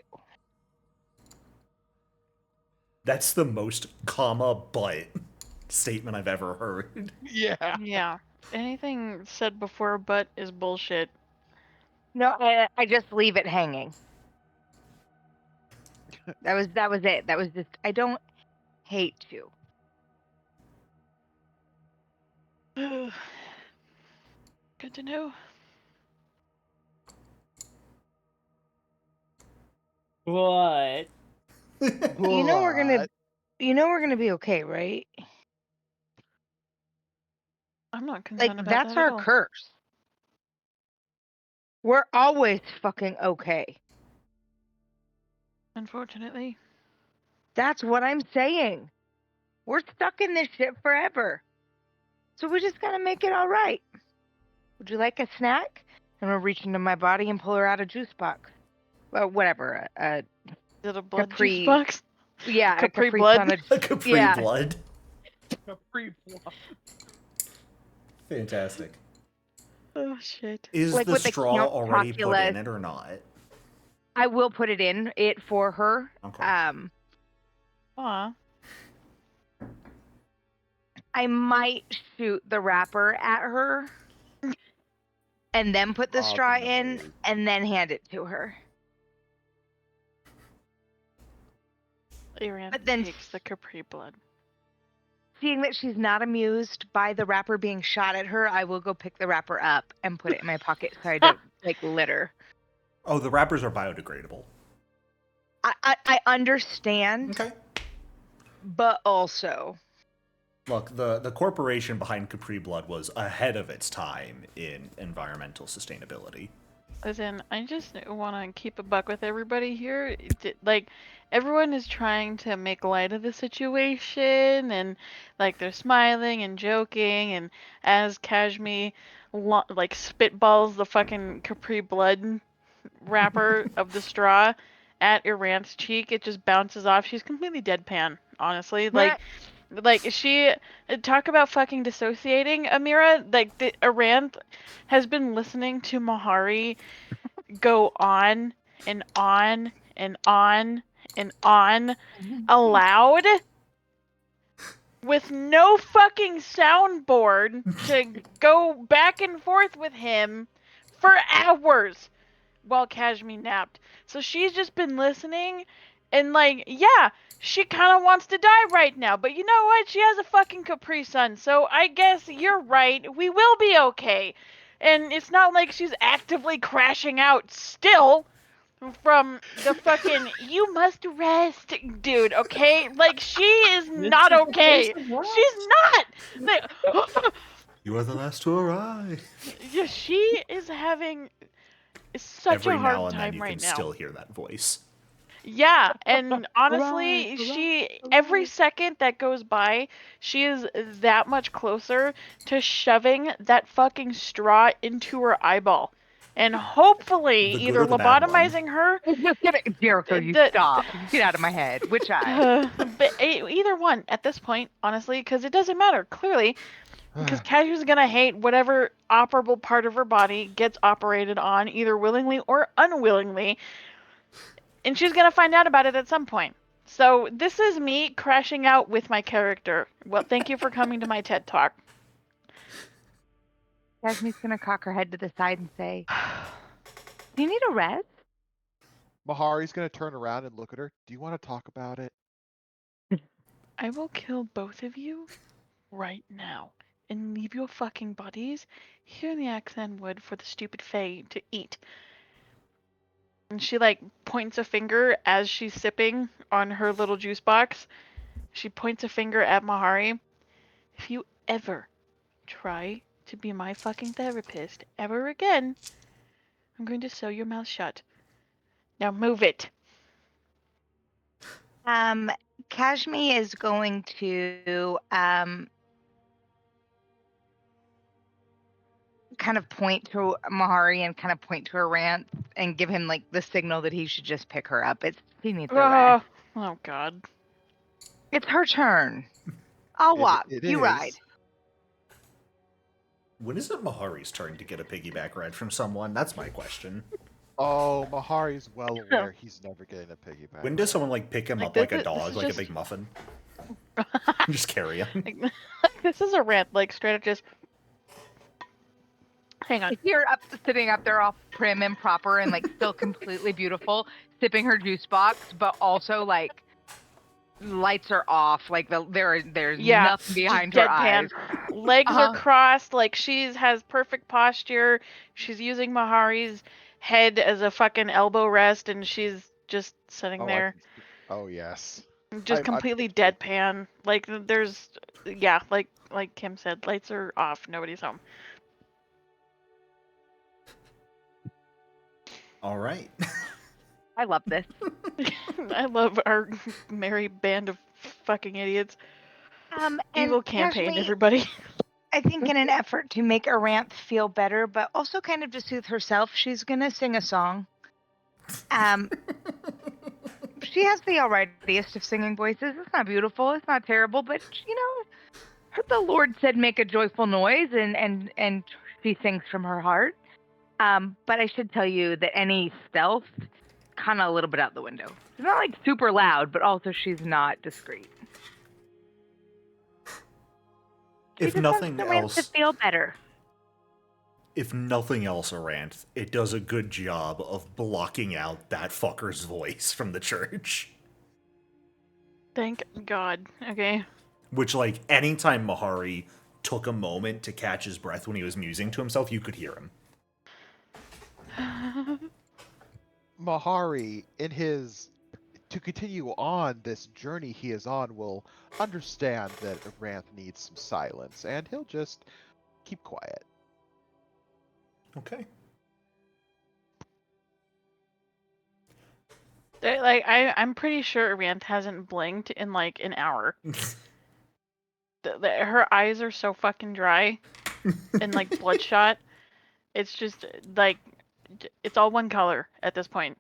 That's the most comma but statement I've ever heard. Yeah. Yeah. Anything said before but is bullshit. No, I just leave it hanging. That was it. That was just, I don't hate you. Good to know. What? You know we're gonna What? be okay, right? I'm not Like concerned about that's that at our all. curse. We're always fucking okay. Unfortunately. That's what I'm saying. We're stuck in this shit forever. So we just gotta make it all right. Would you like a snack? And we'll reach into my body and pull her out a juice box. Well, whatever. Is it a blood Capri- juice box? Yeah, Capri a Capri blood? Sun. A Capri Yeah. blood. Capri blood. Fantastic. Oh shit. Is Like the with the straw Count already put in Chocula. it or not? I will put it in it for her. Okay. Aw. I might shoot the wrapper at her and then put the Oh, straw the in memory. and then hand it to her. Ariane But then takes the Capri blood. seeing that she's not amused by the wrapper being shot at her, I will go pick the wrapper up and put it in my pocket so I don't like litter. Oh, the wrappers are biodegradable. I understand, Okay. but also Look, the corporation behind Capri Blood was ahead of its time in environmental sustainability. Listen, I just want to keep a buck with everybody here. Like, everyone is trying to make light of the situation, and like they're smiling and joking, and as Kashmi like spitballs the fucking Capri Blood wrapper of the straw at Iran's cheek, it just bounces off. She's completely deadpan, honestly. Like she talk about fucking dissociating, Amira. Like the Iran has been listening to Mahari go on and on and on and on aloud with no fucking soundboard to go back and forth with him for hours while Kashmi napped. So she's just been listening and like, yeah, she kind of wants to die right now, but you know what? She has a fucking Capri Sun, so I guess you're right. We will be okay. And it's not like she's actively crashing out still from the fucking you must rest dude, okay? Like she is not okay. She's not. Like, You are the last to arrive. yeah, she is having such Every a now hard and then time you right can now. still hear that voice. Yeah, and honestly, every second that goes by, she is that much closer to shoving that fucking straw into her eyeball. And hopefully The good either or the bad one? lobotomizing her, just get it, Jericho. You the, stop. Get out of my head. Which eye? but either one at this point, honestly, because it doesn't matter, clearly, because Cashew's gonna hate whatever operable part of her body gets operated on, either willingly or unwillingly, and she's gonna find out about it at some point. So this is me crashing out with my character. Well, thank you for coming to my TED Talk. Jasmine's gonna cock her head to the side and say, "Do you need a rest?" Mahari's gonna turn around and look at her. Do you want to talk about it? I will kill both of you right now and leave your fucking bodies here in the Axan Wood for the stupid Fae to eat. And she like points a finger as she's sipping on her little juice box. She points a finger at Mahari. If you ever try to be my fucking therapist ever again, I'm going to sew your mouth shut. Now move it. Kashmi is going to kind of point to Mahari and kind of point to her rant and give him like the signal that he should just pick her up. He needs a rest. Oh god. It's her turn. I'll walk. It You is. ride. When is it Mahari's turn to get a piggyback ride from someone? That's my question. Oh, Mahari's well aware he's never getting a piggyback. When does someone like pick him Like, up like a this dog, is like a just- big muffin? Just carry him. This is a rant, like straight up just. Hang on. You're sitting up there all prim and proper and like still completely beautiful, sipping her juice box, but also like lights are off. Like there's nothing behind her eyes. Legs are crossed, like has perfect posture. She's using Mahari's head as a fucking elbow rest, and she's just sitting Oh, there, oh yes. just I'm completely picturing it. deadpan. Like there's, yeah, like Kim said, lights are off, nobody's home. All right. I love this. I love our merry band of fucking idiots. And Evil campaign, Kashmi, everybody. I think in an effort to make Aranth feel better, but also kind of to soothe herself, she's gonna sing a song. She has the alrightiest of singing voices. It's not beautiful, it's not terrible, but the Lord said make a joyful noise, and she sings from her heart. But I should tell you that any stealth, kind of a little bit out the window. She's not like super loud, but also she's not discreet. If She just wants nothing the Aranth to else, feel better. Aranth, it does a good job of blocking out that fucker's voice from the church. Thank God. Okay. Which, like, anytime Mahari took a moment to catch his breath when he was musing to himself, you could hear him. Mahari, to continue on this journey he is on, will understand that Aranth needs some silence, and he'll just keep quiet. Okay. Like I'm pretty sure Aranth hasn't blinked in like an hour. Her eyes are so fucking dry and like bloodshot. It's just like it's all one color at this point.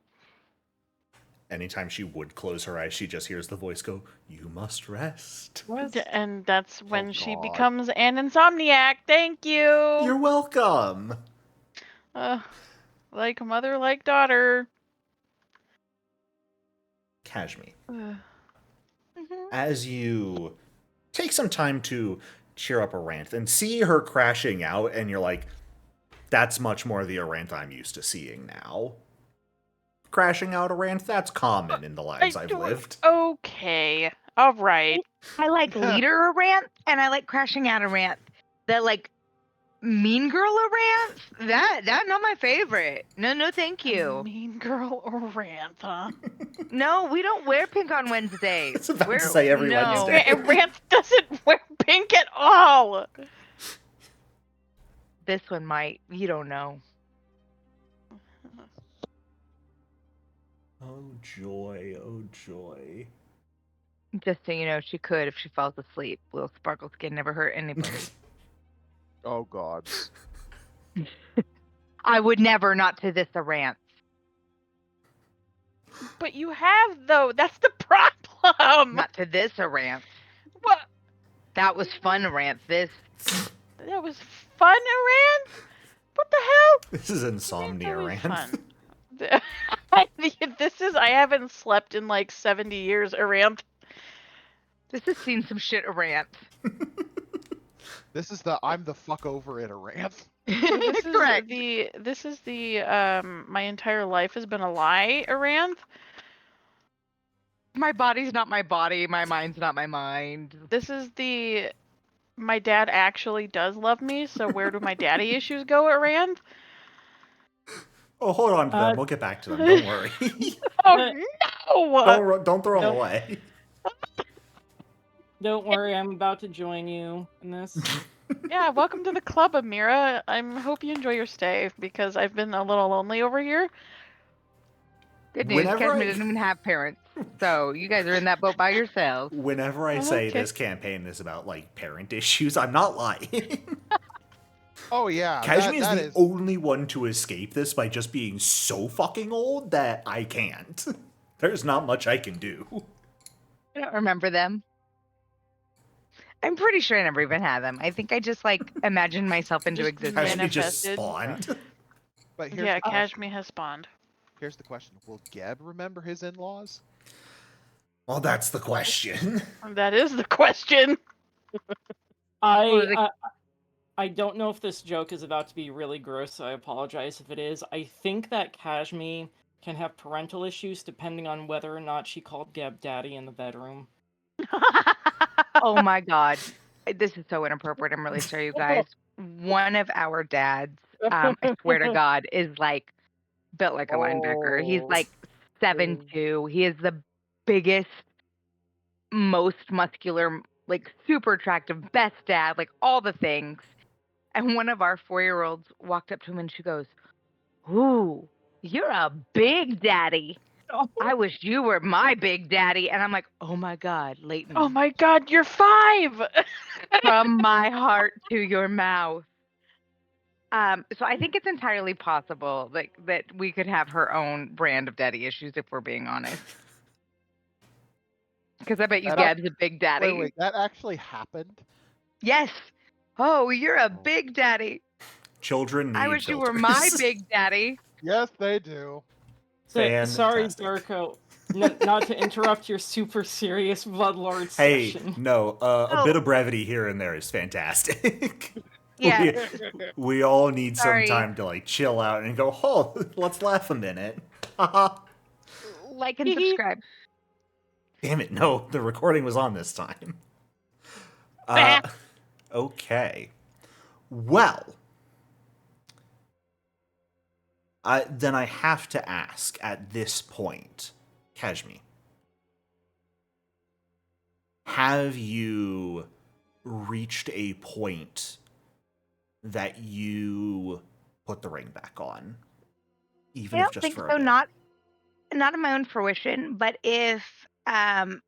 Anytime she would close her eyes, she just hears the voice go, "You must rest." And that's when she God. becomes an insomniac. Thank you. You're welcome. Like mother, like daughter. Kashmi, Mm-hmm. as you take some time to cheer up Aranth and see her crashing out, and you're like, that's much more the Aranth I'm used to seeing now. Crashing out Aranth, that's common in the lives I've lived. Okay. All right. I like leader Aranth, and I like crashing out Aranth. The like mean girl Aranth, that not my favorite. No, thank you. Mean girl Aranth, huh? No, we don't wear pink on Wednesdays. I was about to say every no. Wednesday. Aranth doesn't wear pink at all. This one might. You don't know. Oh joy, oh joy. Just so you know, she could if she falls asleep. Little sparkle skin never hurt anybody. Oh God. I would never, not to this Aranth. But you have though. That's the problem. Not to this Aranth. What? That was fun, Aranth. This. That was fun, Aranth? What the hell? This is insomnia, Always Aranth. fun. This is. I haven't slept in like 70 years, Aranth. This has seen some shit, Aranth. This is the I'm the fuck over it Aranth. This Correct. is the my entire life has been a lie, Aranth. My body's not my body. My mind's not my mind. This is the my dad actually does love me, so where do my daddy issues go, Aranth? Oh, hold on to them. We'll get back to them. Don't worry. Oh no! Don't throw them Nope. away. Don't worry, I'm about to join you in this. Yeah, welcome to the club, Amira. I hope you enjoy your stay because I've been a little lonely over here. Good news, Whenever Kashmir I- doesn't even have parents. So you guys are in that boat by yourselves. Whenever I say Okay. this campaign is about, like, parent issues, I'm not lying. Oh yeah. Kashmi that is the only one to escape this by just being so fucking old that I can't. There's not much I can do. I don't remember them. I'm pretty sure I never even had them. I think I just like imagined myself into Just existence. Kashmi just Manifested. spawned. But here's Yeah, the question. Kashmi has spawned. Here's the question. Will Geb remember his in-laws? Well, that's the question. That is the question. I don't know if this joke is about to be really gross, so I apologize if it is. I think that Kashmi can have parental issues depending on whether or not she called Geb daddy in the bedroom. Oh my god. This is so inappropriate. I'm really sorry, you guys. One of our dads, I swear to God, is like built like a linebacker. He's Oh. like 7'2". He is the biggest, most muscular, like super attractive, best dad, like all the things. And one of our 4-year-olds walked up to him and she goes, "Ooh, you're a big daddy. I wish you were my big daddy." And I'm like, "Oh my God, Leighton." Oh my God, you're 5. From my heart to your mouth. So I think it's entirely possible that we could have her own brand of daddy issues if we're being honest. Because I bet you That ac- Gab's a big daddy. Wait, that actually happened? Yes. Oh, you're a Oh. big daddy. Children need I wish you were filters. my big daddy. Yes, they do. Sorry, Fantastic. Darko. Not to interrupt your super serious Bloodlord Hey, session. no, a Oh. bit of brevity here and there is fantastic. Yeah. we all need Sorry. some time to like chill out and go, oh, let's laugh a minute. Haha. Like and subscribe. Damn it, no, the recording was on this time. Okay. Well, then I have to ask at this point, Kashmi, have you reached a point that you put the ring back on? Even I if don't just think for a so. bit. Not in my own fruition, but if Mahari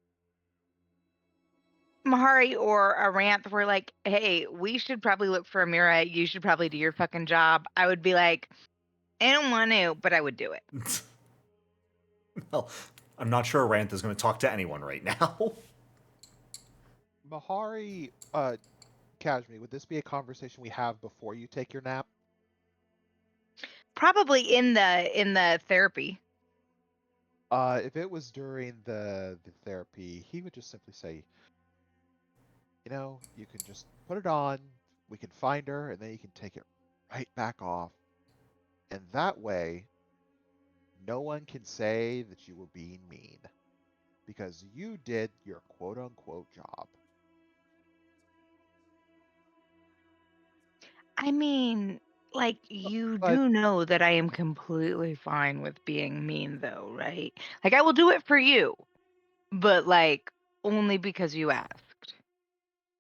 or Aranth were like, "Hey, we should probably look for Amira. You should probably do your fucking job," I would be like, "I don't want to," but I would do it. Well, I'm not sure Aranth is going to talk to anyone right now. Mahari, Kashmi, would this be a conversation we have before you take your nap? Probably in the therapy. If it was during the therapy, he would just simply say, you can just put it on, we can find her, and then you can take it right back off. And that way, no one can say that you were being mean. Because you did your quote-unquote job. I mean, like, you But do know that I am completely fine with being mean, though, right? Like, I will do it for you, but like only because you asked.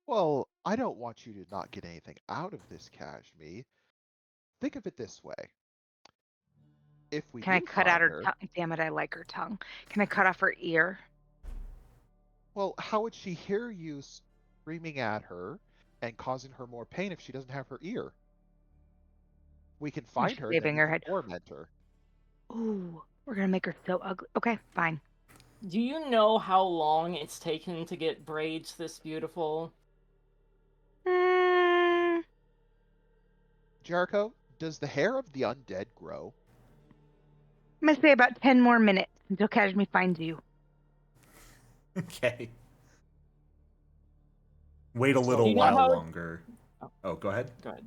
well, I don't want you to not get anything out of this, Kashmi. Think of it this way. If we Can I do cut out find her her, tongue? Damn it, I like her tongue. Can I cut off her ear? well, how would she hear you screaming at her and causing her more pain if she doesn't have her ear? We can I'm find her, then shaving we her can head. torment her. Ooh, we're gonna make her so ugly. Okay, fine. Do you know how long it's taken to get braids this beautiful? Mm, Jericho, does the hair of the undead grow? I'm gonna say about 10 more minutes until Kashmi finds you. Okay. Wait a So little you know while how- longer. Oh, go ahead. Go ahead.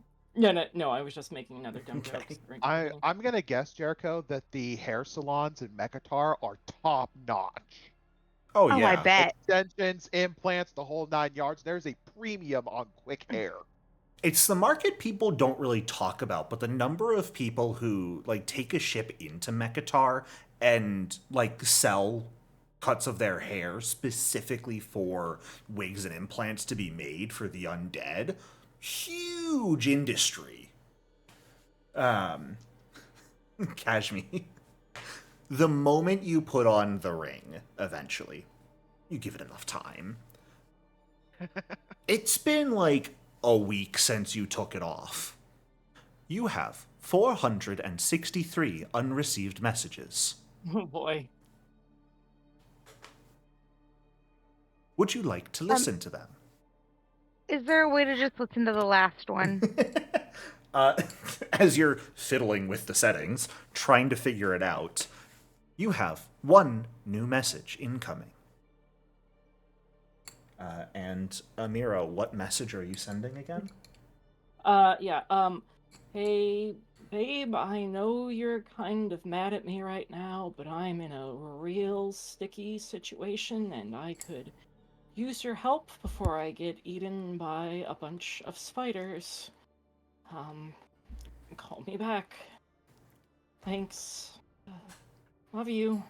No, I was just making another dumb joke. I'm gonna guess, Jericho, that the hair salons in Mekatar are top notch. Oh, Oh, yeah. I bet. Extensions, implants, the whole 9 yards. There's a premium on quick hair. It's the market people don't really talk about, but the number of people who like take a ship into Mekatar and like sell cuts of their hair specifically for wigs and implants to be made for the undead, huge industry. Kashmi, the moment you put on the ring, eventually, you give it enough time. It's been like a week since you took it off. You have 463 unreceived messages. Oh boy. Would you like to listen to them? Is there a way to just listen to the last one? As you're fiddling with the settings, trying to figure it out, you have one new message incoming. And Amira, what message are you sending again? Hey, babe, I know you're kind of mad at me right now, but I'm in a real sticky situation and I could use your help before I get eaten by a bunch of spiders. Call me back. Thanks. Love you.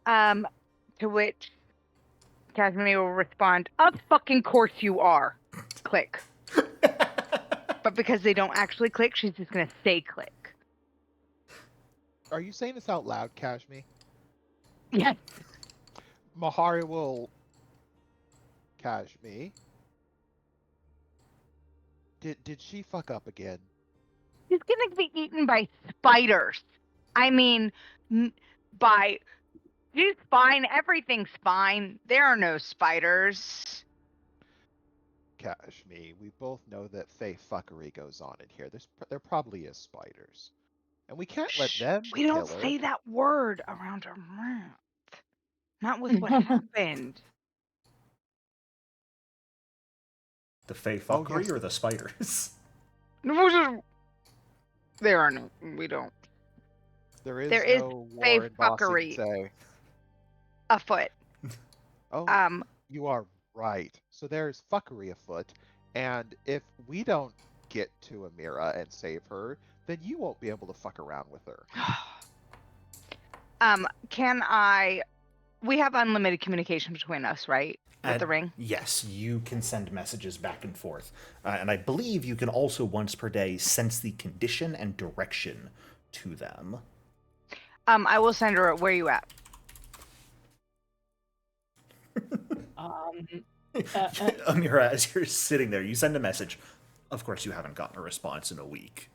To which Casimir will respond, "Of fucking course you are." Click. But because they don't actually click, she's just gonna say click. Are you saying this out loud, Kashmi? Yes. Mahari will... Kashmi? Did she fuck up again? She's gonna be eaten by spiders. I mean, by... She's fine. Everything's fine. There are no spiders. Kashmi, we both know that fey fuckery goes on in here. There probably is spiders. And we can't let them We don't kill her. say that word around her mouth. Not with what happened. The fey Oh, fuckery yes. or the spiders? There are no... We don't. There is There is no fey war in Bossing fuckery Say. afoot. Oh, you are right. So there's fuckery afoot, and if we don't get to Amira and save her, then you won't be able to fuck around with her. Can I... We have unlimited communication between us, right? With the ring? Yes, you can send messages back and forth. And I believe you can also once per day sense the condition and direction to them. I will send her, where you at? Amira, as you're sitting there, you send a message. Of course, you haven't gotten a response in a week.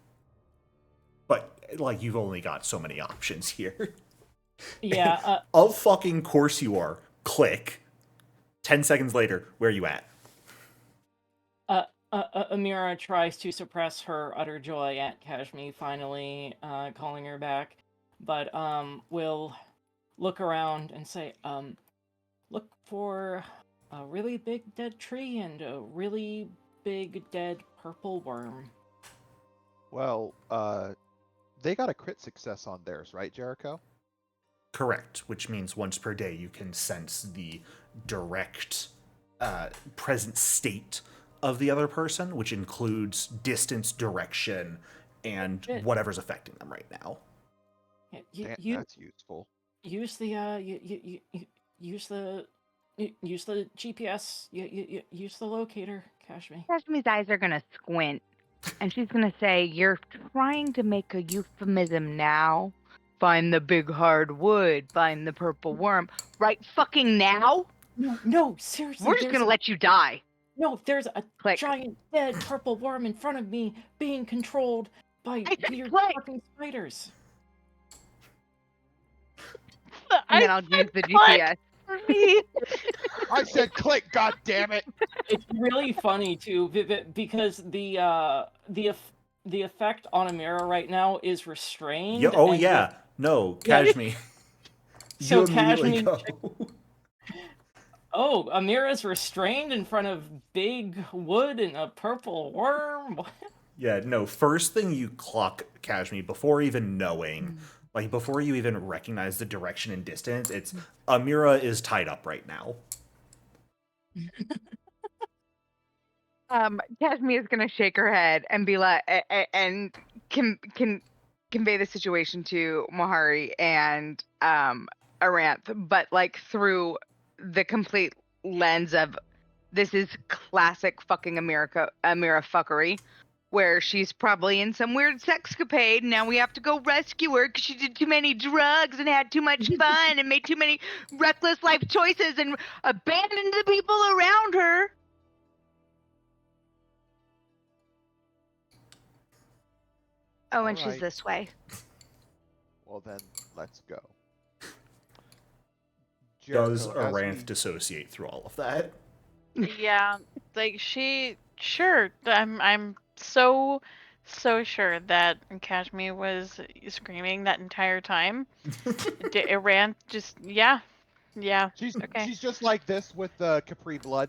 But, like, you've only got so many options here. Yeah. Of fucking course you are. Click. 10 seconds later, where are you at? Amira tries to suppress her utter joy at Kashmi finally calling her back, but will look around and say, look for a really big dead tree and a really big dead purple worm. Well, they got a crit success on theirs, right, Jericho? Correct, which means once per day you can sense the direct present state of the other person, which includes distance, direction, and whatever's affecting them right now. Yeah, That's useful. Use the use the GPS. Use the locator, Kashmi. Kashmi's eyes are gonna squint, and she's gonna say, "You're trying to make a euphemism now. Find the big hard wood. Find the purple worm. Right fucking now? No, seriously. We're just gonna let you die." No, there's a Click. giant dead purple worm in front of me being controlled by weird click. fucking spiders. And then I'll use the GPS. For me. I said click, god damn it! It's really funny too, because the effect on Amira right now is restrained. Yeah, oh yeah. No, Kashmi. So You immediately Kashmi. go. Oh, Amira's restrained in front of big wood and a purple worm? Yeah, no, first thing you clock, Kashmi, before even knowing, like, before you even recognize the direction and distance, it's Amira is tied up right now. Kashmi is gonna shake her head and be like, and can convey the situation to Mahari and Aranth, but like through the complete lens of this is classic fucking Amira fuckery, where she's probably in some weird sexcapade. Now we have to go rescue her because she did too many drugs and had too much fun and made too many reckless life choices and abandoned the people around her. Oh, and she's this way. Well then, let's go. Does Jericho, as Aranth we- dissociate through all of that? Yeah, like sure. I'm so sure that Kashmi was screaming that entire time. Iran just yeah. Okay. She's just like this with the Capri blood.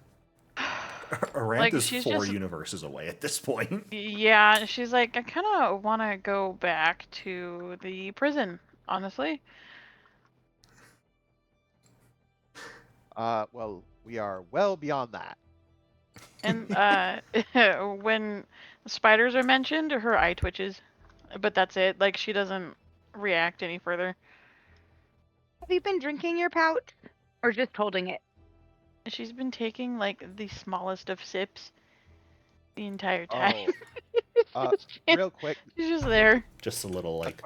Aranth Like, is she's 4 just- universes away at this point. Yeah, she's like, I kind of want to go back to the prison, honestly. Well, we are well beyond that. And when spiders are mentioned, her eye twitches, but that's it. Like, she doesn't react any further. Have you been drinking your pouch, or just holding it? She's been taking like the smallest of sips the entire time. Oh, real quick, She's just there. Just a little a like.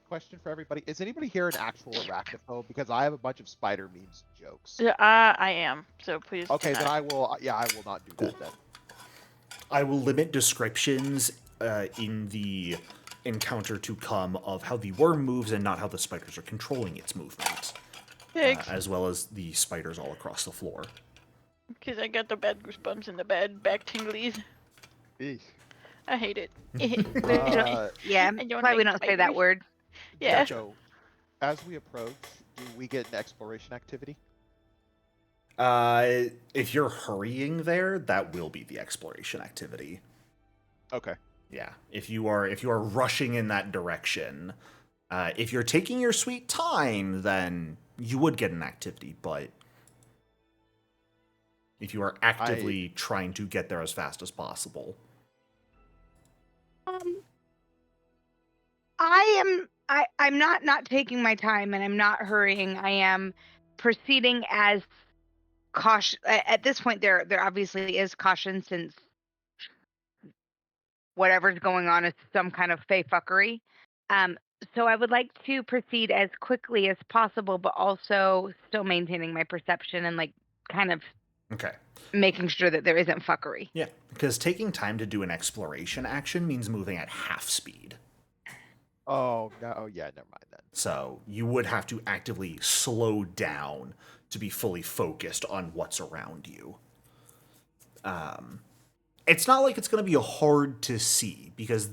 question for everybody. Is anybody here an actual arachnophobe? Because I have a bunch of spider memes and jokes. I am. So please. do Okay, then not. I will. Yeah, I will not do Cool. that then. I will limit descriptions in the encounter to come of how the worm moves and not how the spiders are controlling its movement, Thanks. as well as the spiders all across the floor. Because I got the bad goosebumps and the bad back tinglies. Eesh. I hate it. Yeah, I don't why we like don't say that spiders. word. Yeah. So, as we approach, do we get an exploration activity? If you're hurrying there, that will be the exploration activity. Okay. Yeah, if you are rushing in that direction, if you're taking your sweet time, then you would get an activity. But if you are actively trying to get there as fast as possible, I'm not taking my time, and I'm not hurrying. I am proceeding as caution. At this point, there obviously is caution, since whatever's going on is some kind of fey fuckery. So I would like to proceed as quickly as possible, but also still maintaining my perception and like kind of okay. making sure that there isn't fuckery. Yeah, because taking time to do an exploration action means moving at half speed. Oh no. Oh yeah. Never mind then. So you would have to actively slow down to be fully focused on what's around you. It's not like it's going to be hard to see, because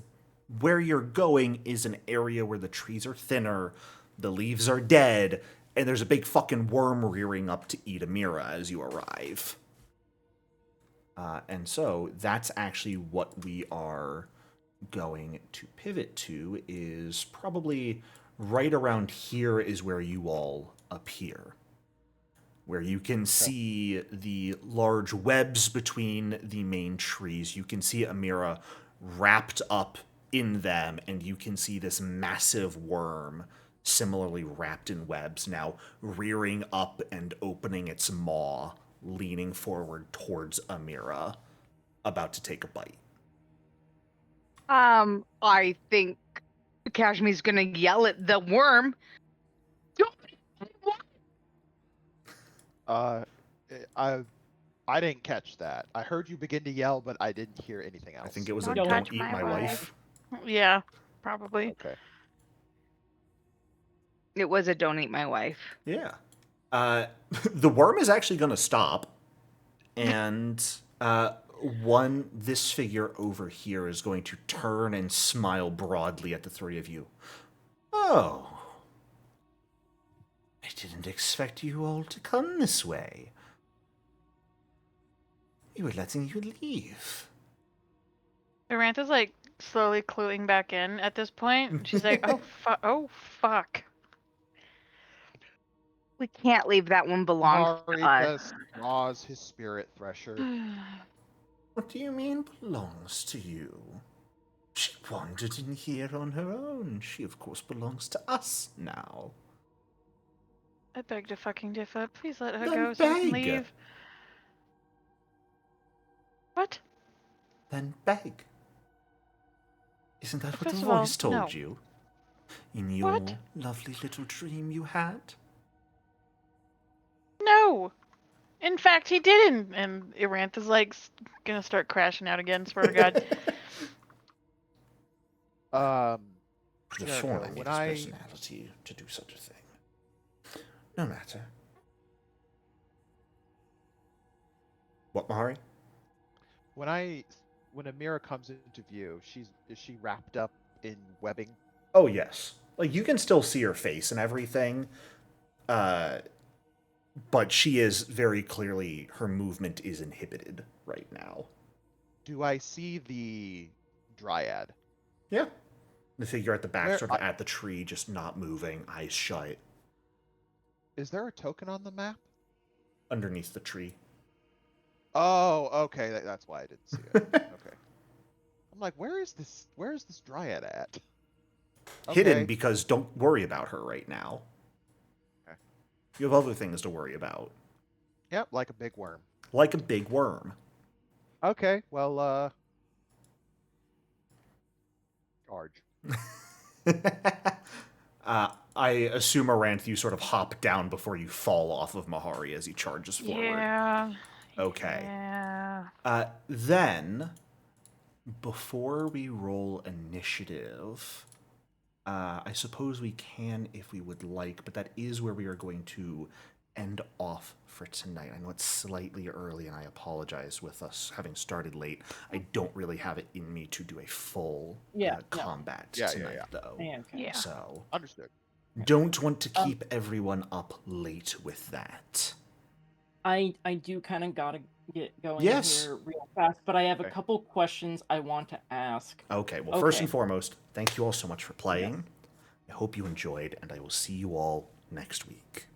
where you're going is an area where the trees are thinner, the leaves are dead, and there's a big fucking worm rearing up to eat Amira as you arrive. And so that's actually what we are going to pivot to, is probably right around here is where you all appear, where you can see the large webs between the main trees. You can see Amira wrapped up in them, and you can see this massive worm similarly wrapped in webs now rearing up and opening its maw, leaning forward towards Amira, about to take a bite. I think Kashmi's gonna yell at the worm. I didn't catch that. I heard you begin to yell, but I didn't hear anything else. I think it was Don't a touch don't eat my my wife. wife. Yeah, probably. Okay. It was a don't eat my wife. Yeah. The worm is actually going to stop, and this figure over here is going to turn and smile broadly at the three of you. Oh. I didn't expect you all to come this way. We were letting you leave. Arantha's like slowly cluing back in at this point. She's like, oh fuck. We can't leave, that one belongs to us. Marita draws his spirit thresher. What do you mean belongs to you? She wandered in here on her own. She, of course, belongs to us now. I beg to fucking differ. Please let her Then go so we can beg. leave. What? Then beg. Isn't that what the First of all, voice told no. you? In your What? lovely little dream you had? No! In fact, he didn't. And Arantha's like gonna start crashing out again, swear to God. Could have Jericho, sworn I made when his I personality to do such a thing. No matter. What, Mahari? when Amira comes into view, is she wrapped up in webbing? Oh, yes. Like, you can still see her face and everything, but she is very clearly, her movement is inhibited right now. Do I see the dryad? Yeah. The figure at the back, Where- sort of at the tree, just not moving, eyes shut, Is there a token on the map? underneath the tree. Oh, okay. That's why I didn't see it. Okay. I'm like, where is this dryad at? hidden Okay. because don't worry about her right now. Okay. You have other things to worry about. Yep, like a big worm. Like a big worm. Okay, well, charge. I assume, Aranth, you sort of hop down before you fall off of Mahari as he charges forward. Yeah. Okay. Yeah. Then, before we roll initiative, I suppose we can if we would like, but that is where we are going to end off for tonight. I know it's slightly early, and I apologize with us having started late. I don't really have it in me to do a full combat tonight, though. Yeah, okay. Yeah. So, Understood. don't want to keep everyone up late with that. I do kind of gotta get going Yes. here real fast, but I have a Okay. couple questions I want to ask. Okay, well, first Okay. and foremost, thank you all so much for playing. I hope you enjoyed, and I will see you all next week.